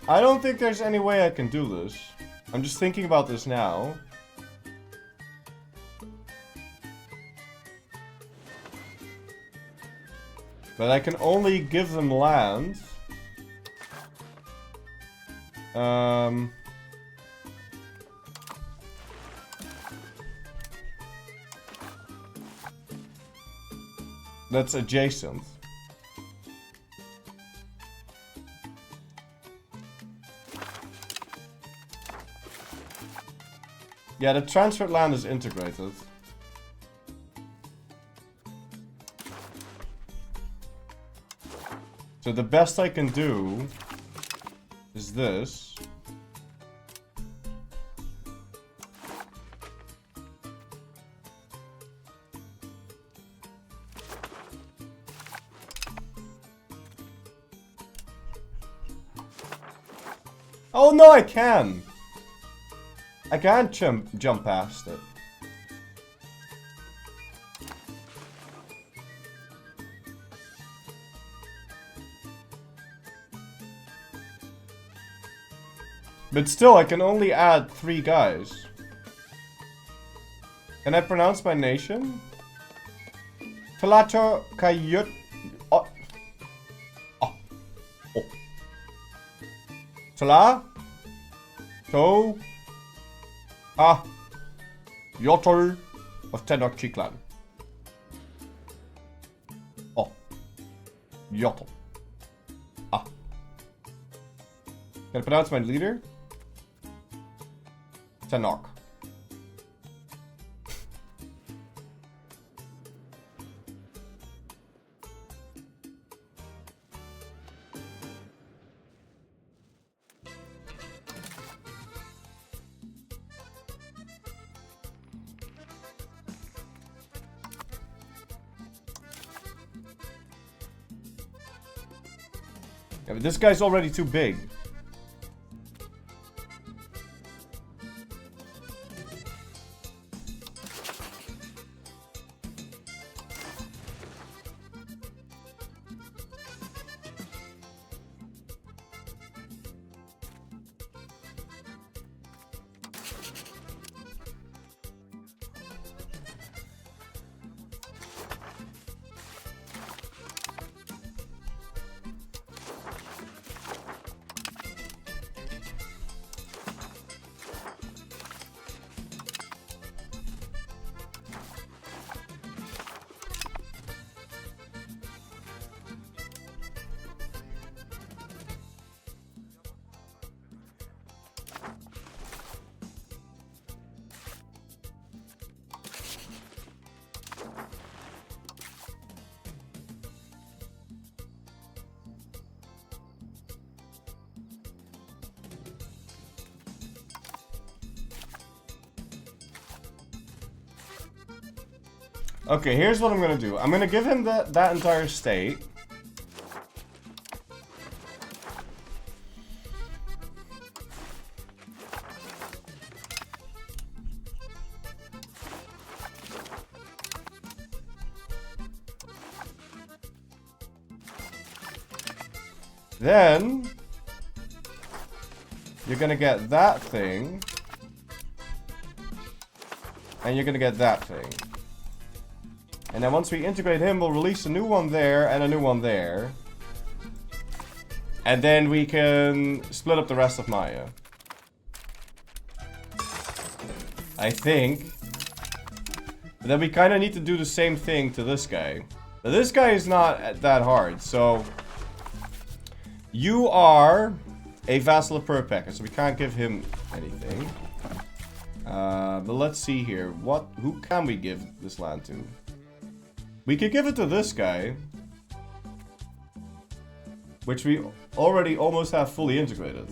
I don't think there's any way I can do this. I'm just thinking about this now. But I can only give them land. That's adjacent. Yeah, the transferred land is integrated. So the best I can do is this. Oh no, I can! I can't jump past it. But still, I can only add 3 guys. Can I pronounce my nation? Talato Kayut. Oh. Oh. Oh. Tala? To. Ah. Yotl of Tenochtitlan. Oh. Yotl. Ah. Can I pronounce my leader? Tanok. Yeah, but this guy's already too big. Okay, here's what I'm gonna do. I'm gonna give him that entire state. Then you're gonna get that thing. And you're gonna get that thing. And then once we integrate him, we'll release a new one there and a new one there. And then we can split up the rest of Maya. I think. But then we kind of need to do the same thing to this guy. But this guy is not that hard, so... You are a vassal of Purpecker, so we can't give him anything. But let's see here. Who can we give this land to? We could give it to this guy. Which we already almost have fully integrated.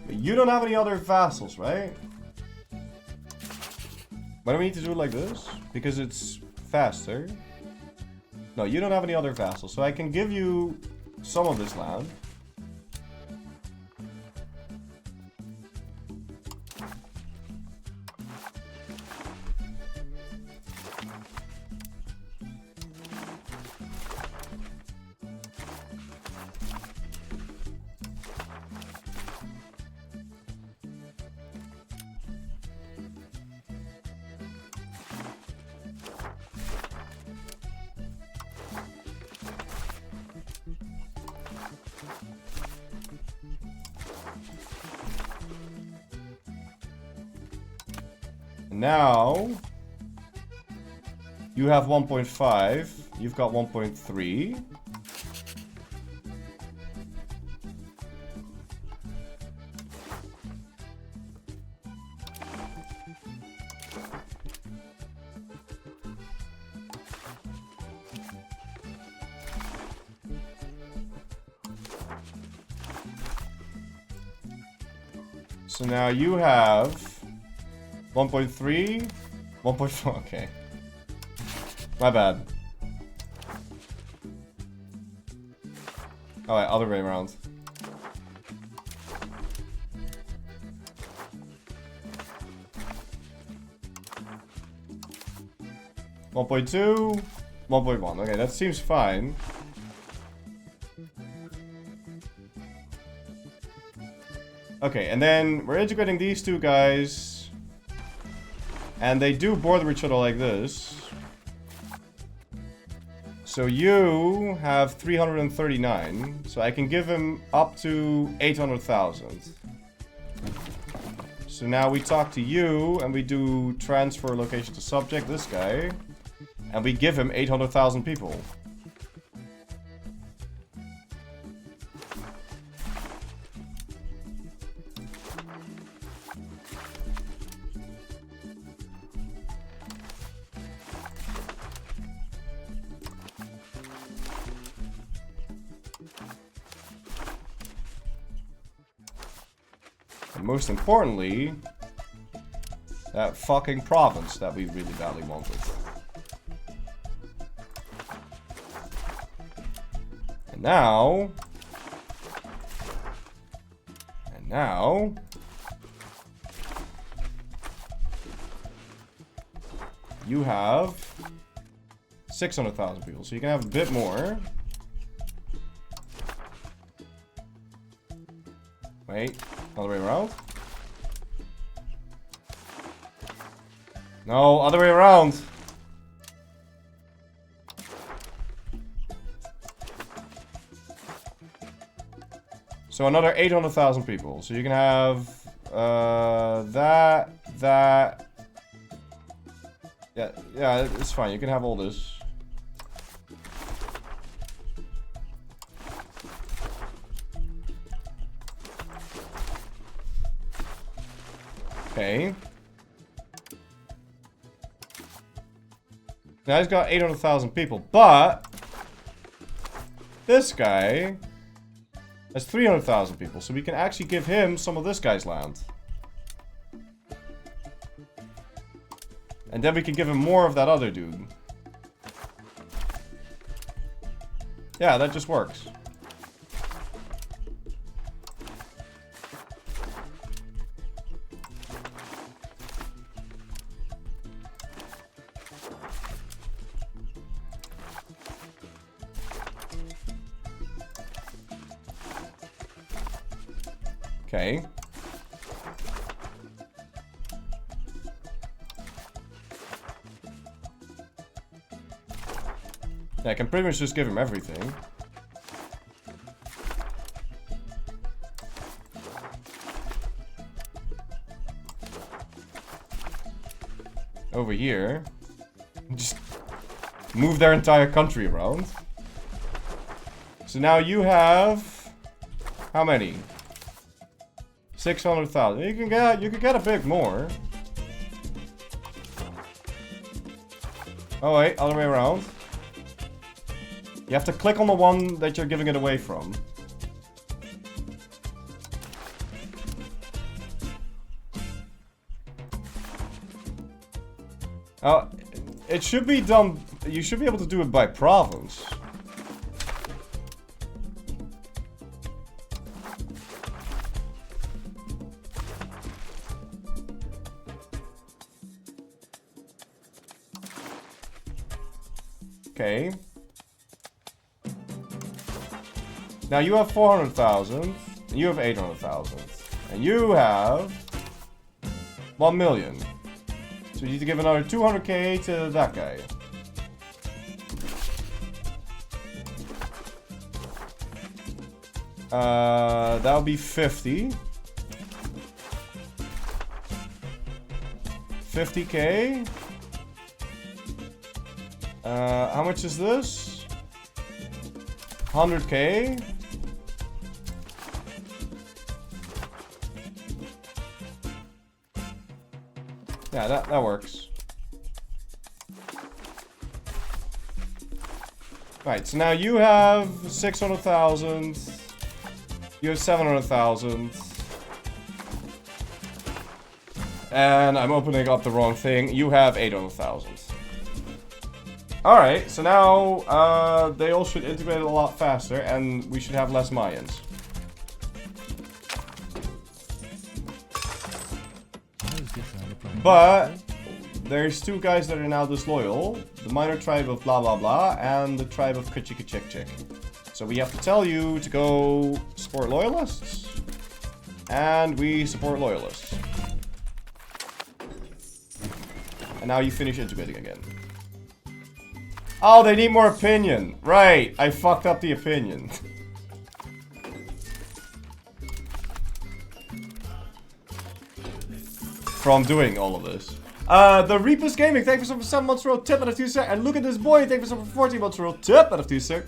You don't have any other vassals, right? Why do we need to do it like this? Because it's faster. No, you don't have any other vassals, so I can give you some of this land. Now, you have 1.5, you've got 1.3. So now you have 1.3, 1.4, okay. My bad. Alright, other way around. One 1.2, 1.1. Okay, that seems fine. Okay, and then we're integrating these two guys. And they do border each other like this. So you have 339. So I can give him up to 800,000. So now we talk to you and we do transfer location to subject, this guy. And we give him 800,000 people. And most importantly, that fucking province that we really badly wanted. And now, you have 600,000 people, so you can have a bit more. Wait, other way around? No, other way around. So another 800,000 people. So you can have that. Yeah, it's fine. You can have all this. Okay. Now he's got 800,000 people, but this guy has 300,000 people, so we can actually give him some of this guy's land. And then we can give him more of that other dude. Yeah, that just works. Okay. Yeah, I can pretty much just give him everything. Over here. Just move their entire country around. So now you have... How many? 600,000. You can get a bit more. Oh wait, other way around. You have to click on the one that you're giving it away from. It should be done... You should be able to do it by province. Okay. Now you have 400,000, and you have 800,000, and you have 1 million. So you need to give another 200k to that guy. That would be 50. 50k. How much is this? 100k. Yeah, that works. Right, so now you have 600,000. You have 700,000. And I'm opening up the wrong thing. You have 800,000. Alright, so now they all should integrate a lot faster and we should have less Mayans. But there's two guys that are now disloyal. The minor tribe of blah blah blah and the tribe of Kuchikachik. So we have to tell you to go support loyalists. And we support loyalists. And now you finish integrating again. Oh, they need more opinion. Right, I fucked up the opinion. From doing all of this. The Reapers Gaming, thank you for some 7 months roll tip out of 2 sir. And look at this boy, thank you for some 14 months roll tip out of 2 sir.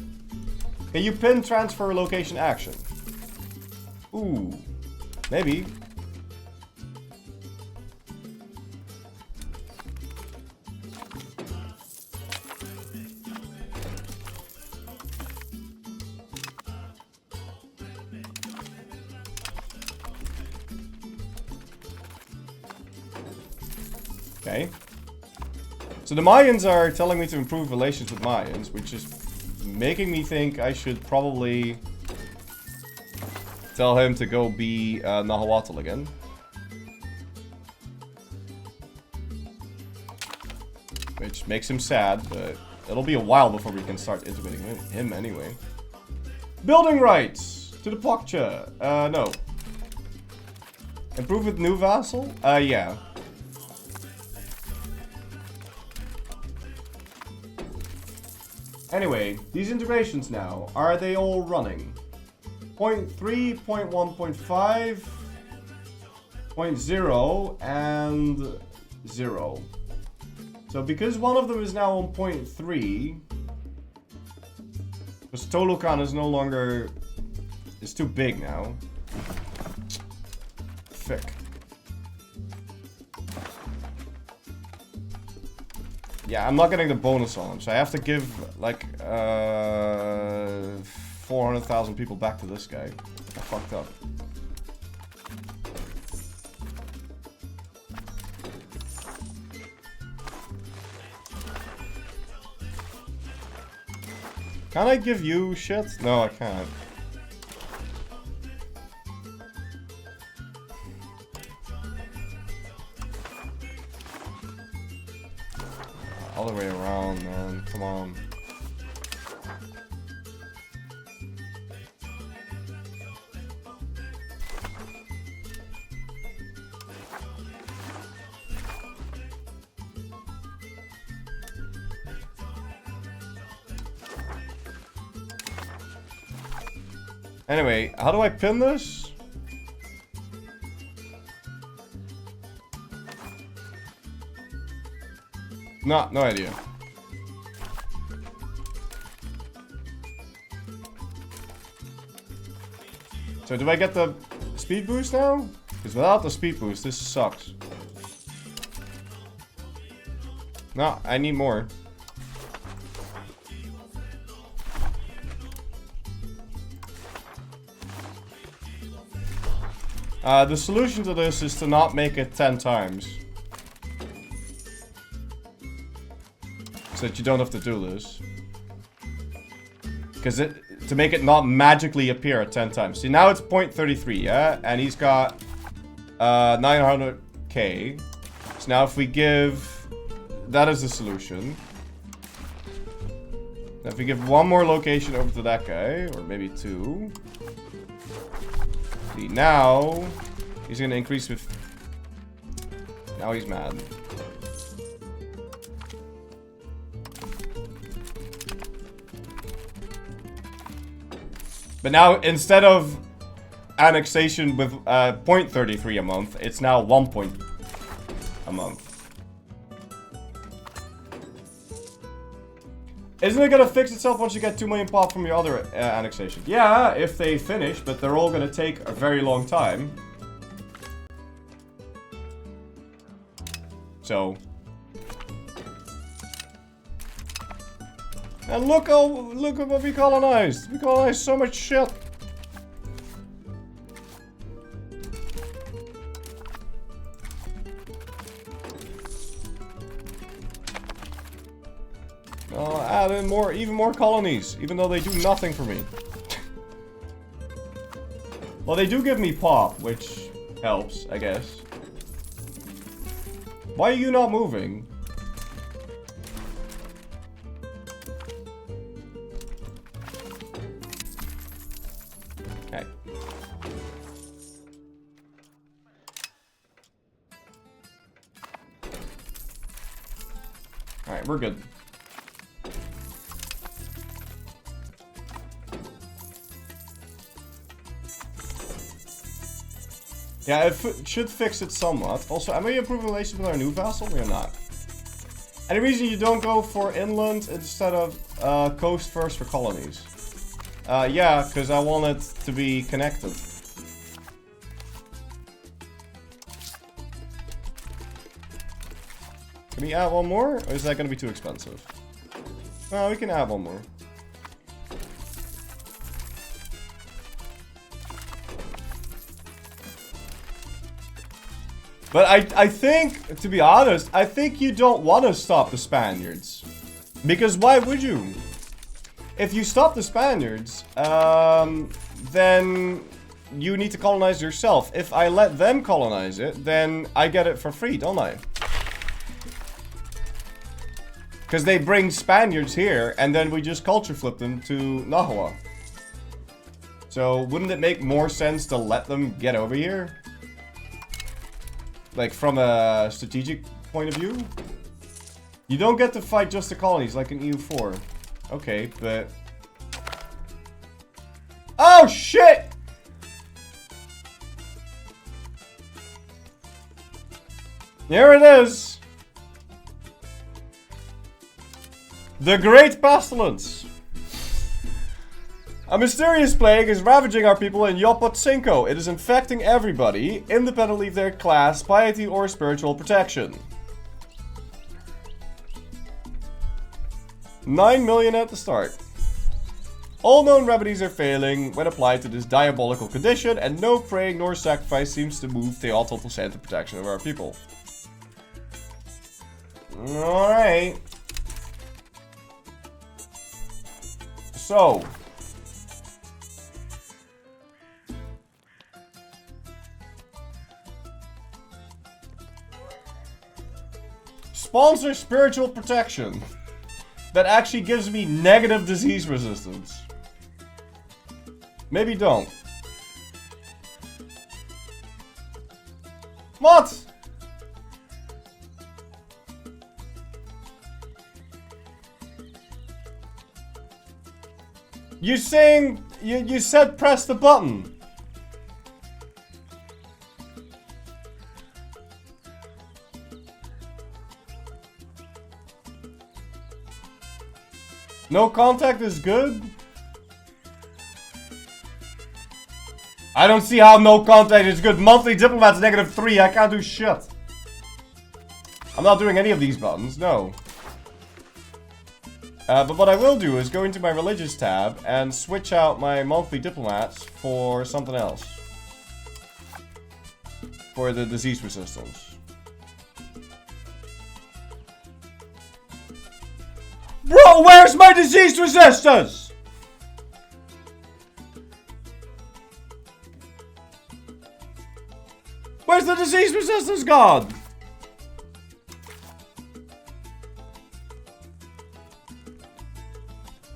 Can you pin transfer location action? Ooh, maybe. Okay. So the Mayans are telling me to improve relations with Mayans, which is making me think I should probably tell him to go be Nahuatl again. Which makes him sad, but it'll be a while before we can start integrating him anyway. Building rights to the Pokcha. No. Improve with new vassal? Yeah. Anyway, these integrations now, are they all running? 0.3, 0.1, 0.5, 0.0, and 0. So because one of them is now on 0.3, because Tolucan is no longer, it's too big now. Thick. Yeah, I'm not getting the bonus on him, so I have to give, like, 400,000 people back to this guy. I fucked up. Can I give you shit? No, I can't. All the way around, man. Come on. Anyway, how do I pin this? No idea. So do I get the speed boost now? Because without the speed boost, this sucks. No, I need more. The solution to this is to not make it 10 times. So that you don't have to do this. Because to make it not magically appear at 10 times. See, now it's 0.33, yeah? And he's got 900k. So now if we give... That is the solution. Now if we give one more location over to that guy, or maybe 2. See, now he's gonna increase with... Now he's mad. But now, instead of annexation with 0.33 a month, it's now 1 point a month. Isn't it gonna fix itself once you get 2 million pop from your other annexation? Yeah, if they finish, but they're all gonna take a very long time. So... And look at what we colonized. We colonized so much shit. I'll add in even more colonies, even though they do nothing for me. Well, they do give me pop, which helps, I guess. Why are you not moving? Okay. Alright, we're good. Yeah, it should fix it somewhat. Also, am I improving relations with our new vassal? We are not. Any reason you don't go for inland instead of coast first for colonies? Yeah, because I want it to be connected. Can we add one more? Or is that going to be too expensive? No, we can add one more. But I think, to be honest, I think you don't want to stop the Spaniards. Because why would you? If you stop the Spaniards, then you need to colonize yourself. If I let them colonize it, then I get it for free, don't I? Because they bring Spaniards here, and then we just culture flip them to Nahua. So wouldn't it make more sense to let them get over here? Like, from a strategic point of view? You don't get to fight just the colonies, like in EU4. Okay, but... Oh, shit! Here it is! The Great Pestilence! A mysterious plague is ravaging our people in Yopotsinco. It is infecting everybody, independently of their class, piety, or spiritual protection. 9 million at the start. All known remedies are failing when applied to this diabolical condition, and no praying nor sacrifice seems to move Teotl to send the protection of our people. Alright. So... sponsor spiritual protection that actually gives me negative disease resistance. Maybe don't. What? You're saying You said press the button. No contact is good? I don't see how no contact is good. Monthly diplomat's -3. I can't do shit. I'm not doing any of these buttons, no. But what I will do is go into my religious tab and switch out my monthly diplomats for something else. For the disease resistance. Bro, where's my disease resistance? Where's the disease resistance gone?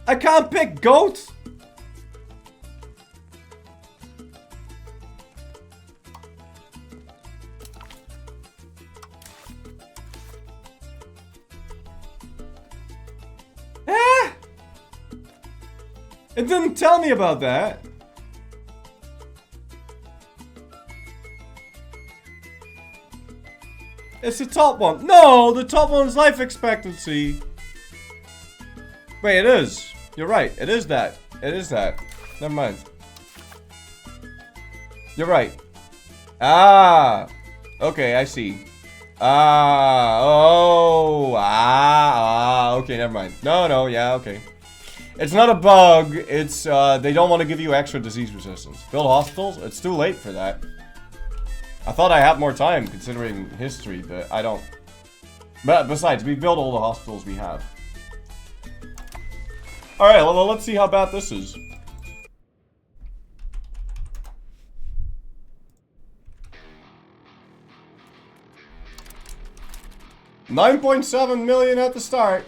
I can't pick goat. It didn't tell me about that. It's the top one. No, the top one's life expectancy. Wait, it is. You're right. It is that. It is that. Never mind. You're right. Ah. Okay, I see. Okay, never mind. No, yeah, okay. It's not a bug, it's, they don't want to give you extra disease resistance. Build hospitals? It's too late for that. I thought I had more time, considering history, but I don't. But besides, we built all the hospitals we have. Alright, well, let's see how bad this is. $9.7 million at the start.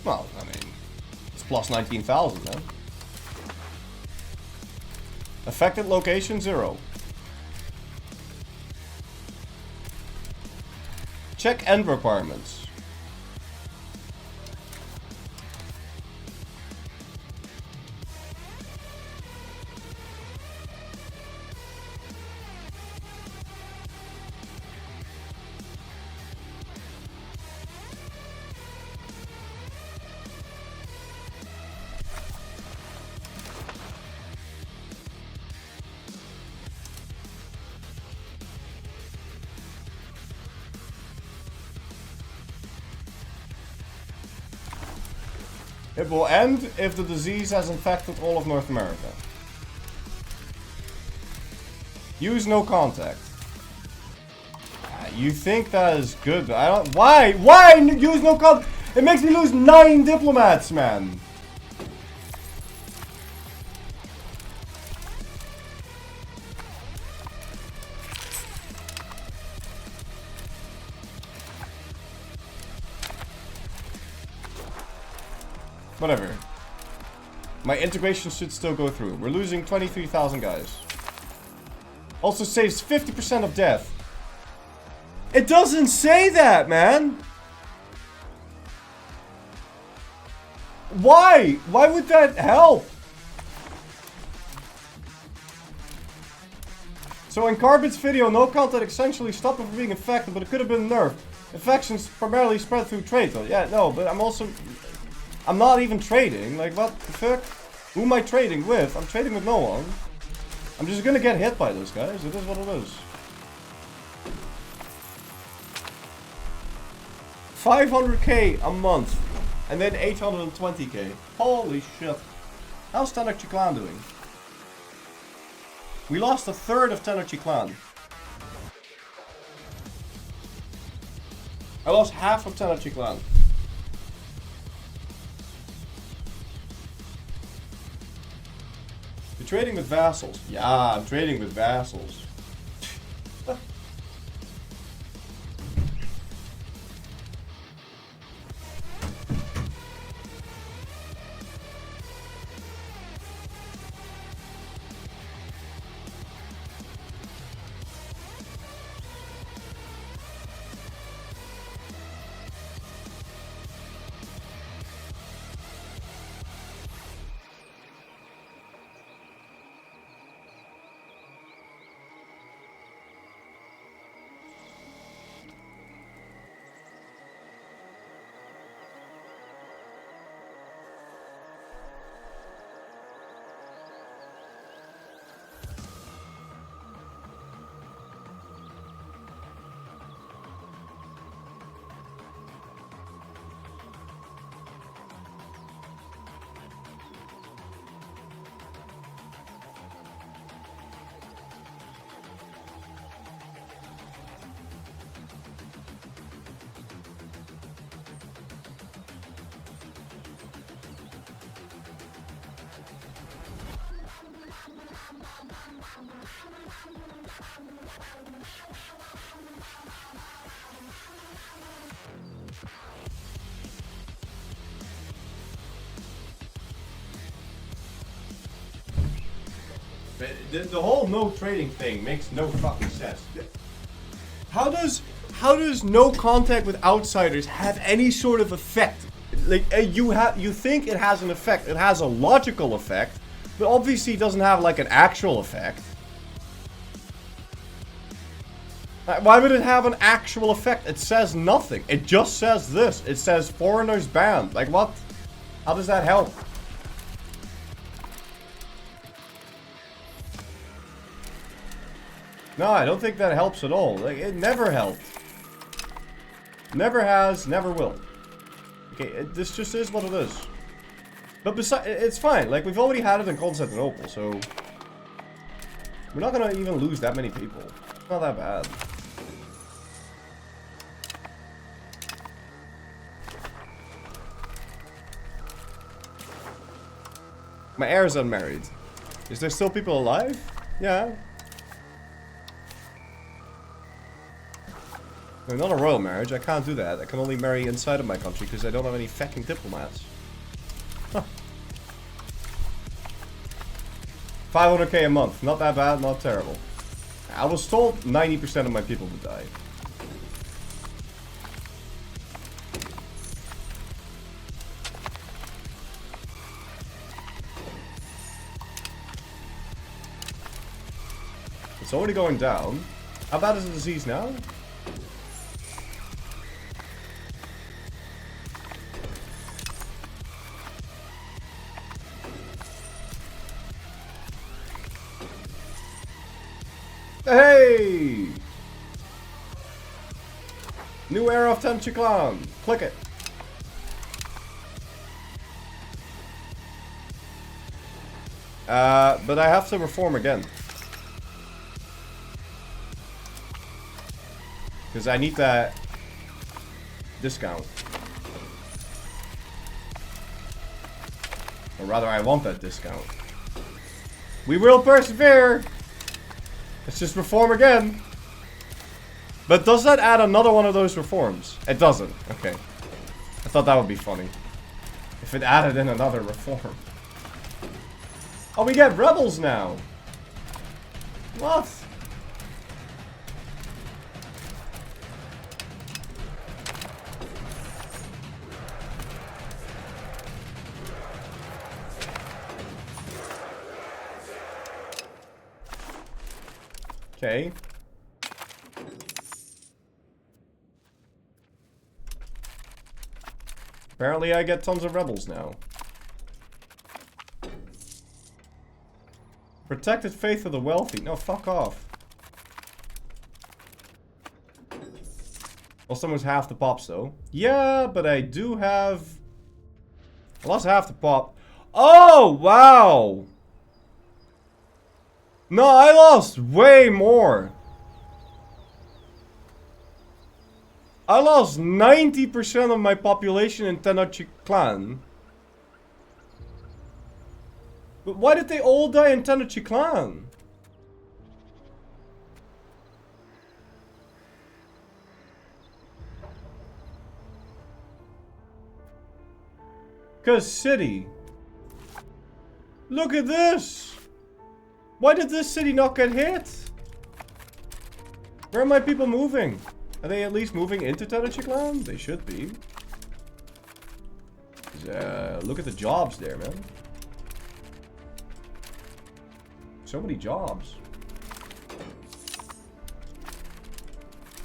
Well, I mean, it's plus 19,000 then. Affected location 0. Check end requirements. It will end if the disease has infected all of North America. Use no contact. You think that is good? I don't. Why? Why use no contact? It makes me lose 9 diplomats, man. Whatever. My integration should still go through. We're losing 23,000 guys. Also saves 50% of death. It doesn't say that, man! Why? Why would that help? So in Carbid's video, no contact essentially stopped him from being infected, but it could have been nerfed. Infections primarily spread through trade. Yeah, no, but I'm not even trading. Like, what the fuck? Who am I trading with? I'm trading with no one. I'm just gonna get hit by this, guys. It is what it is. 500k a month. And then 820k. Holy shit. How's Tenarchy Clan doing? We lost a third of Tenarchy Clan. I lost half of Tenarchy Clan. You're trading with vassals. Yeah, I'm trading with vassals. The whole no trading thing makes no fucking sense. How does no contact with outsiders have any sort of effect? Like you think it has an effect. It has a logical effect, but obviously it doesn't have like an actual effect. Why would it have an actual effect? It says nothing. It just says this. It says foreigners banned. Like what? How does that help? No, I don't think that helps at all. Like, it never helped. Never has, never will. Okay, this just is what it is. But besides, it's fine. Like, we've already had it in Constantinople, so... We're not gonna even lose that many people. It's not that bad. My heir's unmarried. Is there still people alive? Yeah. No, not a royal marriage. I can't do that. I can only marry inside of my country because I don't have any fucking diplomats. Huh. 500k a month. Not that bad, not terrible. I was told 90% of my people would die. It's already going down. How bad is the disease now? Hey! New era of Tenchiklan. Click it. But I have to reform again. Because I need that discount. Or rather, I want that discount. We will persevere! Let's just reform again. But does that add another one of those reforms? It doesn't. Okay. I thought that would be funny. If it added in another reform. Oh, we get rebels now. What? Okay. Apparently I get tons of rebels now. Protected faith of the wealthy. No, fuck off. Well, someone's half the pops though. Yeah, but I do have... I lost half the pop. Oh, wow! No, I lost way more. I lost 90% of my population in Tenochtitlan. But why did they all die in Tenochtitlan? Cause city. Look at this. Why did this city not get hit? Where are my people moving? Are they at least moving into Tenochtitlan? They should be. Look at the jobs there, man. So many jobs.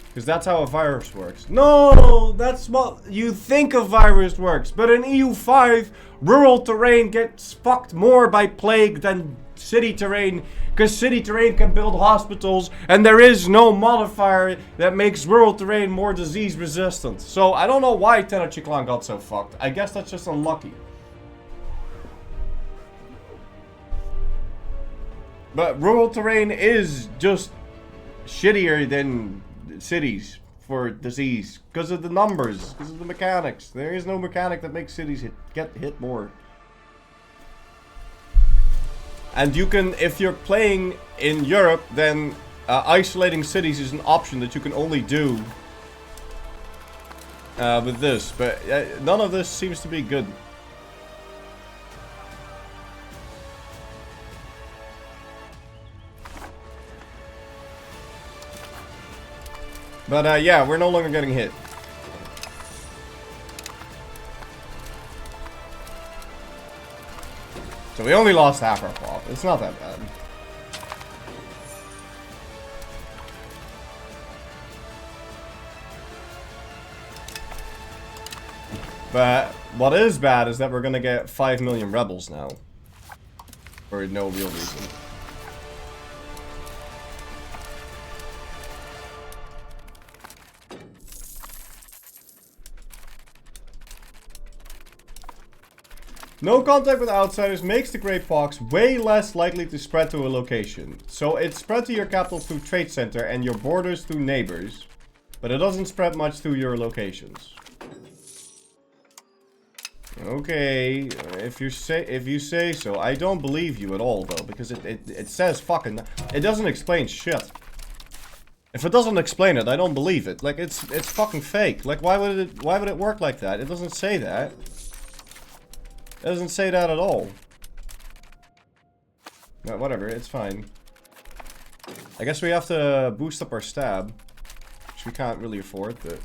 Because that's how a virus works. No! That's what you think a virus works. But in EU5, rural terrain gets fucked more by plague than city terrain. Because city terrain can build hospitals. And there is no modifier that makes rural terrain more disease resistant. So I don't know why Tenochtitlan got so fucked. I guess that's just unlucky. But rural terrain is just shittier than cities for disease because of the numbers, because of the mechanics. There is no mechanic that makes cities get hit more. And you can, if you're playing in Europe, then isolating cities is an option that you can only do with this. But none of this seems to be good. But yeah, we're no longer getting hit. So we only lost half our pop. It's not that bad. But what is bad is that we're gonna get 5 million rebels now. For no real reason. No contact with outsiders makes the Great Pox way less likely to spread to a location. So it spread to your capital through trade center and your borders through neighbors. But it doesn't spread much through your locations. Okay, if you say so. I don't believe you at all though, because it says fucking, it doesn't explain shit. If it doesn't explain it, I don't believe it. Like it's fucking fake. Like why would it work like that? It doesn't say that. It doesn't say that at all. No, whatever, it's fine. I guess we have to boost up our stab, which we can't really afford, but...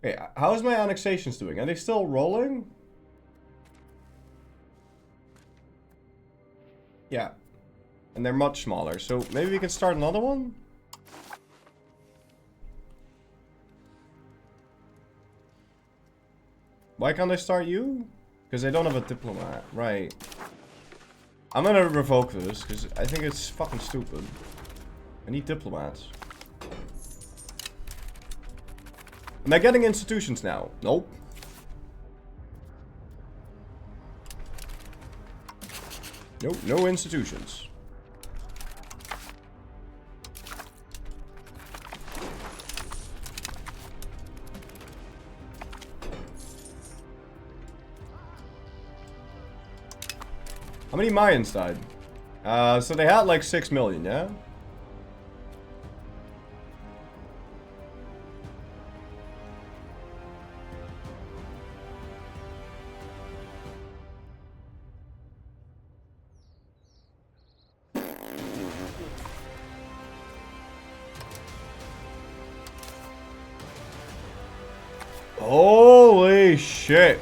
Okay, how is my annexations doing? Are they still rolling? Yeah. And they're much smaller, so maybe we can start another one? Why can't I start you? Because I don't have a diplomat. Right. I'm gonna revoke this, because I think it's fucking stupid. I need diplomats. Am I getting institutions now? Nope. Nope, no institutions. How many Mayans died? So they had like 6 million, yeah? Holy shit.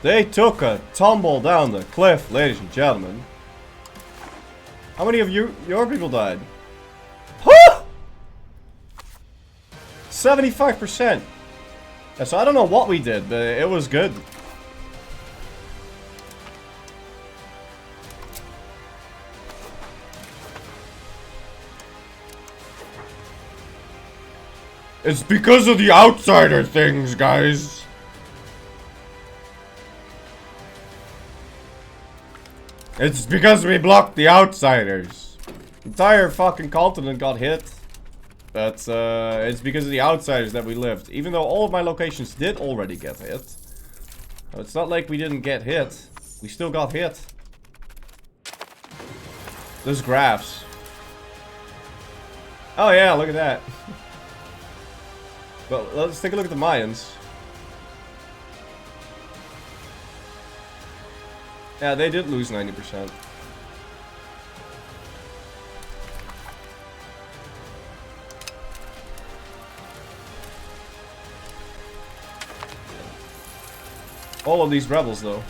They took a tumble down the cliff, ladies and gentlemen. How many of your people died? Huh! 75%. Yeah, so I don't know what we did, but it was good. It's because of the outsider things, guys. It's because we blocked the outsiders. The entire fucking continent got hit. But it's because of the outsiders that we lived. Even though all of my locations did already get hit. It's not like we didn't get hit. We still got hit. Those graphs. Oh yeah, look at that. Well, let's take a look at the Mayans. Yeah, they did lose 90%. All of these rebels, though.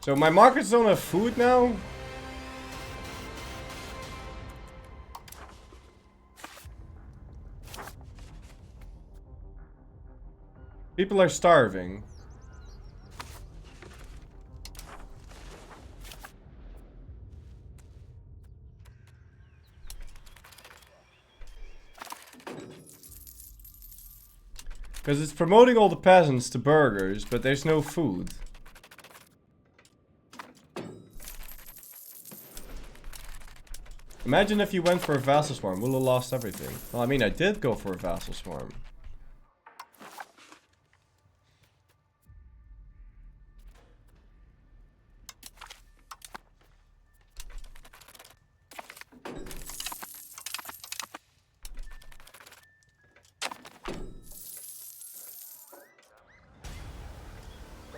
So my markets don't have food now? People are starving. Because it's promoting all the peasants to burgers, but there's no food. Imagine if you went for a vassal swarm, we'll have lost everything. Well, I mean, I did go for a vassal swarm.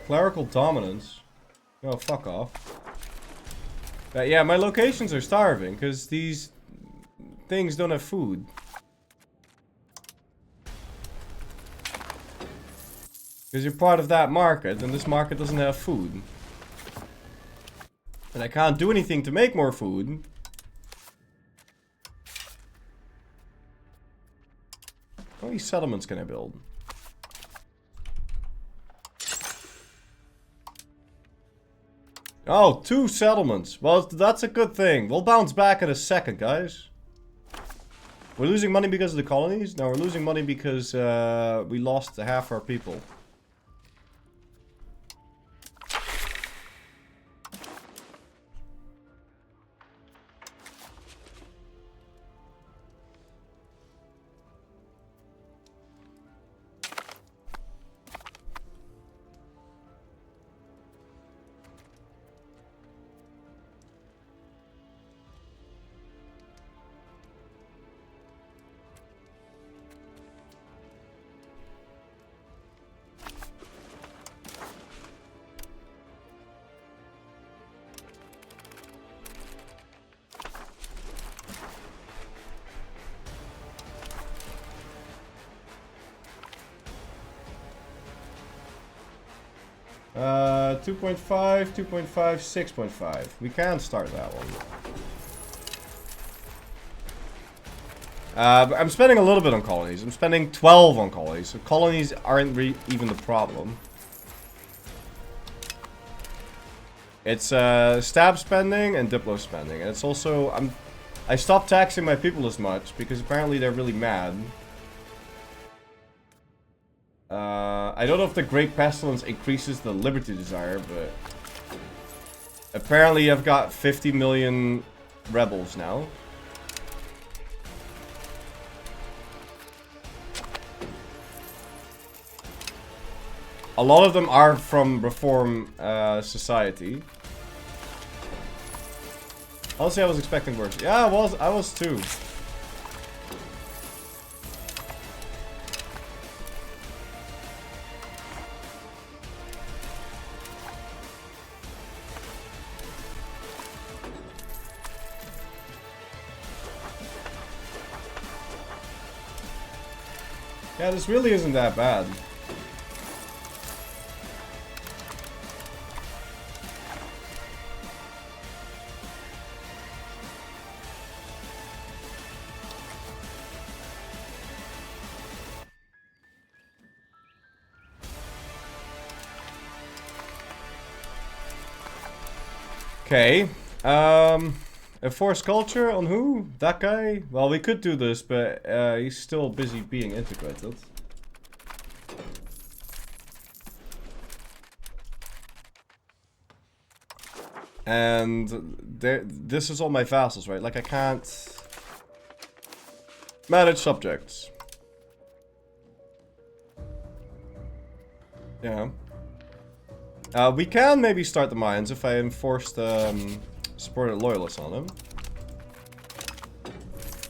Clerical dominance? Oh, fuck off. Yeah, my locations are starving, because these things don't have food. Because you're part of that market, and this market doesn't have food. And I can't do anything to make more food. How many settlements can I build? Oh, 2 settlements. Well, that's a good thing. We'll bounce back in a second, guys. We're losing money because of the colonies? No, we're losing money because we lost half our people. Uh, 2.5, 2.5, 6.5. We can start that one. I'm spending a little bit on colonies. I'm spending 12 on colonies. So colonies aren't even the problem. It's stab spending and diplo spending. And it's also... I stopped taxing my people as much because apparently they're really mad. I don't know if the Great Pestilence increases the Liberty Desire, but... apparently I've got 50 million rebels now. A lot of them are from Reform Society. Honestly, I was expecting worse. Yeah, I was too. Yeah, this really isn't that bad. Okay, enforce culture on who? That guy? Well, we could do this, but he's still busy being integrated. And this is all my vassals, right? Like, I can't manage subjects. Yeah. We can maybe start the mines if I enforce the supported loyalists on him.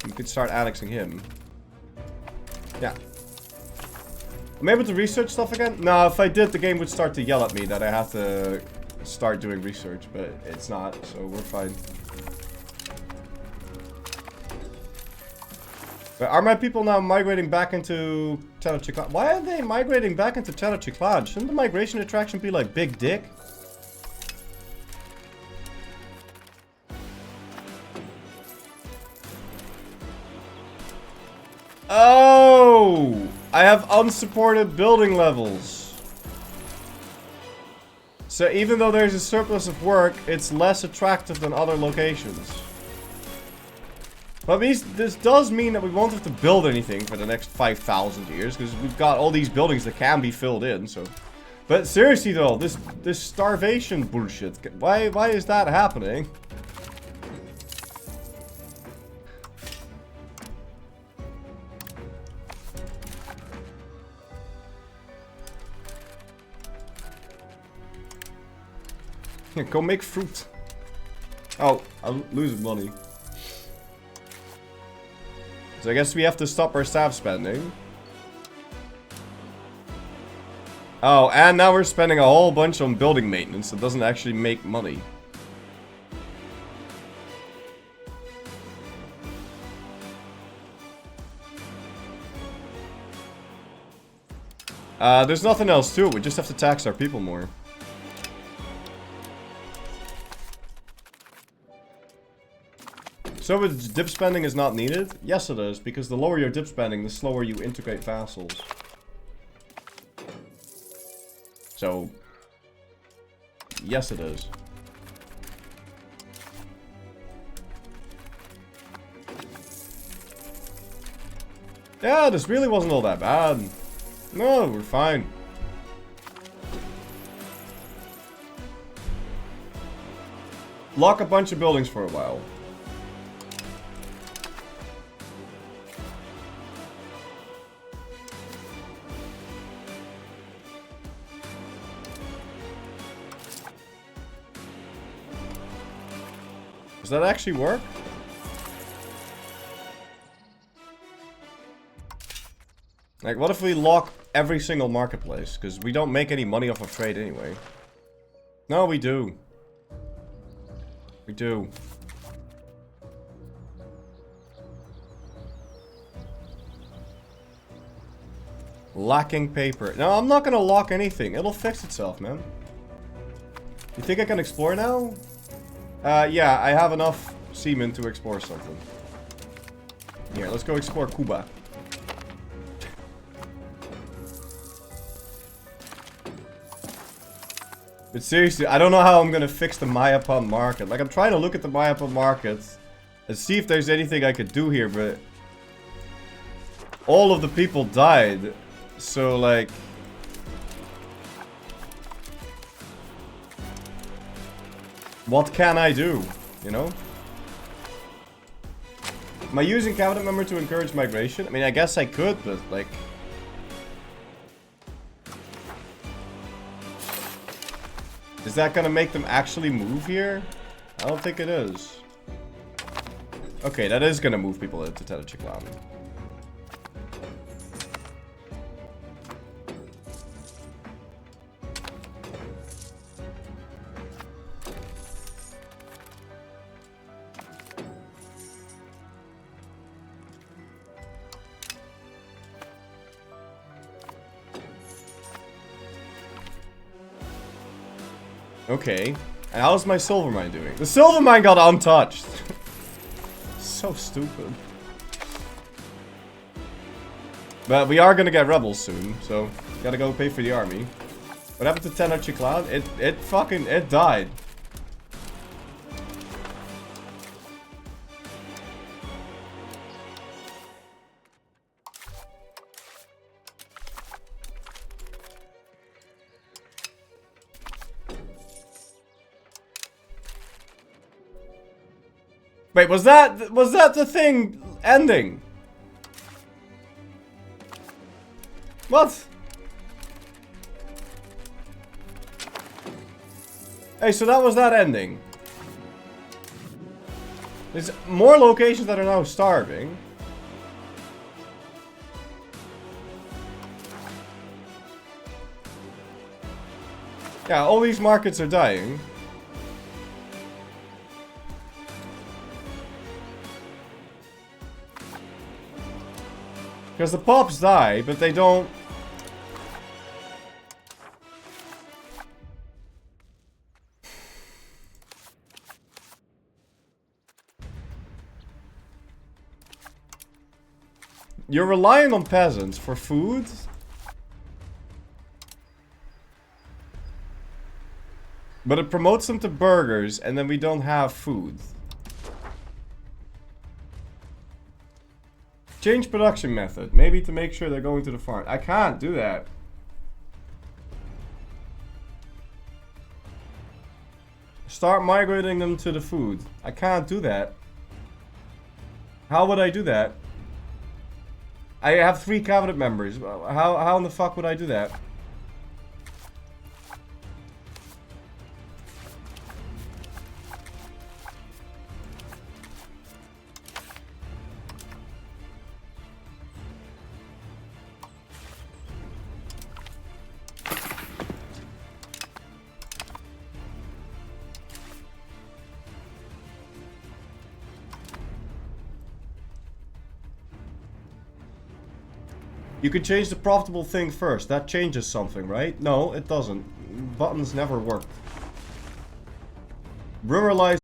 We could start annexing him. Yeah. I'm able to research stuff again? No, if I did, the game would start to yell at me that I have to start doing research, but it's not, so we're fine. But are my people now migrating back into Tenochtitlan? Why are they migrating back into Tenochtitlan? Shouldn't the migration attraction be like Big Dick? Oh! I have unsupported building levels. So even though there's a surplus of work, it's less attractive than other locations. But this does mean that we won't have to build anything for the next 5,000 years, because we've got all these buildings that can be filled in, so... But seriously though, this starvation bullshit, why is that happening? Yeah, go make fruit. Oh, I'm losing money. So I guess we have to stop our staff spending. Oh, and now we're spending a whole bunch on building maintenance that doesn't actually make money. There's nothing else to it, we just have to tax our people more. So dip spending is not needed? Yes it is, because the lower your dip spending, the slower you integrate vassals. So, yes it is. Yeah, this really wasn't all that bad. No, we're fine. Lock a bunch of buildings for a while. Does that actually work? Like, what if we lock every single marketplace? Because we don't make any money off of trade anyway. No, we do. We do. Lacking paper. No, I'm not gonna lock anything. It'll fix itself, man. You think I can explore now? Yeah, I have enough semen to explore something. Here, let's go explore Cuba. But seriously, I don't know how I'm gonna fix the Mayapan market. Like, I'm trying to look at the Mayapan market and see if there's anything I could do here, but... all of the people died. So, like... what can I do? You know? Am I using cabinet member to encourage migration? I mean, I guess I could, but like... is that gonna make them actually move here? I don't think it is. Okay, that is gonna move people into Tenochtitlan. Okay. And how's my silver mine doing? The silver mine got untouched. So stupid. But we are gonna get rebels soon, so gotta go pay for the army. What happened to Tenochtitlan? It died. Wait, was that the thing ending? What? Hey, so that was that ending. There's more locations that are now starving. Yeah, all these markets are dying. Because the pops die, but they don't... You're relying on peasants for food? But it promotes them to burgers, and then we don't have food. Change production method. Maybe to make sure they're going to the farm. I can't do that. Start migrating them to the food. I can't do that. How would I do that? I have 3 cabinet members. How in the fuck would I do that? You can change the profitable thing first. That changes something, right? No, it doesn't. Buttons never work. Ruralize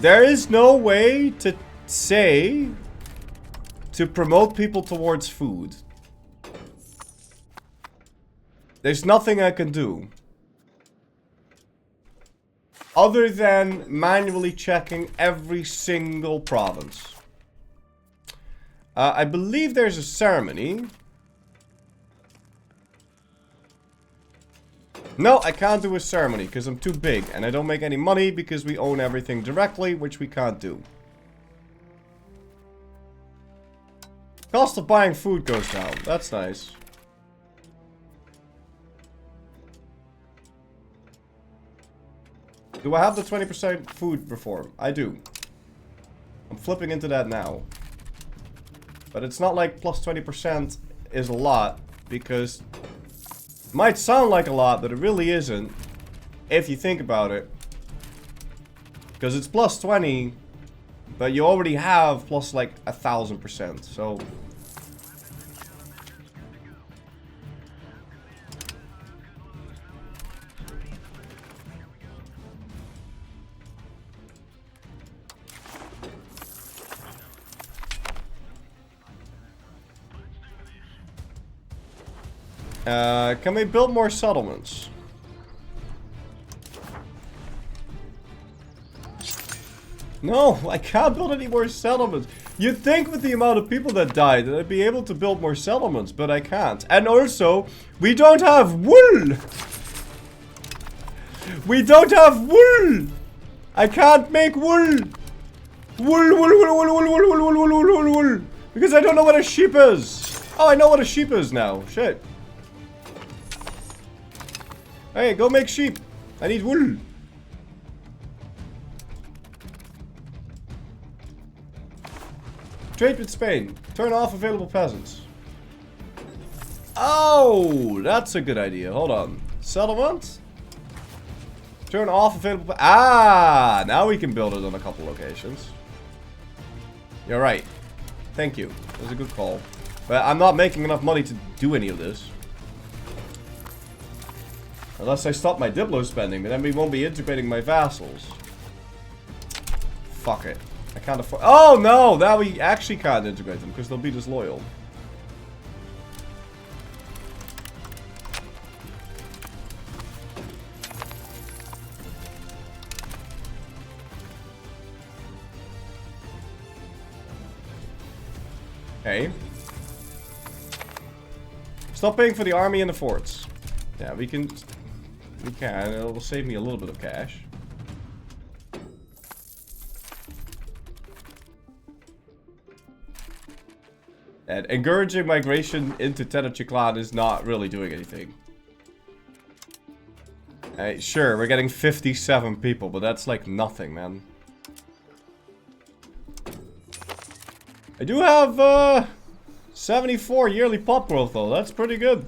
There is no way to say to promote people towards food. There's nothing I can do. Other than manually checking every single province. I believe there's a ceremony. No, I can't do a ceremony because I'm too big. And I don't make any money because we own everything directly, which we can't do. Cost of buying food goes down. That's nice. Do I have the 20% food reform? I do. I'm flipping into that now. But it's not like plus 20% is a lot, because it might sound like a lot, but it really isn't, if you think about it. Because it's plus 20, but you already have plus like 1,000%, so... can we build more settlements? No, I can't build any more settlements. You'd think with the amount of people that died that I'd be able to build more settlements, but I can't. And also, we don't have wool! We don't have wool! I can't make wool! Wool! Because I don't know what a sheep is! Oh, I know what a sheep is now. Shit. Hey, go make sheep. I need wool. Trade with Spain. Turn off available peasants. Oh, that's a good idea. Hold on. Settlement. Turn off available. Ah, now we can build it on a couple locations. You're right. Thank you. That was a good call. But I'm not making enough money to do any of this. Unless I stop my Diplo spending, but then we won't be integrating my vassals. Fuck it. I can't afford... Oh, no! Now we actually can't integrate them, because they'll be disloyal. Okay. Stop paying for the army and the forts. Yeah, we can... We can. It'll save me a little bit of cash. And encouraging migration into Tenochtitlan is not really doing anything. Sure, we're getting 57 people, but that's like nothing, man. I do have 74 yearly pop growth, though. That's pretty good.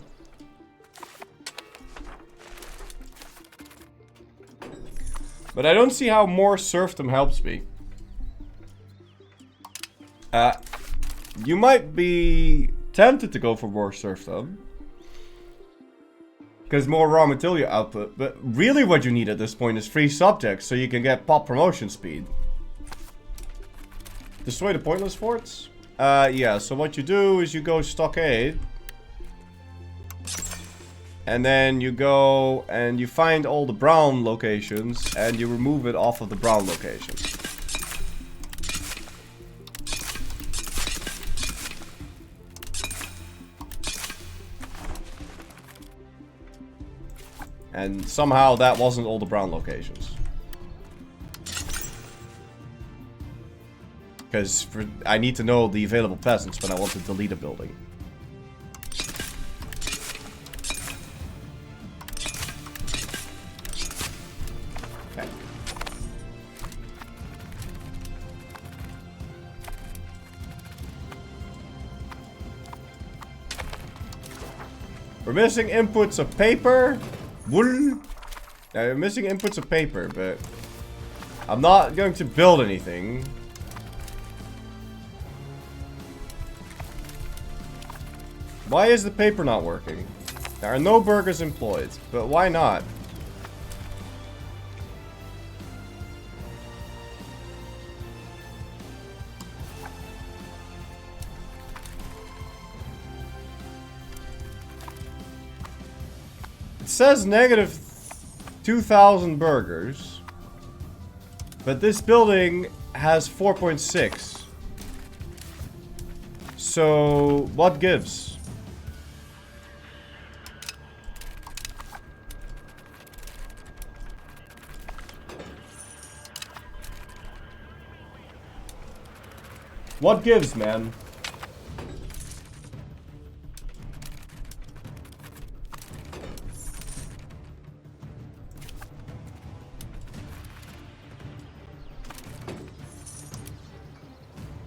But I don't see how more serfdom helps me. You might be tempted to go for more serfdom. Because more raw material output. But really what you need at this point is free subjects so you can get pop promotion speed. Destroy the pointless forts? Yeah, so what you do is you go stockade. And then you go and you find all the brown locations and you remove it off of the brown locations. And somehow that wasn't all the brown locations. Because I need to know the available peasants when I want to delete a building. Okay. We're missing inputs of paper. Wool. We're missing inputs of paper, but I'm not going to build anything. Why is the paper not working? There are no burgers employed, but why not? says negative 2,000 burgers. But this building has 4.6. So, what gives? What gives, man?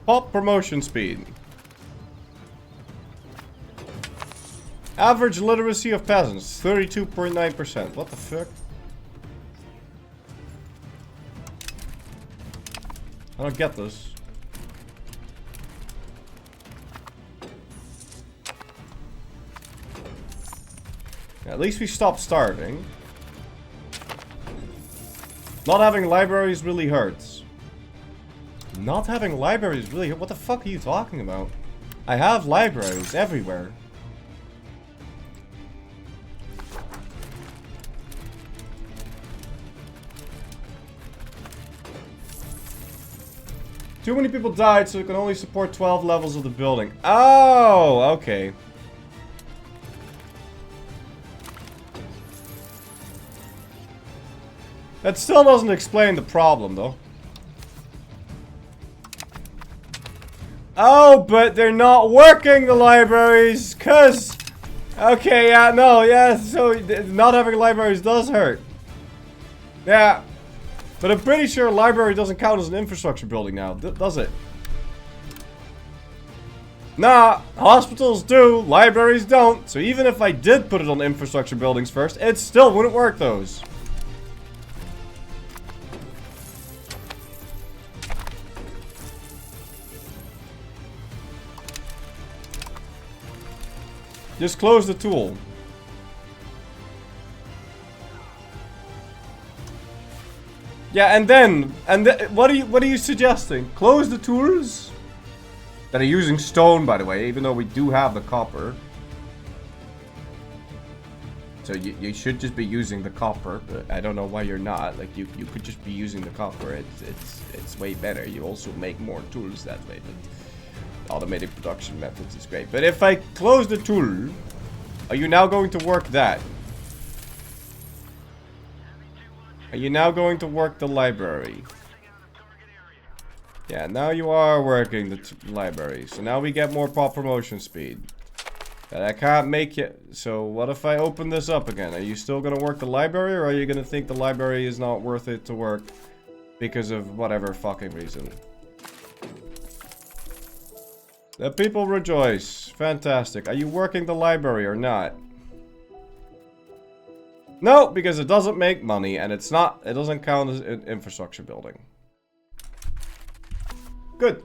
Pop promotion speed. Average literacy of peasants, 32.9%. What the fuck? I don't get this. At least we stopped starving. Not having libraries really hurts. Not having libraries really hurts? What the fuck are you talking about? I have libraries everywhere. Too many people died, so it can only support 12 levels of the building. Oh, okay. That still doesn't explain the problem, though. Oh, but they're not working, the libraries, cause... Okay, yeah, no, yeah, so not having libraries does hurt. Yeah. But I'm pretty sure a library doesn't count as an infrastructure building now, does it? Nah, hospitals do, libraries don't. So even if I did put it on infrastructure buildings first, it still wouldn't work those. Just close the tool. Yeah, and then what are you suggesting? Close the tools that are using stone, by the way, even though we do have the copper. So you should just be using the copper, but I don't know why you're not. Like you could just be using the copper. It's way better. You also make more tools that way. But automated production methods is great. But if I close the tool, are you now going to work that? Are you now going to work the library? Yeah, now you are working the library. So now we get more pop promotion speed. But I can't make it. So what if I open this up again? Are you still going to work the library, or are you going to think the library is not worth it to work because of whatever fucking reason? The people rejoice. Fantastic. Are you working the library or not? No, because it doesn't make money, and it doesn't count as an infrastructure building. Good.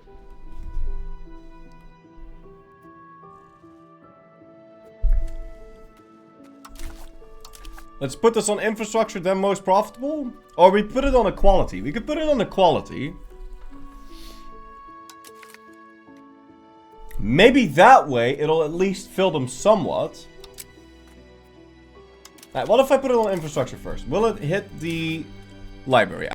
Let's put this on infrastructure, then most profitable. Or we put it on equality. We could put it on equality. Maybe that way it'll at least fill them somewhat. Alright, what if I put it on infrastructure first? Will it hit the library?